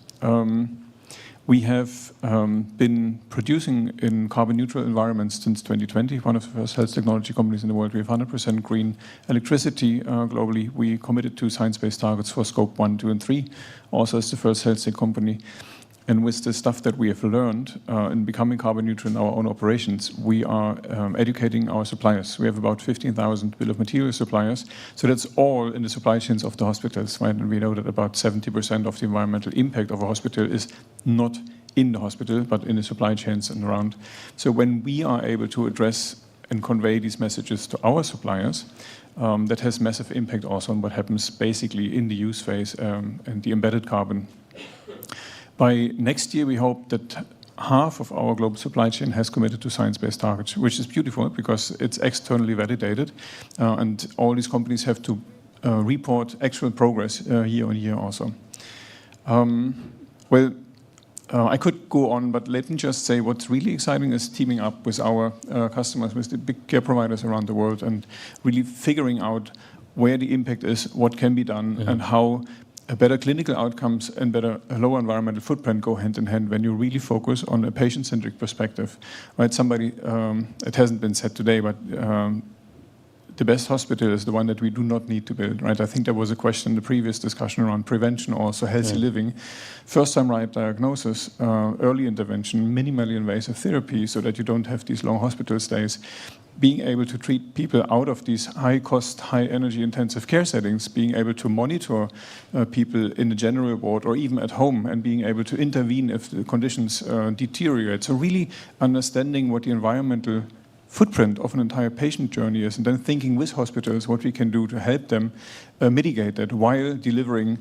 We have been producing in carbon-neutral environments since 2020, one of the first health technology companies in the world. We have 100% green electricity globally. We committed to science-based targets for Scope 1, 2, and 3, also as the first health tech company. And with the stuff that we have learned in becoming carbon neutral in our own operations, we are educating our suppliers. We have about 15,000 bill of material suppliers. So that's all in the supply chains of the hospitals, right? And we know that about 70% of the environmental impact of a hospital is not in the hospital, but in the supply chains and around. So when we are able to address and convey these messages to our suppliers, that has massive impact also on what happens basically in the use phase and the embedded carbon. By next year, we hope that half of our global supply chain has committed to science-based targets, which is beautiful because it's externally validated, and all these companies have to report actual progress year on year also. I could go on, but let me just say what's really exciting is teaming up with our customers, with the big care providers around the world, and really figuring out where the impact is, what can be done, and how better clinical outcomes and better lower environmental footprint go hand in hand when you really focus on a patient-centric perspective. Right? Somebody, it hasn't been said today, but the best hospital is the one that we do not need to build, right? I think there was a question in the previous discussion around prevention, also healthy living. First-time right diagnosis, early intervention, minimally invasive therapy so that you don't have these long hospital stays. Being able to treat people out of these high-cost, high-energy intensive care settings, being able to monitor people in the general ward or even at home and being able to intervene if the conditions deteriorate. So really understanding what the environmental footprint of an entire patient journey is, and then thinking with hospitals what we can do to help them mitigate that while delivering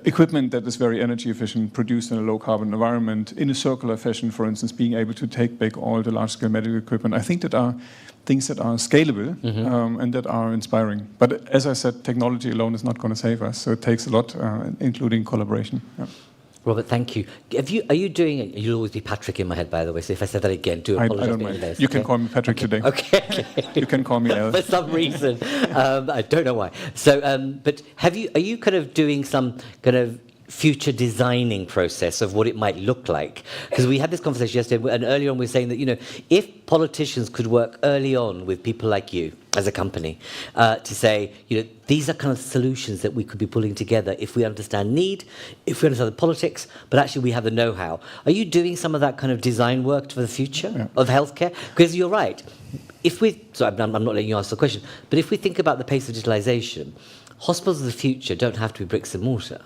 equipment that is very energy efficient, produced in a low carbon environment, in a circular fashion, for instance, being able to take back all the large scale medical equipment. I think that are things that are scalable and that are inspiring. But as I said, technology alone is not going to save us, so it takes a lot, including collaboration. Yeah. Robert, thank you. Are you doing it? You'll always be Patrick in my head, by the way, so if I said that again, do apologize. I don't mind. You can call me Patrick today. Okay. You can call me El. For some reason. I don't know why. So, but are you kind of doing some kind of future designing process of what it might look like? Because we had this conversation yesterday, and earlier on we were saying that, if politicians could work early on with people like you as a company to say, these are kind of solutions that we could be pulling together if we understand need, if we understand the politics, but actually we have the know-how. Are you doing some of that kind of design work for the future of healthcare? Because you're right. I'm not letting you ask the question, but if we think about the pace of digitalization, hospitals of the future don't have to be bricks and mortar.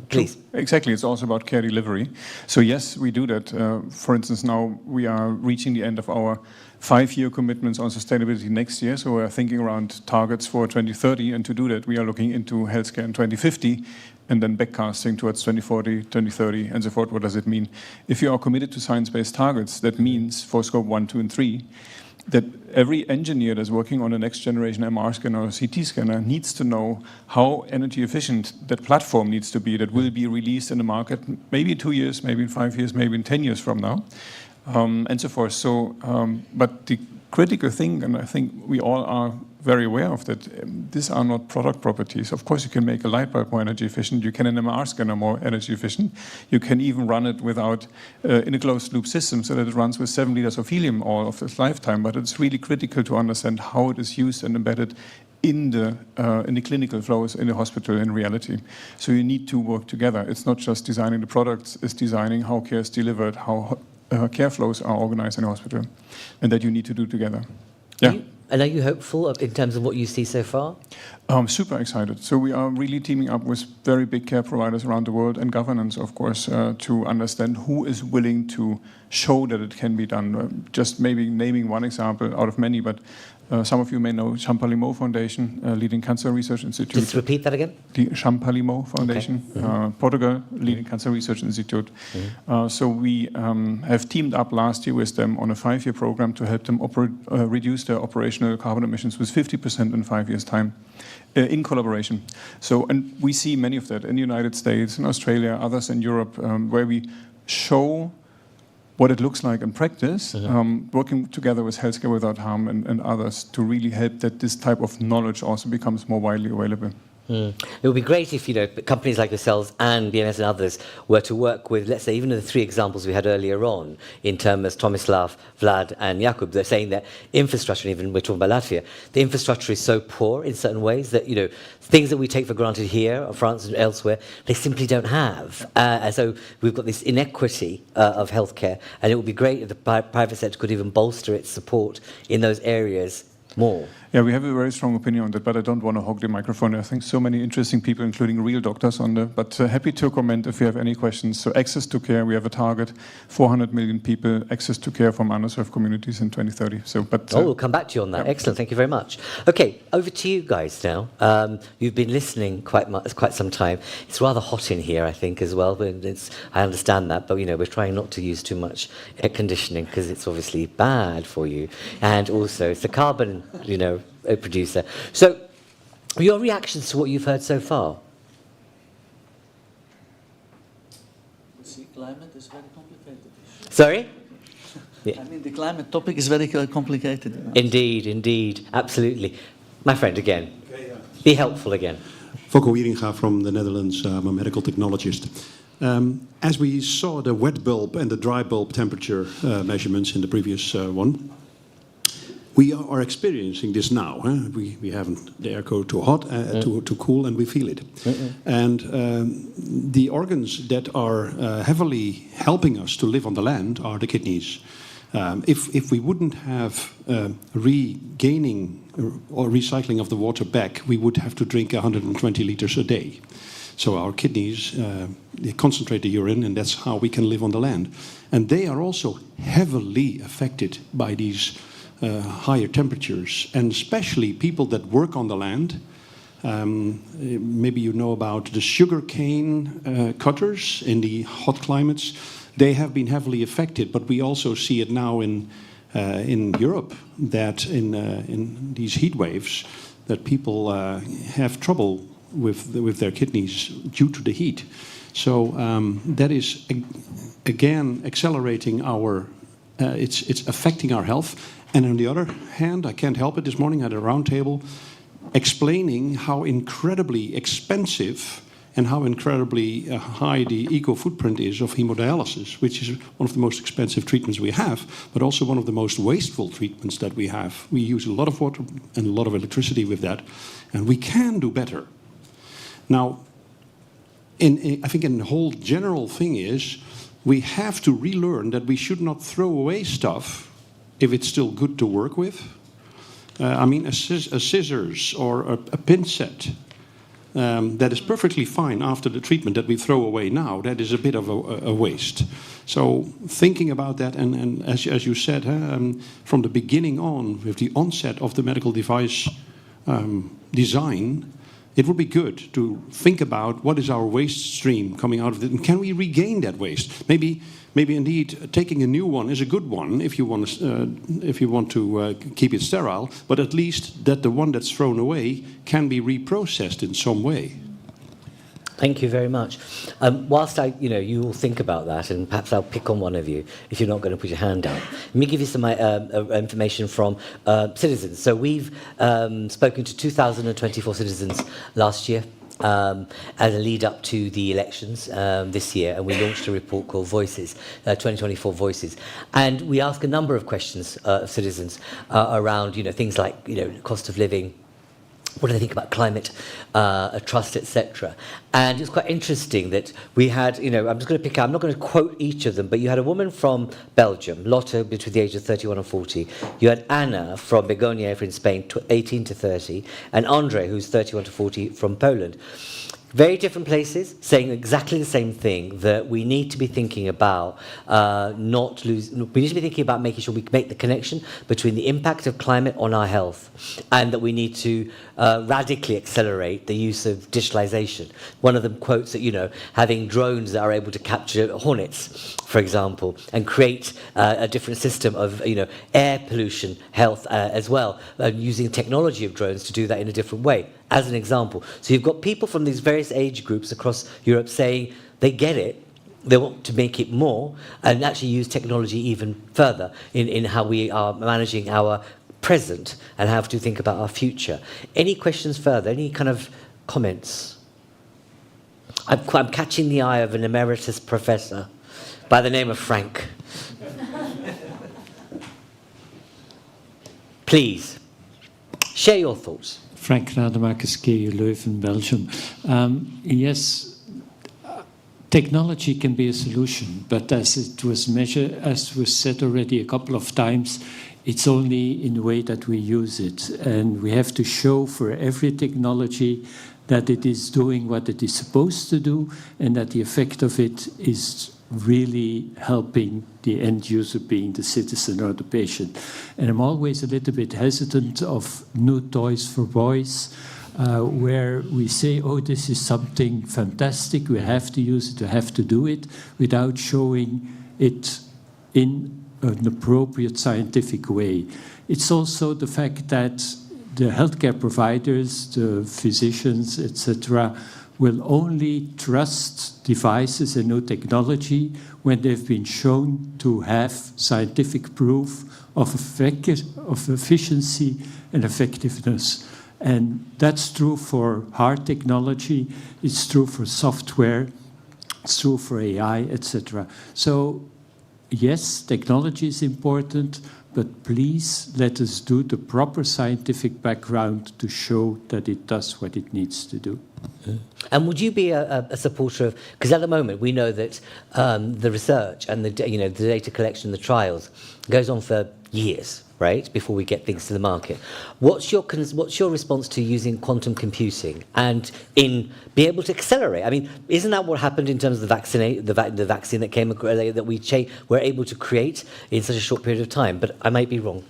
Please. Exactly, it's also about care delivery. So yes, we do that. For instance, now we are reaching the end of our 5-year commitments on sustainability next year. So we're thinking around targets for 2030. And to do that, we are looking into healthcare in 2050 and then backcasting towards 2040, 2030, and so forth. What does it mean? If you are committed to science-based targets, that means for scope 1, 2, and 3, that every engineer that's working on a next generation MR scanner or CT scanner needs to know how energy efficient that platform needs to be that will be released in the market maybe in 2 years, maybe in 5 years, maybe in 10 years from now, and so forth. So, but the critical thing, and I think we all are very aware of that, these are not product properties. Of course, you can make a light bulb more energy efficient. You can an MR scanner more energy efficient. You can even run it without in a closed loop system so that it runs with 7 liters of helium all of its lifetime. But it's really critical to understand how it is used and embedded in the clinical flows in the hospital in reality. So you need to work together. It's not just designing the products, it's designing how care is delivered, how care flows are organized in a hospital, and that you need to do together. Yeah. And are you hopeful in terms of what you see so far? I'm super excited. So we are really teaming up with very big care providers around the world and governance, of course, to understand who is willing to show that it can be done. Just maybe naming one example out of many, but some of you may know Champalimaud Foundation, leading cancer research institute. Just repeat that again. The Champalimaud Foundation, Portugal, leading cancer research institute. So we have teamed up last year with them on a 5-year program to help them reduce their operational carbon emissions with 50% in 5 years' time, in collaboration. So, and we see many of that in the United States, in Australia, others in Europe, where we show what it looks like in practice, working together with Healthcare Without Harm and others to really help that this type of knowledge also becomes more widely available. It would be great if, companies like yourselves and BMS and others were to work with, let's say, even the three examples we had earlier on, in terms of Tomislav, Vlad, and Jakub. They're saying that infrastructure, and even we're talking about Latvia, the infrastructure is so poor in certain ways that, things that we take for granted here, or France and elsewhere, they simply don't have. And so we've got this inequity of healthcare, and it would be great if the private sector could even bolster its support in those areas more. Yeah, we have a very strong opinion on that, but I don't want to hog the microphone. I think so many interesting people, including real doctors on there, but happy to comment if you have any questions. So access to care, we have a target, 400 million people, access to care from underserved communities in 2030. So, we'll come back to you on that. Yeah. Excellent, thank you very much. Okay, over to you guys now. You've been listening quite some time. It's rather hot in here, I think, as well. I understand that, but we're trying not to use too much air conditioning because it's obviously bad for you, and also it's the carbon, a producer. So, your reactions to what you've heard so far? See, climate is very complicated. Sorry? Yeah. I mean, the climate topic is very complicated. Indeed, absolutely. My friend, again, be helpful again. Fokko Wieringa from the Netherlands. I'm a medical technologist. As we saw the wet bulb and the dry bulb temperature measurements in the previous one, we are experiencing this now. We haven't the air go too hot, too cool, and we feel it. And the organs that are heavily helping us to live on the land are the kidneys. If we wouldn't have regaining or recycling of the water back, we would have to drink 120 liters a day. So our kidneys, they concentrate the urine, and that's how we can live on the land. And they are also heavily affected by these higher temperatures, and especially people that work on the land. Maybe you know about the sugarcane cutters in the hot climates. They have been heavily affected, but we also see it now in Europe, that in these heat waves, that people have trouble with their kidneys due to the heat. So that is again accelerating our. It's affecting our health. And on the other hand, I can't help it, this morning I had a round table explaining how incredibly expensive and how incredibly high the eco footprint is of hemodialysis, which is one of the most expensive treatments we have, but also one of the most wasteful treatments that we have. We use a lot of water and a lot of electricity with that, and we can do better. Now, I think the whole general thing is we have to relearn that we should not throw away stuff if it's still good to work with. I mean, a scissors or a pin set that is perfectly fine after the treatment that we throw away now, that is a bit of a waste. So thinking about that, and as you said, from the beginning on, with the onset of the medical device design, it would be good to think about what is our waste stream coming out of it, and can we regain that waste? Maybe indeed taking a new one is a good one if you want to keep it sterile, but at least that the one that's thrown away can be reprocessed in some way. Thank you very much. Whilst you will think about that, and perhaps I'll pick on one of you if you're not going to put your hand up. Let me give you some information from citizens. So we've spoken to 2,024 citizens last year as a lead up to the elections this year, and we launched a report called Voices, 2024 Voices. And we ask a number of questions of citizens around things like cost of living, what do they think about climate, trust, etc. And it's quite interesting that we had, I'm just going to pick out, I'm not going to quote each of them, but you had a woman from Belgium, Lotte, between the ages of 31 and 40. You had Anna from Begonia in Spain, 18 to 30, and Andre, who's 31 to 40, from Poland. Very different places, saying exactly the same thing, that we need to be thinking about we need to be thinking about making sure we make the connection between the impact of climate on our health, and that we need to radically accelerate the use of digitalization. One of them quotes that, having drones that are able to capture hornets, for example, and create a different system of, air pollution, health as well, using technology of drones to do that in a different way, as an example. So you've got people from these various age groups across Europe saying they get it, they want to make it more, and actually use technology even further in how we are managing our present and have to think about our future. Any questions further? Any kind of comments? I'm catching the eye of an emeritus professor by the name of Frank. Please, share your thoughts. Frank Rademakers, KU Leuven, Belgium. Yes, technology can be a solution, but as it was measured, as was said already a couple of times, it's only in the way that we use it. And we have to show for every technology that it is doing what it is supposed to do and that the effect of it is really helping the end user, being the citizen or the patient. And I'm always a little bit hesitant of new toys for boys, where we say, oh, this is something fantastic, we have to use it, we have to do it, without showing it in an appropriate scientific way. It's also the fact that the healthcare providers, the physicians, etc., will only trust devices and new technology when they've been shown to have scientific proof of efficiency and effectiveness. And that's true for hard technology, it's true for software, it's true for AI, etc. So, yes, technology is important, but please let us do the proper scientific background to show that it does what it needs to do. And would you be a supporter of, because at the moment we know that the research and the data collection, the trials, goes on for years, right, before we get things to the market. What's your response to using quantum computing and be able to accelerate? I mean, isn't that what happened in terms of the vaccine that came that we were able to create in such a short period of time? But I might be wrong.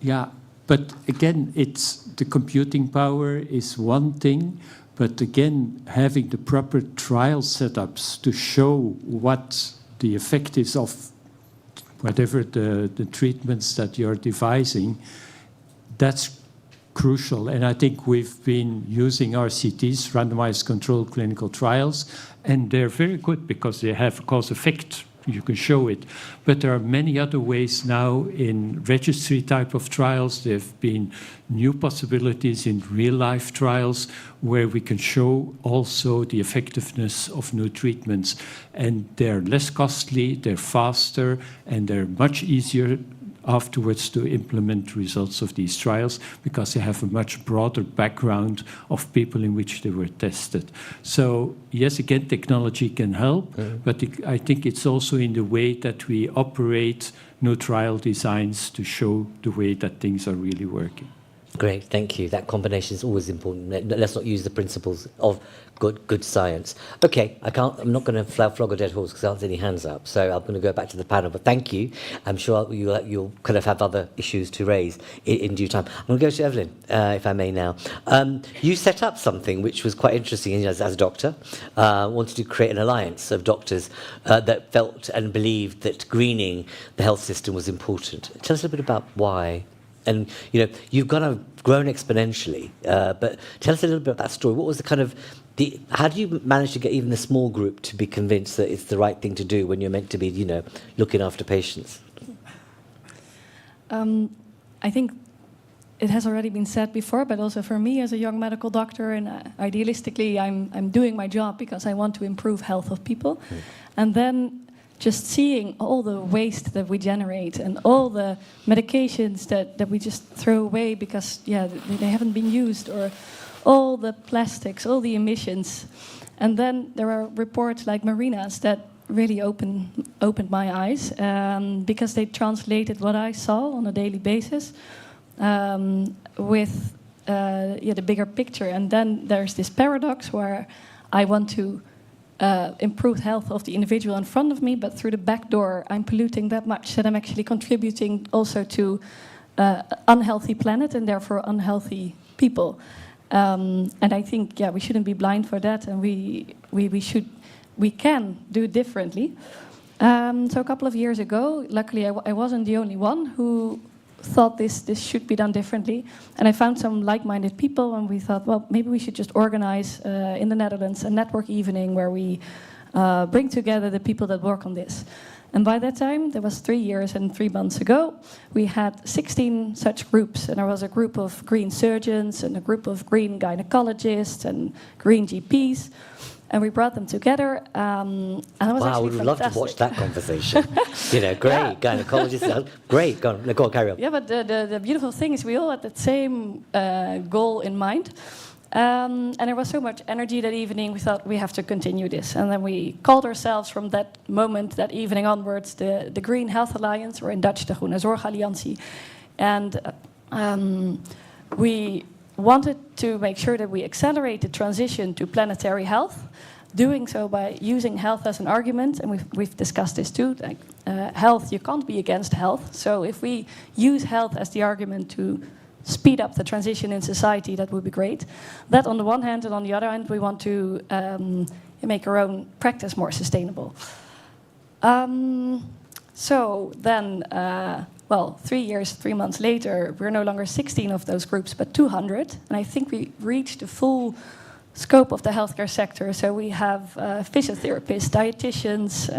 Yeah, but again, it's the computing power is one thing. But again, having the proper trial setups to show what the effect is of whatever the treatments that you're devising, that's crucial. And I think we've been using RCTs, randomized controlled clinical trials, and they're very good because they have a cause effect. You can show it. But there are many other ways now in registry type of trials. There have been new possibilities in real-life trials where we can show also the effectiveness of new treatments. And they're less costly, they're faster, and they're much easier afterwards to implement results of these trials because they have a much broader background of people in which they were tested. So yes, again, technology can help, but I think it's also in the way that we operate new trial designs to show the way that things are really working. Great, thank you. That combination is always important. Let's not use the principles of good science. Okay, I'm not going to flog a dead horse because I don't see any hands up. So I'm going to go back to the panel. But thank you. I'm sure you'll kind of have other issues to raise in due time. I'm going to go to Evelyn, if I may now. You set up something which was quite interesting as a doctor. Wanted to create an alliance of doctors that felt and believed that greening the health system was important. Tell us a bit about why. And you've grown exponentially, but tell us a little bit about that story. What was the kind of how do you manage to get even the small group to be convinced that it's the right thing to do when you're meant to be, looking after patients? I think it has already been said before, but also for me as a young medical doctor, and idealistically, I'm doing my job because I want to improve health of people, and then just seeing all the waste that we generate and all the medications that we just throw away because, they haven't been used, or all the plastics, all the emissions. And then there are reports like Marina's that really opened my eyes because they translated what I saw on a daily basis with the bigger picture. And then there's this paradox where I want to improve health of the individual in front of me, but through the back door I'm polluting that much that I'm actually contributing also to unhealthy planet and therefore unhealthy people. And I think we shouldn't be blind for that, and we can do it differently. So a couple of years ago, luckily I wasn't the only one who thought this should be done differently, and I found some like-minded people, and we thought, well, maybe we should just organize in the Netherlands a network evening where we bring together the people that work on this. And by that time, that was 3 years and 3 months ago, we had 16 such groups. And there was a group of green surgeons and a group of green gynecologists and green GPs. And we brought them together. And it was Wow, we would love to watch that conversation. Great, gynecologist, great. Go on, carry on. Yeah, but the beautiful thing is we all had the same goal in mind. And there was so much energy that evening, we thought we have to continue this. And then we called ourselves from that moment, that evening onwards, the Green Health Alliance, or in Dutch, de Groene Zorgalliantie. And we wanted to make sure that we accelerate the transition to planetary health, doing so by using health as an argument. And we've discussed this too, like health, you can't be against health. So if we use health as the argument to speed up the transition in society, that would be great. That on the one hand, and on the other hand, we want to make our own practice more sustainable. So then, 3 years, 3 months later, we're no longer 16 of those groups, but 200. And I think we reached the full scope of the healthcare sector. So we have physiotherapists, dietitians,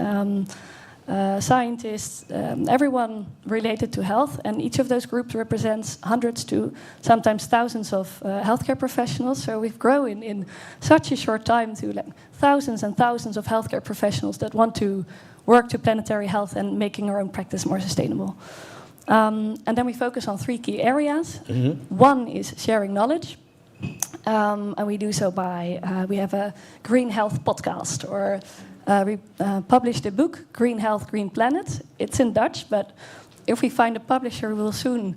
scientists, everyone related to health, and each of those groups represents hundreds to sometimes thousands of healthcare professionals. So we've grown in such a short time to thousands and thousands of healthcare professionals that want to work to planetary health and making our own practice more sustainable. And then we focus on 3 key areas. Mm-hmm. One is sharing knowledge. And we do so by, we have a Green Health podcast, or we published a book, Green Health, Green Planet. It's in Dutch, but if we find a publisher, we will soon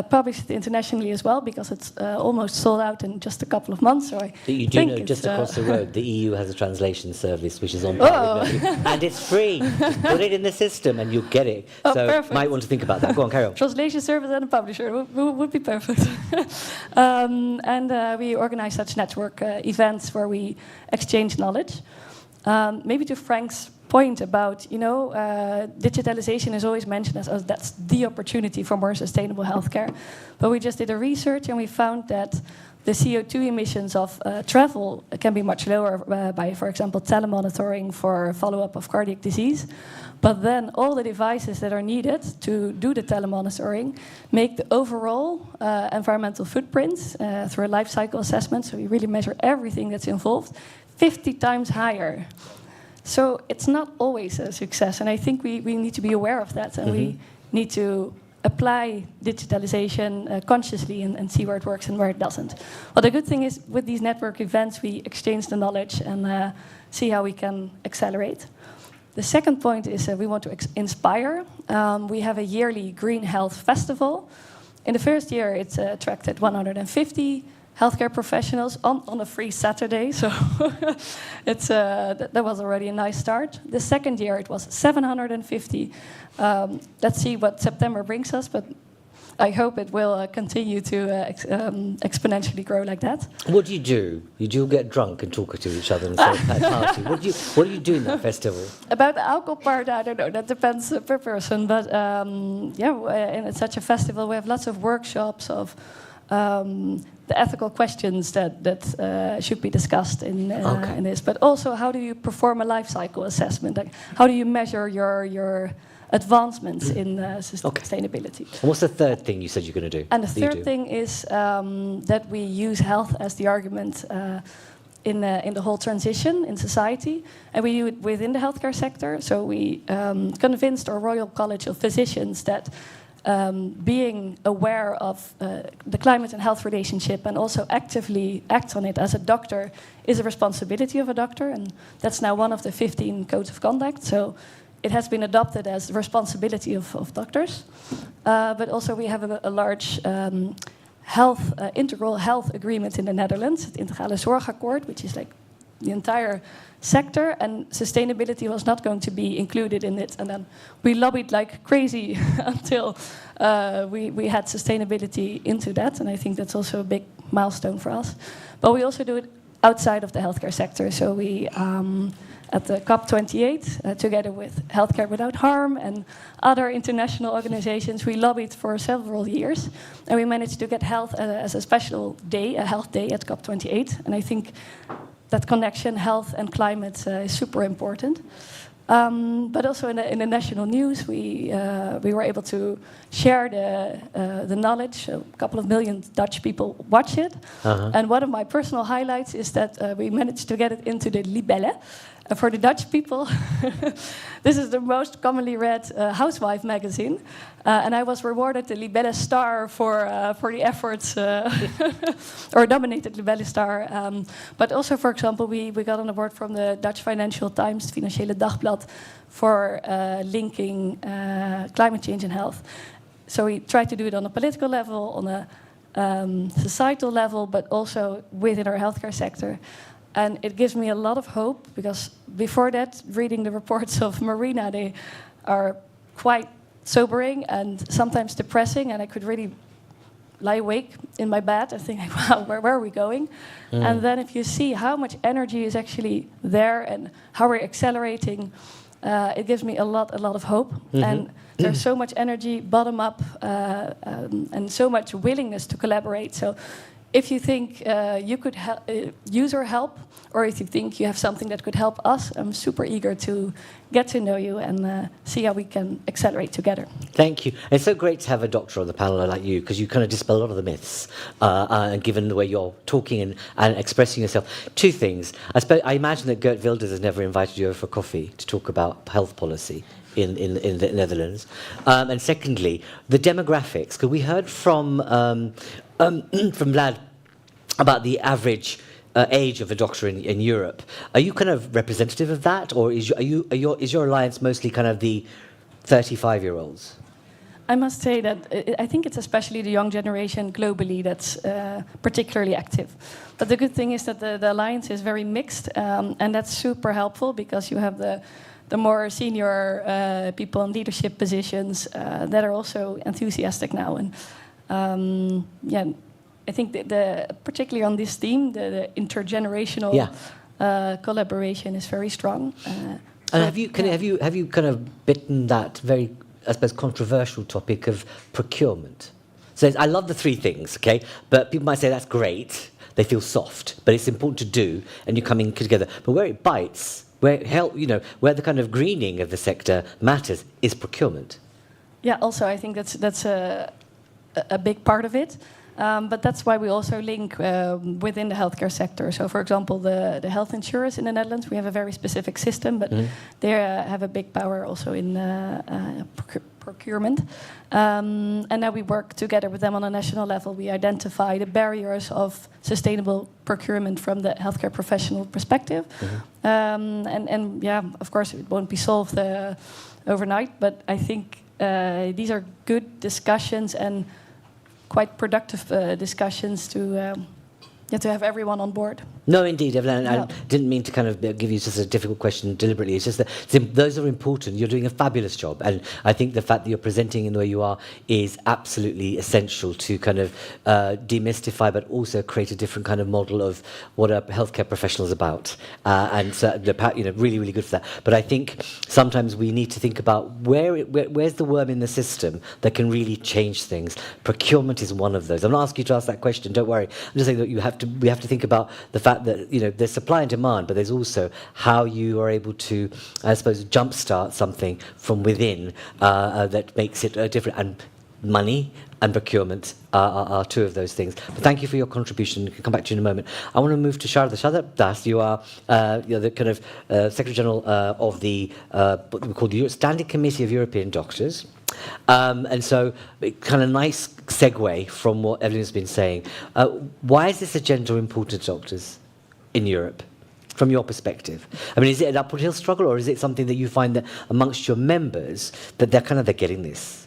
publish it internationally as well, because it's almost sold out in just a couple of months. So you do know, just across the road, the EU has a translation service which is on par with it, and it's free. Just put it in the system and you'll get it. So perfect. Might want to think about that. Go on, carry on. Translation service and a publisher would be perfect. We organize such network events where we exchange knowledge. Maybe to Frank's point about, digitalization is always mentioned as that's the opportunity for more sustainable healthcare. But we just did a research and we found that the CO2 emissions of travel can be much lower by, for example, telemonitoring for follow-up of cardiac disease. But then all the devices that are needed to do the telemonitoring make the overall environmental footprint through a life cycle assessment, so we really measure everything that's involved, 50 times higher. So it's not always a success, and I think we need to be aware of that, and we need to apply digitalization consciously and see where it works and where it doesn't. Well, the good thing is with these network events, we exchange the knowledge and see how we can accelerate. The second point is we want to inspire. We have a yearly Green Health Festival. In the first year, it's attracted 150 healthcare professionals on a free Saturday, so that was already a nice start. The second year it was 750. Let's see what September brings us, but I hope it will continue to exponentially grow like that. What do? You do get drunk and talk to each other and say party. What do you do in that festival? About the alcohol part, I don't know. That depends per person. But in such a festival, we have lots of workshops of the ethical questions that should be discussed in this. But also, how do you perform a life cycle assessment? Like, how do you measure your advancements in sustainability? And what's the third thing you said you're going to do? And the third thing is that we use health as the argument in the whole transition in society, and we do it within the healthcare sector. So we convinced our Royal College of Physicians that being aware of the climate and health relationship and also actively act on it as a doctor is a responsibility of a doctor, and that's now one of the 15 codes of conduct. So it has been adopted as the responsibility of doctors. But also we have a large integral health agreement in the Netherlands, het Integrale Zorgakkoord, which is like the entire sector, and sustainability was not going to be included in it. And then we lobbied like crazy until we had sustainability into that, and I think that's also a big milestone for us. But we also do it outside of the healthcare sector. So we, at the COP28, together with Healthcare Without Harm and other international organizations, we lobbied for several years, and we managed to get health as a special day, a health day at COP28. And I think that connection, health and climate, is super important. But also in the national news, we were able to share the knowledge. A couple of million Dutch people watch it. And one of my personal highlights is that we managed to get it into the Libelle. For the Dutch people, this is the most commonly read housewife magazine. And I was rewarded the Libelle Star for the efforts, or nominated Libelle Star. But also, for example, we got an award from the Dutch Financial Times, het Financiële Dagblad, for linking climate change and health. So we tried to do it on a political level, on a societal level, but also within our healthcare sector. And it gives me a lot of hope, because before that, reading the reports of Marina, they are quite sobering and sometimes depressing, and I could really lie awake in my bed and think, wow, where are we going? And then if you see how much energy is actually there and how we're accelerating, it gives me a lot of hope. And there's so much energy, bottom up, and so much willingness to collaborate. So if you think you could use our help, or if you think you have something that could help us, I'm super eager to get to know you and see how we can accelerate together. Thank you. It's so great to have a doctor on the panel like you, because you kind of dispel a lot of the myths, given the way you're talking and expressing yourself. Two things. I imagine that Geert Wilders has never invited you over for coffee to talk about health policy in the Netherlands. And secondly, the demographics, because we heard from Vlad about the average age of a doctor in Europe. Are you kind of representative of that, or is your alliance mostly kind of the 35-year-olds? I must say that I think it's especially the young generation globally that's particularly active. But the good thing is that the alliance is very mixed, and that's super helpful, because you have the more senior people in leadership positions that are also enthusiastic now. And I think particularly on this theme, the intergenerational collaboration is very strong. And have you kind of bitten that very, I suppose, controversial topic of procurement? So I love the three things, okay? But people might say that's great. They feel soft, but it's important to do, and you're coming together. But where it bites, where the kind of greening of the sector matters, is procurement. Yeah. Also, I think that's a big part of it. But that's why we also link within the healthcare sector. So, for example, the health insurers in the Netherlands, we have a very specific system, but they have a big power also in procurement. And now we work together with them on a national level. We identify the barriers of sustainable procurement from the healthcare professional perspective. And of course, it won't be solved overnight, but I think these are good discussions and quite productive discussions to have everyone on board. No, indeed, Evelyn. I didn't mean to kind of give you just a difficult question deliberately. It's just that those are important. You're doing a fabulous job. And I think the fact that you're presenting in the way you are is absolutely essential to kind of demystify, but also create a different kind of model of what a healthcare professional is about. And so, really, really good for that. But I think sometimes we need to think about where's the worm in the system that can really change things. Procurement is one of those. I'm not asking you to ask that question, don't worry. I'm just saying that we have to think about the fact that there's supply and demand, but there's also how you are able to, I suppose, jumpstart something from within that makes it different. And money and procurement are two of those things. But thank you for your contribution. We can come back to you in a moment. I want to move to Sharda Das. You are the kind of Secretary General of the what we call the Standing Committee of European Doctors. And so, kind of nice segue from what Evelyn's been saying. Why is this agenda important to doctors in Europe, from your perspective? I mean, is it an upward hill struggle, or is it something that you find that amongst your members that they're getting this?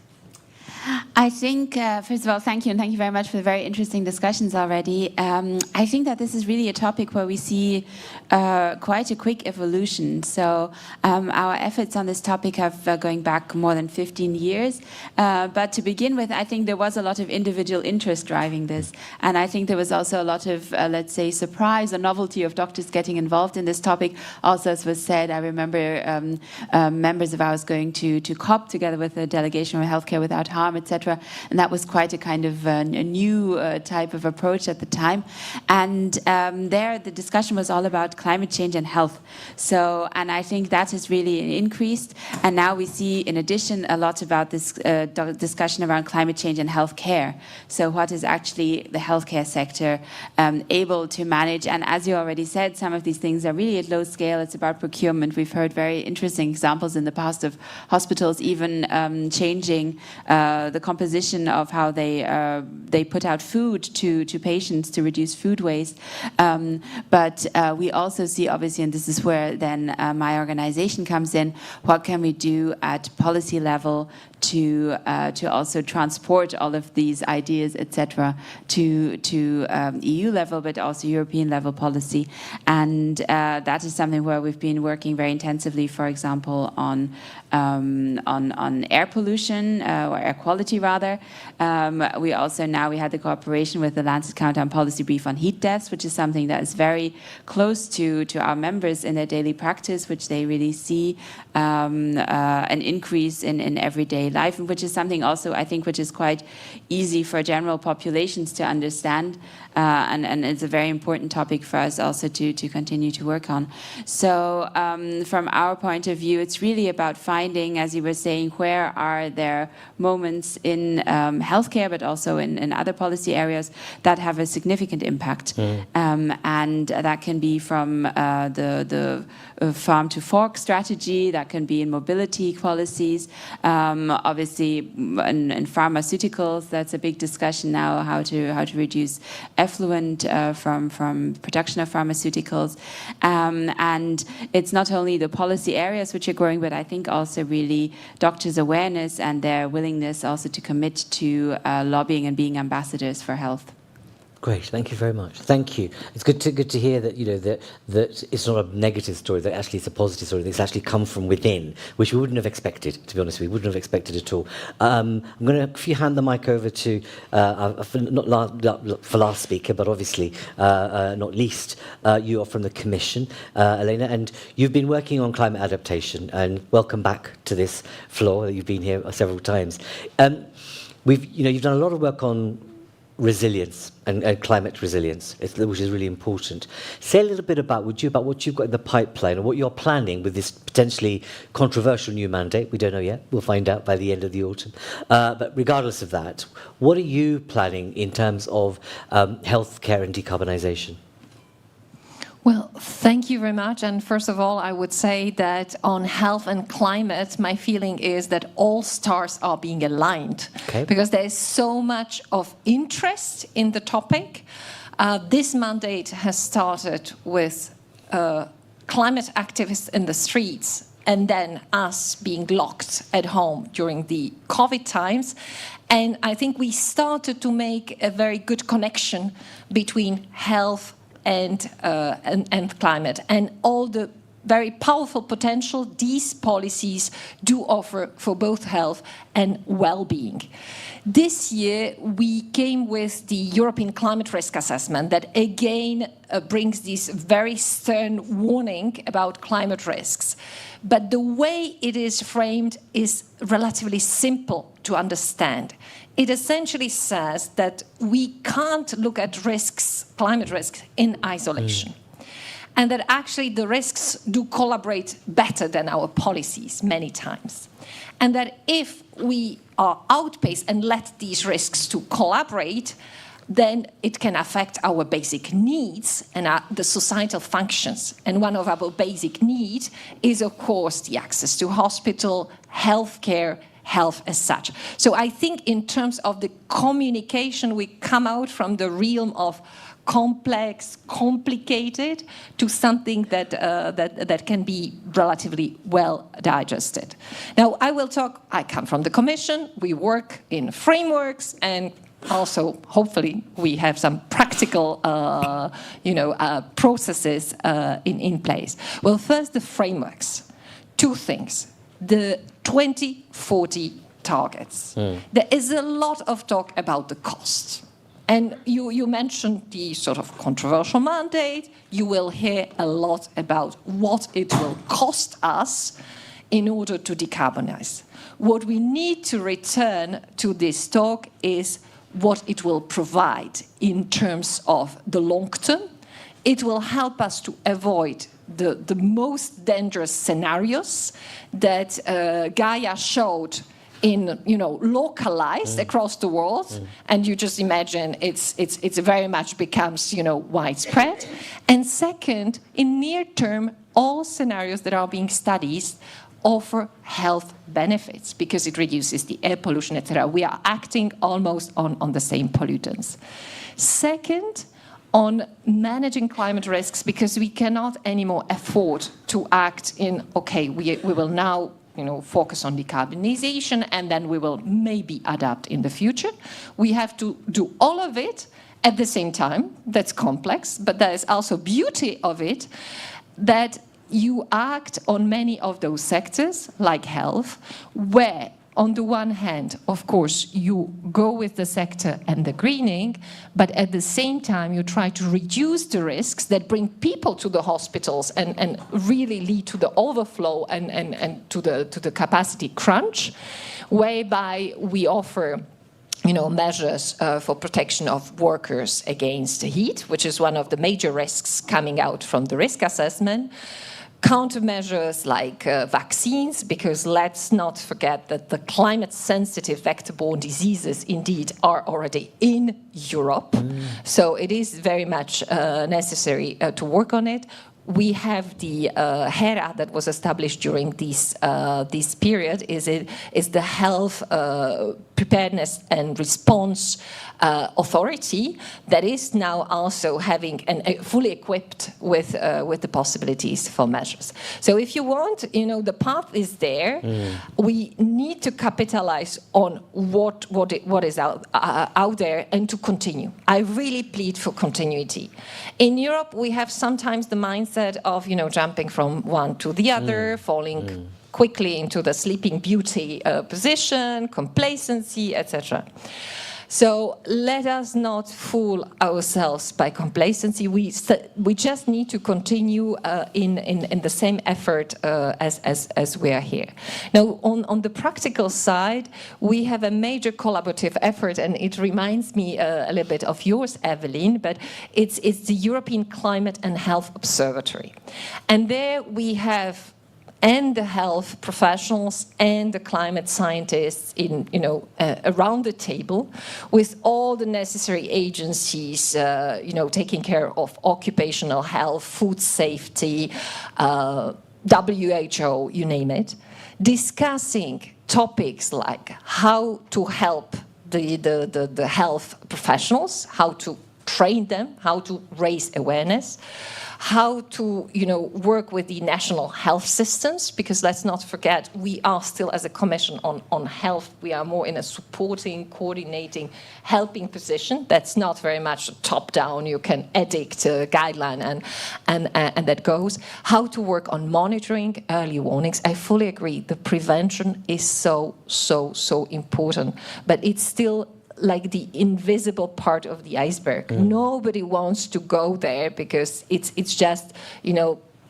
I think, first of all, thank you, and thank you very much for the very interesting discussions already. I think that this is really a topic where we see quite a quick evolution. So our efforts on this topic have going back more than 15 years. But to begin with, I think there was a lot of individual interest driving this. And I think there was also a lot of, let's say, surprise or novelty of doctors getting involved in this topic. Also, as was said, I remember members of ours going to COP together with a delegation of Healthcare Without Harm, etc., etc. And that was quite a kind of a new type of approach at the time. And there the discussion was all about climate change and health. So, and I think that has really increased. And now we see, in addition, a lot about this discussion around climate change and healthcare. So what is actually the healthcare sector able to manage? And as you already said, some of these things are really at low scale. It's about procurement. We've heard very interesting examples in the past of hospitals even changing the composition of how they put out food to patients to reduce food waste. But we also see, obviously, and this is where then my organization comes in, what can we do at policy level to also transport all of these ideas, etc., to EU level, but also European level policy. And that is something where we've been working very intensively, for example, on air pollution, or air quality rather. We also now, we had the cooperation with the Lancet Countdown Policy Brief on heat deaths, which is something that is very close to our members in their daily practice, which they really see an increase in everyday life, and which is something also, I think, which is quite easy for general populations to understand. And it's a very important topic for us also to continue to work on. So from our point of view, it's really about finding, as you were saying, where are there moments in healthcare, but also in other policy areas that have a significant impact. And that can be from the farm to fork strategy, that can be in mobility policies, obviously in pharmaceuticals. That's a big discussion now, how to reduce effluent from production of pharmaceuticals. And it's not only the policy areas which are growing, but I think also really doctors' awareness and their willingness also to commit to lobbying and being ambassadors for health. Great, thank you very much. Thank you. It's good to hear that, you know, that it's not a negative story, that actually it's a positive story, that it's actually come from within, which we wouldn't have expected, to be honest. We wouldn't have expected at all. I'm going to, if you hand the mic over to, for last speaker, but obviously not least, you are from the Commission, Elena, and you've been working on climate adaptation, and welcome back to this floor. You've been here several times. You've done a lot of work on resilience and climate resilience, which is really important. Say a little bit about what you've got in the pipeline and what you're planning with this potentially controversial new mandate. We don't know yet. We'll find out by the end of the autumn. But regardless of that, what are you planning in terms of healthcare and decarbonisation? Well, thank you very much. And first of all, I would say that on health and climate, my feeling is that all stars are being aligned. Okay. Because there is so much of interest in the topic. This mandate has started with climate activists in the streets, and then us being locked at home during the COVID times. And I think we started to make a very good connection between health and climate, and all the very powerful potential these policies do offer for both health and well-being. This year, we came with the European Climate Risk Assessment that again brings this very stern warning about climate risks. But the way it is framed is relatively simple to understand. It essentially says that we can't look at risks, climate risks, in isolation. And that actually the risks do collaborate better than our policies many times. And that if we are outpaced and let these risks to collaborate, then it can affect our basic needs and the societal functions. And one of our basic needs is, of course, the access to hospital, healthcare, health as such. So I think in terms of the communication, we come out from the realm of complex, complicated, to something that can be relatively well digested. Now, I come from the Commission, we work in frameworks, and also, hopefully, we have some practical, processes in place. Well, first, the frameworks. Two things. The 2040 targets. There is a lot of talk about the costs. And you mentioned the sort of controversial mandate. You will hear a lot about what it will cost us in order to decarbonize. What we need to return to this talk is what it will provide in terms of the long term. It will help us to avoid the most dangerous scenarios that Gaia showed in, localized across the world, and you just imagine it's very much becomes, widespread. And second, in near term, all scenarios that are being studied offer health benefits because it reduces the air pollution, etc. We are acting almost on the same pollutants. Second, on managing climate risks, because we cannot anymore afford to act in, okay, we will now focus on decarbonization and then we will maybe adapt in the future. We have to do all of it at the same time. That's complex, but there is also beauty of it that you act on many of those sectors, like health, where on the one hand, of course, you go with the sector and the greening, but at the same time, you try to reduce the risks that bring people to the hospitals and really lead to the overflow and to the capacity crunch, whereby we offer measures for protection of workers against heat, which is one of the major risks coming out from the risk assessment. Countermeasures like vaccines, because let's not forget that the climate-sensitive vector-borne diseases indeed are already in Europe. So it is very much necessary to work on it. We have the HERA that was established during this period is the Health Preparedness and Response Authority that is now also having fully equipped with the possibilities for measures. So if you want, the path is there. We need to capitalize on what is out there and to continue. I really plead for continuity. In Europe, we have sometimes the mindset of jumping from one to the other, falling quickly into the Sleeping Beauty position, complacency, etc. So let us not fool ourselves by complacency. We just need to continue in the same effort as we are here. Now, on the practical side, we have a major collaborative effort, and it reminds me a little bit of yours, Evelyn, but it's the European Climate and Health Observatory. And there we have the health professionals and the climate scientists around the table with all the necessary agencies, taking care of occupational health, food safety, WHO, you name it, discussing topics like how to help the health professionals, how to train them, how to raise awareness, how to work with the national health systems, because let's not forget, we are still, as a commission on health, we are more in a supporting, coordinating, helping position. That's not very much top-down, you can edict a guideline and that goes. How to work on monitoring, early warnings. I fully agree, the prevention is so important, but it's still like the invisible part of the iceberg. Nobody wants to go there because it's just,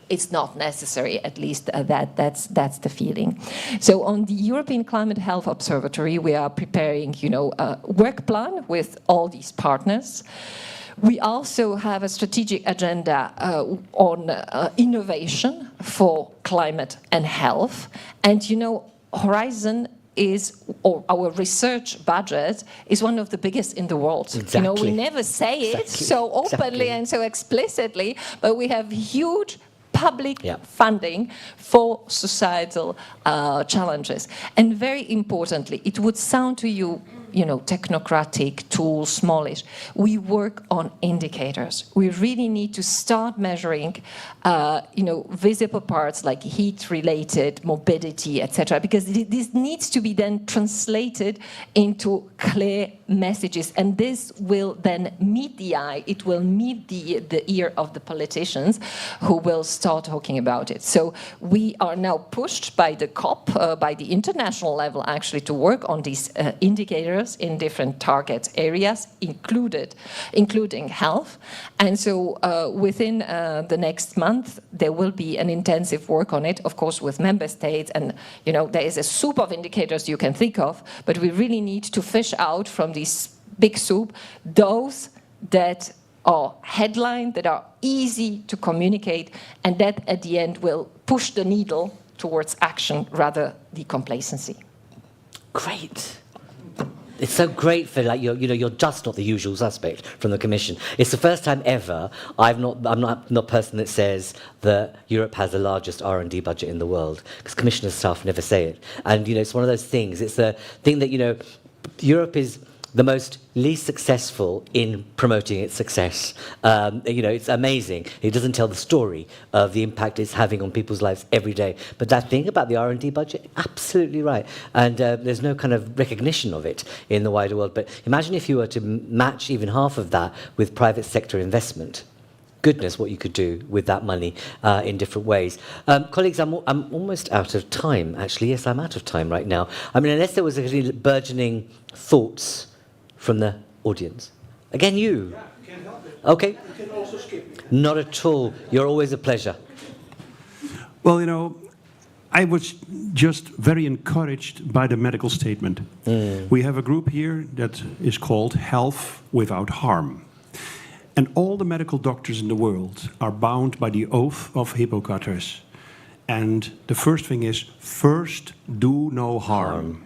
it's not necessary, at least that's the feeling. So on the European Climate Health Observatory, we are preparing, a work plan with all these partners. We also have a strategic agenda on innovation for climate and health. And, Horizon or our research budget is one of the biggest in the world. Exactly. We never say it so openly and so explicitly, but we have huge public funding for societal challenges. And very importantly, it would sound to you, technocratic, tools, smallish. We work on indicators. We really need to start measuring, visible parts like heat-related, morbidity, etc., because this needs to be then translated into clear messages, and this will then meet the eye, it will meet the ear of the politicians who will start talking about it. So we are now pushed by the COP, by the international level actually, to work on these indicators in different target areas, including health. And so within the next month, there will be an intensive work on it, of course, with member states. And, you know, there is a soup of indicators you can think of, but we really need to fish out from this big soup those that are headlined, that are easy to communicate, and that at the end will push the needle towards action rather than complacency. Great. It's so great for, like, you're just not the usual suspect from the Commission. It's the first time ever I'm not the person that says that Europe has the largest R&D budget in the world, because Commissioner staff never say it. And, you know, it's one of those things. It's the thing that, you know, Europe is the most least successful in promoting its success. You know, it's amazing. It doesn't tell the story of the impact it's having on people's lives every day. But that thing about the R&D budget, absolutely right. And there's no kind of recognition of it in the wider world. But imagine if you were to match even half of that with private sector investment. Goodness, what you could do with that money in different ways. Colleagues, I'm almost out of time, actually. Yes, I'm out of time right now. I mean, unless there was any burgeoning thoughts from the audience. Again, you. Yeah, can't help it. Okay. You can also skip me. Not at all. You're always a pleasure. Well, you know, I was just very encouraged by the medical statement. We have a group here that is called Health Without Harm. And all the medical doctors in the world are bound by the oath of Hippocrates. And the first thing is, first, do no harm.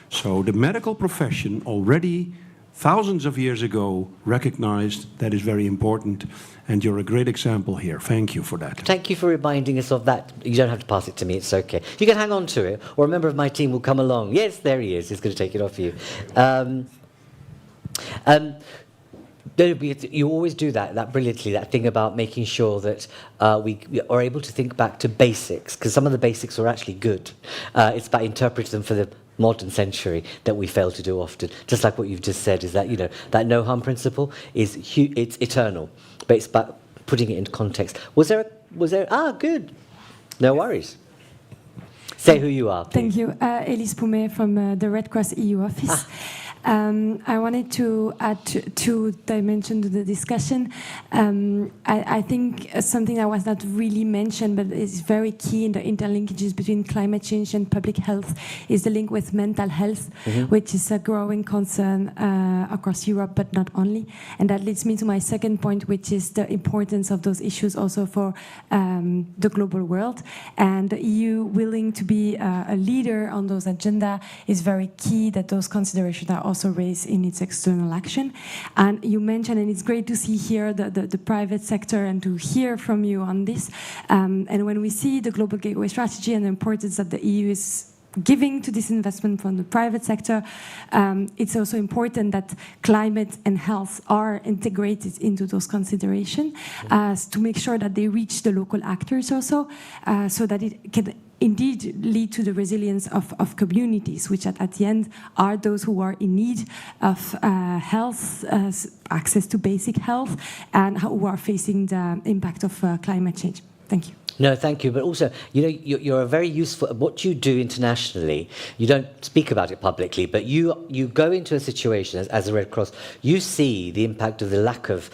So the medical profession already thousands of years ago recognized that is very important, and you're a great example here. Thank you for that. Thank you for reminding us of that. You don't have to pass it to me, it's okay. You can hang on to it, or a member of my team will come along. Yes, there he is. He's going to take it off you. You always do that brilliantly, that thing about making sure that we are able to think back to basics, because some of the basics are actually good. It's about interpreting them for the modern century that we fail to do often. Just like what you've just said, is that, you know, that no harm principle is it's eternal, but it's about putting it into context. Was there good. No worries. Say who you are, please. Thank you. Elise Poumet from the Red Cross EU office. I wanted to add two dimensions to the discussion. I think something that was not really mentioned, but is very key in the interlinkages between climate change and public health, is the link with mental health, which is a growing concern across Europe, but not only. And that leads me to my second point, which is the importance of those issues also for the global world. And the EU willing to be a leader on those agenda is very key, that those considerations are also raised in its external action. And you mentioned, and it's great to see here the private sector and to hear from you on this. And when we see the global gateway strategy and the importance that the EU is giving to this investment from the private sector, it's also important that climate and health are integrated into those considerations to make sure that they reach the local actors also, so that it can indeed lead to the resilience of communities, which at the end are those who are in need of health, access to basic health, and who are facing the impact of climate change. Thank you. No, thank you. But also, you know, you're a very useful. What you do internationally, you don't speak about it publicly, but you go into a situation as a Red Cross. You see the impact of the lack of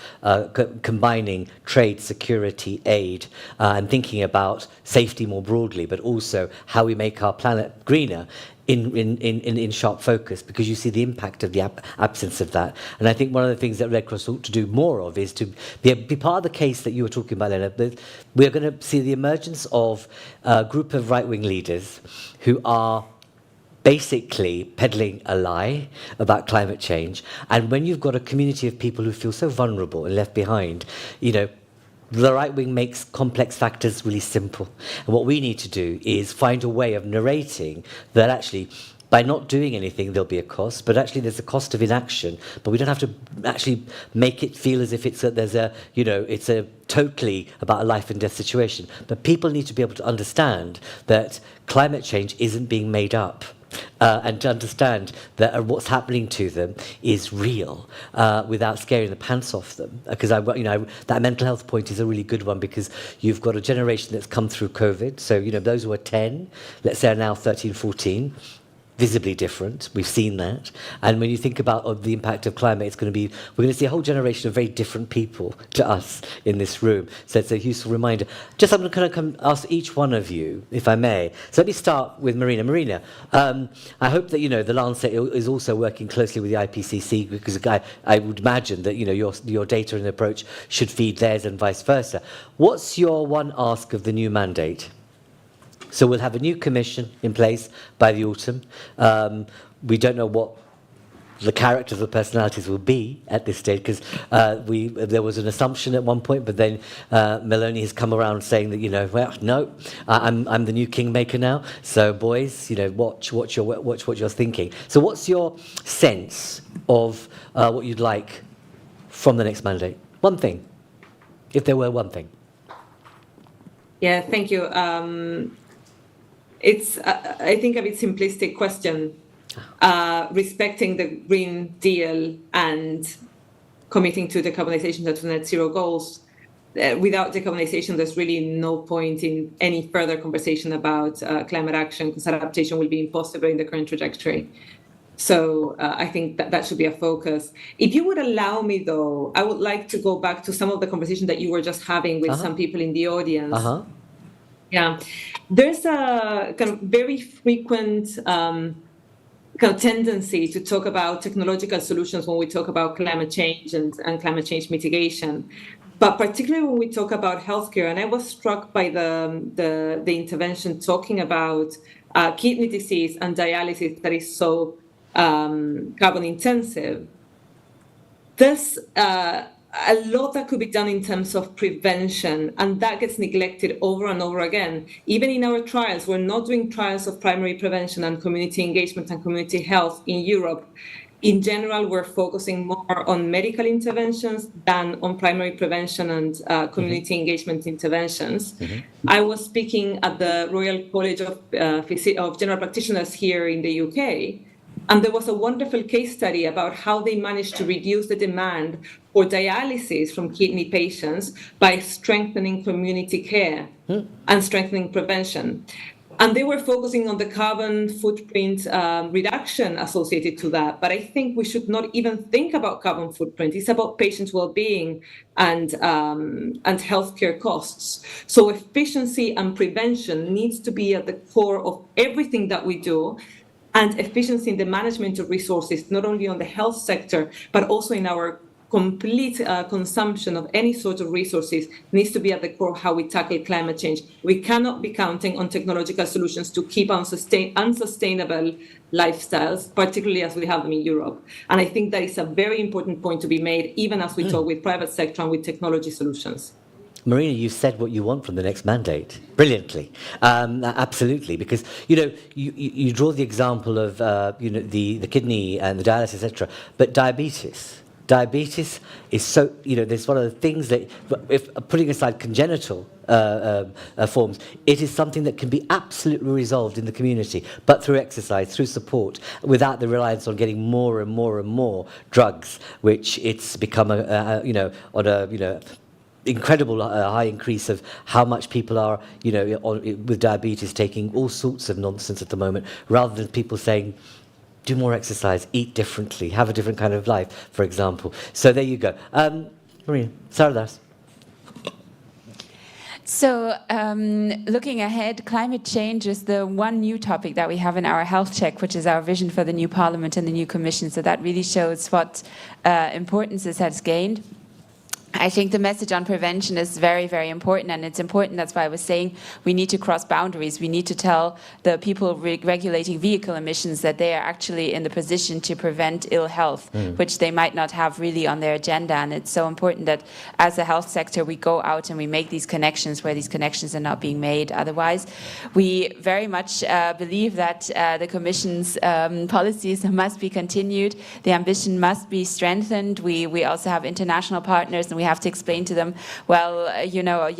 combining trade, security, aid, and thinking about safety more broadly, but also how we make our planet greener. In sharp focus, because you see the impact of the absence of that. And I think one of the things that Red Cross ought to do more of is to be part of the case that you were talking about, Leonard. We're going to see the emergence of a group of right-wing leaders who are basically peddling a lie about climate change. And when you've got a community of people who feel so vulnerable and left behind, you know, the right wing makes complex factors really simple. And what we need to do is find a way of narrating that actually, by not doing anything, there'll be a cost, but actually there's a cost of inaction. But we don't have to actually make it feel as if it's it's a totally about a life and death situation. But people need to be able to understand that climate change isn't being made up. and to understand that what's happening to them is real, without scaring the pants off them. Because that mental health point is a really good one, because you've got a generation that's come through COVID. So those who are 10, let's say, are now 13, 14. Visibly different. We've seen that. And when you think about the impact of climate, we're going to see a whole generation of very different people to us in this room. So it's a useful reminder. Just I'm going to kind of ask each one of you, if I may. So let me start with Marina. Marina, I hope that the Lancet is also working closely with the IPCC, because I would imagine that your data and approach should feed theirs and vice versa. What's your one ask of the new mandate? So we'll have a new commission in place by the autumn. We don't know what the characters or personalities will be at this stage, because there was an assumption at one point, but then Meloni has come around saying that well, no, I'm the new kingmaker now. So boys, watch what you're thinking. So what's your sense of what you'd like from the next mandate? One thing, if there were one thing. Yeah, thank you. It's, I think, a bit simplistic question. Respecting the Green Deal and committing to decarbonization, to net zero goals. Without decarbonization, there's really no point in any further conversation about climate action, because adaptation will be impossible in the current trajectory. So I think that should be a focus. If you would allow me, though, I would like to go back to some of the conversation that you were just having with some people in the audience. Yeah, there's a kind of very frequent kind of tendency to talk about technological solutions when we talk about climate change and climate change mitigation, but particularly when we talk about healthcare. And I was struck by the intervention talking about kidney disease and dialysis that is so carbon intensive. There's a lot that could be done in terms of prevention, and that gets neglected over and over again. Even in our trials, we're not doing trials of primary prevention and community engagement and community health in Europe. In general, we're focusing more on medical interventions than on primary prevention and community engagement interventions. I was speaking at the Royal College of General Practitioners here in the UK, and there was a wonderful case study about how they managed to reduce the demand for dialysis from kidney patients by strengthening community care and strengthening prevention. And they were focusing on the carbon footprint reduction associated to that. But I think we should not even think about carbon footprint. It's about patient well-being and healthcare costs. So efficiency and prevention needs to be at the core of everything that we do. And efficiency in the management of resources, not only on the health sector, but also in our complete consumption of any sort of resources, needs to be at the core of how we tackle climate change. We cannot be counting on technological solutions to keep unsustainable lifestyles, particularly as we have them in Europe. And I think that is a very important point to be made, even as we talk with private sector and with technology solutions. Marina, you said what you want from the next mandate brilliantly, absolutely. Because you draw the example of the kidney and the dialysis, etc. But diabetes is so there's one of the things that, if putting aside congenital forms, it is something that can be absolutely resolved in the community, but through exercise, through support, without the reliance on getting more and more and more drugs, which it's become incredible high increase of how much people are, with diabetes taking all sorts of nonsense at the moment, rather than people saying, do more exercise, eat differently, have a different kind of life, for example. So there you go. Maria, Sardas. So looking ahead, climate change is the one new topic that we have in our health check, which is our vision for the new parliament and the new commission. So that really shows what importance this has gained. I think the message on prevention is very, very important, and it's important. That's why I was saying we need to cross boundaries. We need to tell the people regulating vehicle emissions that they are actually in the position to prevent ill health, which they might not have really on their agenda. And it's so important that as a health sector, we go out and we make these connections where these connections are not being made. Otherwise, we very much believe that the Commission's policies must be continued. The ambition must be strengthened. We also have international partners, and we we have to explain to them, well,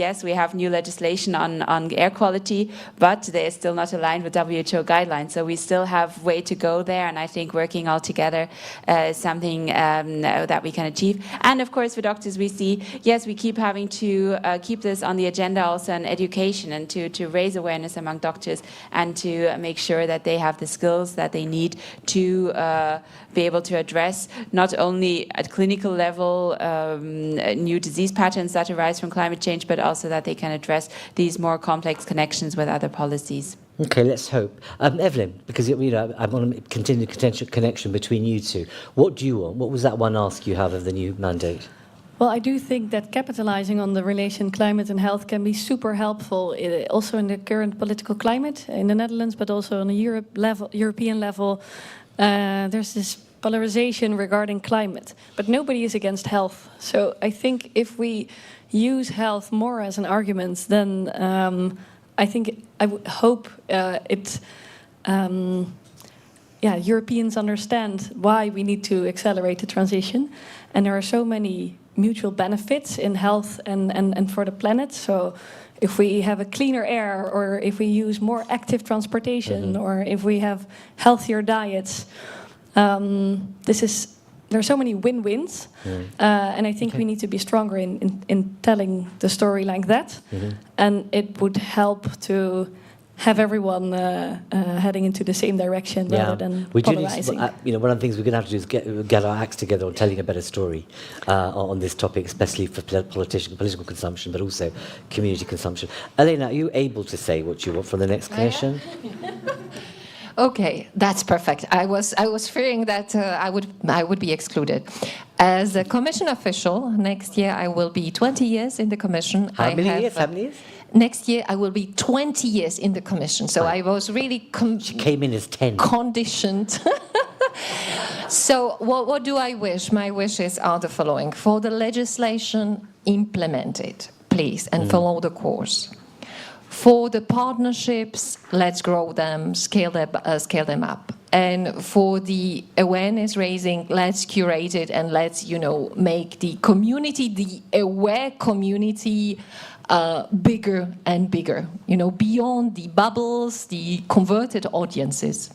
yes, we have new legislation on air quality, but they're still not aligned with WHO guidelines. So we still have way to go there. And I think working all together is something that we can achieve. And of course, for doctors, we see, yes, we keep having to keep this on the agenda also in education and to raise awareness among doctors and to make sure that they have the skills that they need to be able to address not only at clinical level new disease patterns that arise from climate change, but also that they can address these more complex connections with other policies. Okay, let's hope. Evelyn, because I want to continue the connection between you two. What do you want? What was that one ask you have of the new mandate? Well, I do think that capitalizing on the relation climate and health can be super helpful, also in the current political climate in the Netherlands, but also on a European level. There's this polarization regarding climate, but nobody is against health. So I think if we use health more as an argument, then I would hope Europeans understand why we need to accelerate the transition. And there are so many mutual benefits in health and for the planet. So if we have a cleaner air, or if we use more active transportation, or if we have healthier diets, there are so many win-wins. And I think we need to be stronger in telling the story like that. And it would help to have everyone heading into the same direction rather than polarizing. One of the things we're going to have to do is get our acts together on telling a better story on this topic, especially for political consumption, but also community consumption. Elena, are you able to say what you want from the next commission? Okay, that's perfect. I was fearing that I would be excluded. As a commission official, next year I will be 20 years in the commission. How many years? Next year I will be 20 years in the commission. So I was really she came in as 10. Conditioned. So what do I wish? My wishes are the following: for the legislation, implement it, please, and follow the course. For the partnerships, let's grow them, scale them up. And for the awareness raising, let's curate it and let's, make the community, the aware community, bigger and bigger, beyond the bubbles, the converted audiences.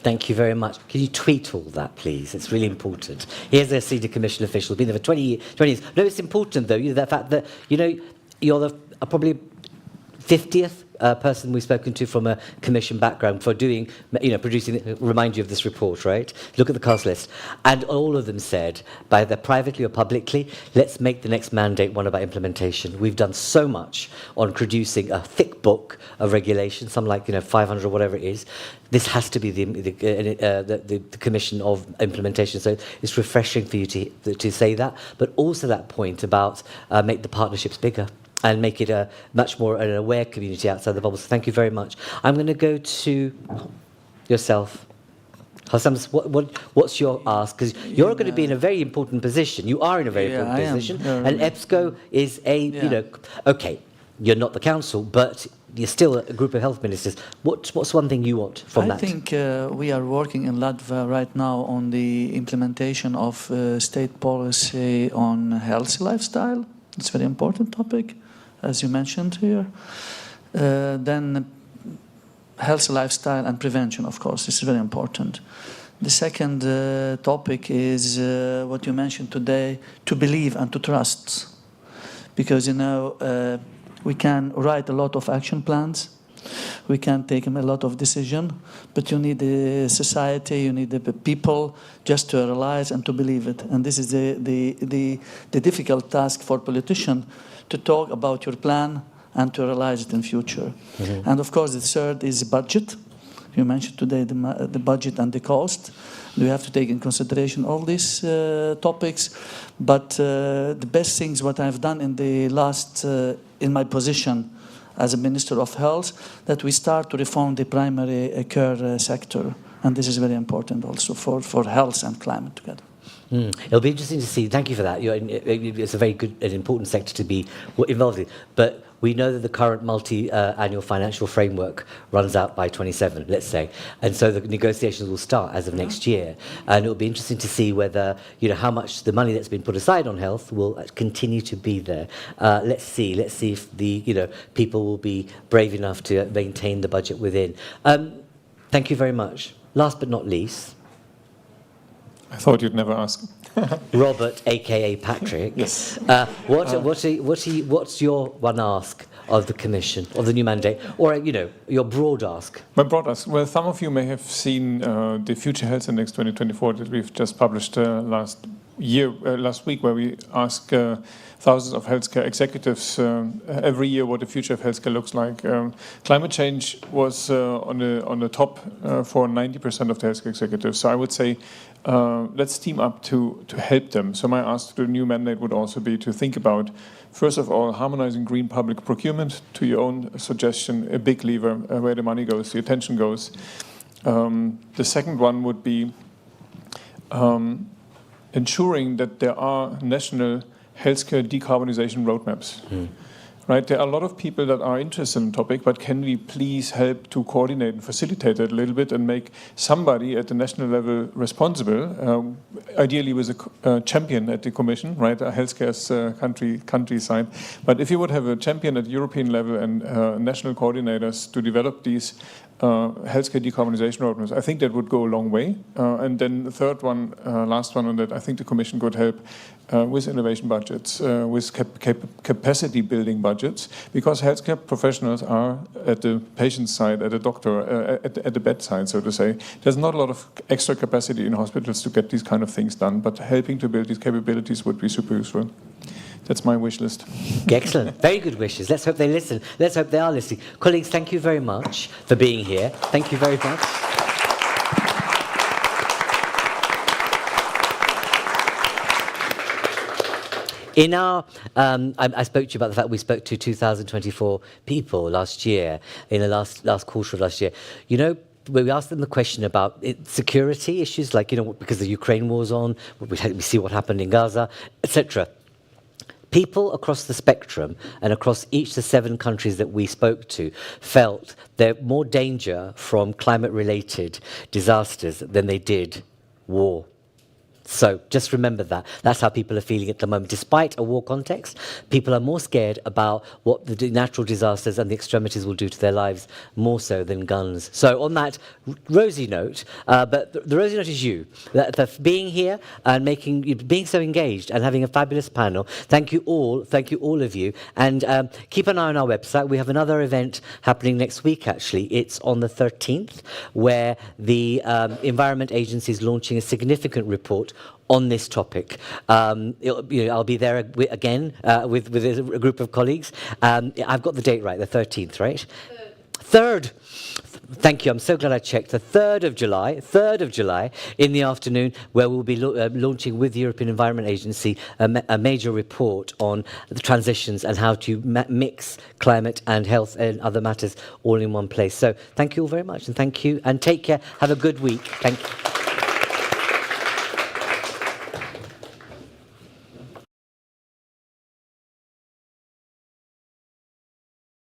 Thank you very much. Can you tweet all that, please? It's really important. Here's a senior commission official, been there for 20 years. No, it's important, though, the fact that, you're probably 50th person we've spoken to from a commission background for doing, producing, remind you of this report, right? Look at the cast list. And all of them said, either privately or publicly, let's make the next mandate one about implementation. We've done so much on producing a thick book of regulations, some like, 500 or whatever it is. This has to be the commission of implementation. So it's refreshing for you to say that, but also that point about make the partnerships bigger and make it a much more an aware community outside the bubble. So thank you very much. I'm going to go to yourself. Hossam, what's your ask? Because you're going to be in a very important position. You are in a very important position. And EBSCO is okay, you're not the council, but you're still a group of health ministers. What's one thing you want from that? I think we are working in Latvia right now on the implementation of state policy on healthy lifestyle. It's a very important topic, as you mentioned here. Then healthy lifestyle and prevention, of course, is very important. The second topic is what you mentioned today, to believe and to trust. Because, we can write a lot of action plans, we can take a lot of decisions, but you need the society, you need the people just to realize and to believe it. And this is the difficult task for politicians, to talk about your plan and to realize it in future. Mm-hmm. And of course, the third is budget. You mentioned today the budget and the cost. We have to take in consideration all these topics. But the best things what I've done in the last, in my position as a Minister of Health, that we start to reform the primary care sector. And this is very important also for health and climate together. It'll be interesting to see. Thank you for that. It's a very good and important sector to be involved in. But we know that the current multi-annual financial framework runs out by 27, let's say, and so the negotiations will start as of next year, and it will be interesting to see whether, how much the money that's been put aside on health will continue to be there. Let's see if the, people will be brave enough to maintain the budget within. Thank you very much. Last but not least, I thought you'd never ask. Robert, aka Patrick. Yes. What's your one ask of the Commission, of the new mandate, or your broad ask? My broad ask. Well, some of you may have seen the Future Health Index 2024 that we've just published last week, where we ask thousands of healthcare executives every year what the future of healthcare looks like. Climate change was on the top for 90% of the healthcare executives. So I would say let's team up to help them. So my ask to the new mandate would also be to think about, first of all, harmonizing green public procurement, to your own suggestion, a big lever where the money goes, the attention goes. The second one would be ensuring that there are national healthcare decarbonization roadmaps. Right, there are a lot of people that are interested in the topic, but can we please help to coordinate and facilitate it a little bit and make somebody at the national level responsible, ideally with a champion at the Commission, right, a healthcare's country side. But if you would have a champion at European level and national coordinators to develop these healthcare decarbonization roadmaps, I think that would go a long way. And then the third one, last one on that, I think the Commission could help with innovation budgets, with capacity building budgets, because healthcare professionals are at the patient's side, at the doctor, at the bedside, so to say. There's not a lot of extra capacity in hospitals to get these kind of things done, but helping to build these capabilities would be super useful. That's my wish list. Excellent. Very good wishes. Let's hope they listen. Let's hope they are listening. Colleagues, thank you very much for being here. Thank you very much. In our, I spoke to you about the fact we spoke to 2,024 people last year, in the last quarter of last year. We asked them the question about security issues, like, because the Ukraine war's on, we see what happened in Gaza, etc. People across the spectrum and across each of the 7 countries that we spoke to felt there's more danger from climate-related disasters than they did war. So just remember that. That's how people are feeling at the moment. Despite a war context, people are more scared about what the natural disasters and the extremities will do to their lives, more so than guns. So on that rosy note, but the rosy note is you. That being here and being so engaged and having a fabulous panel. Thank you all of you. And keep an eye on our website. We have another event happening next week, actually. It's on the 13th, where the Environment Agency is launching a significant report on this topic. I'll be there again with a group of colleagues. I've got the date right, the 13th, right? 3rd. Thank you. I'm so glad I checked. The 3rd of July in the afternoon, where we'll be launching with the European Environment Agency a major report on the transitions and how to mix climate and health and other matters all in one place. So thank you all very much, and thank you, and take care. Have a good week. Thank you.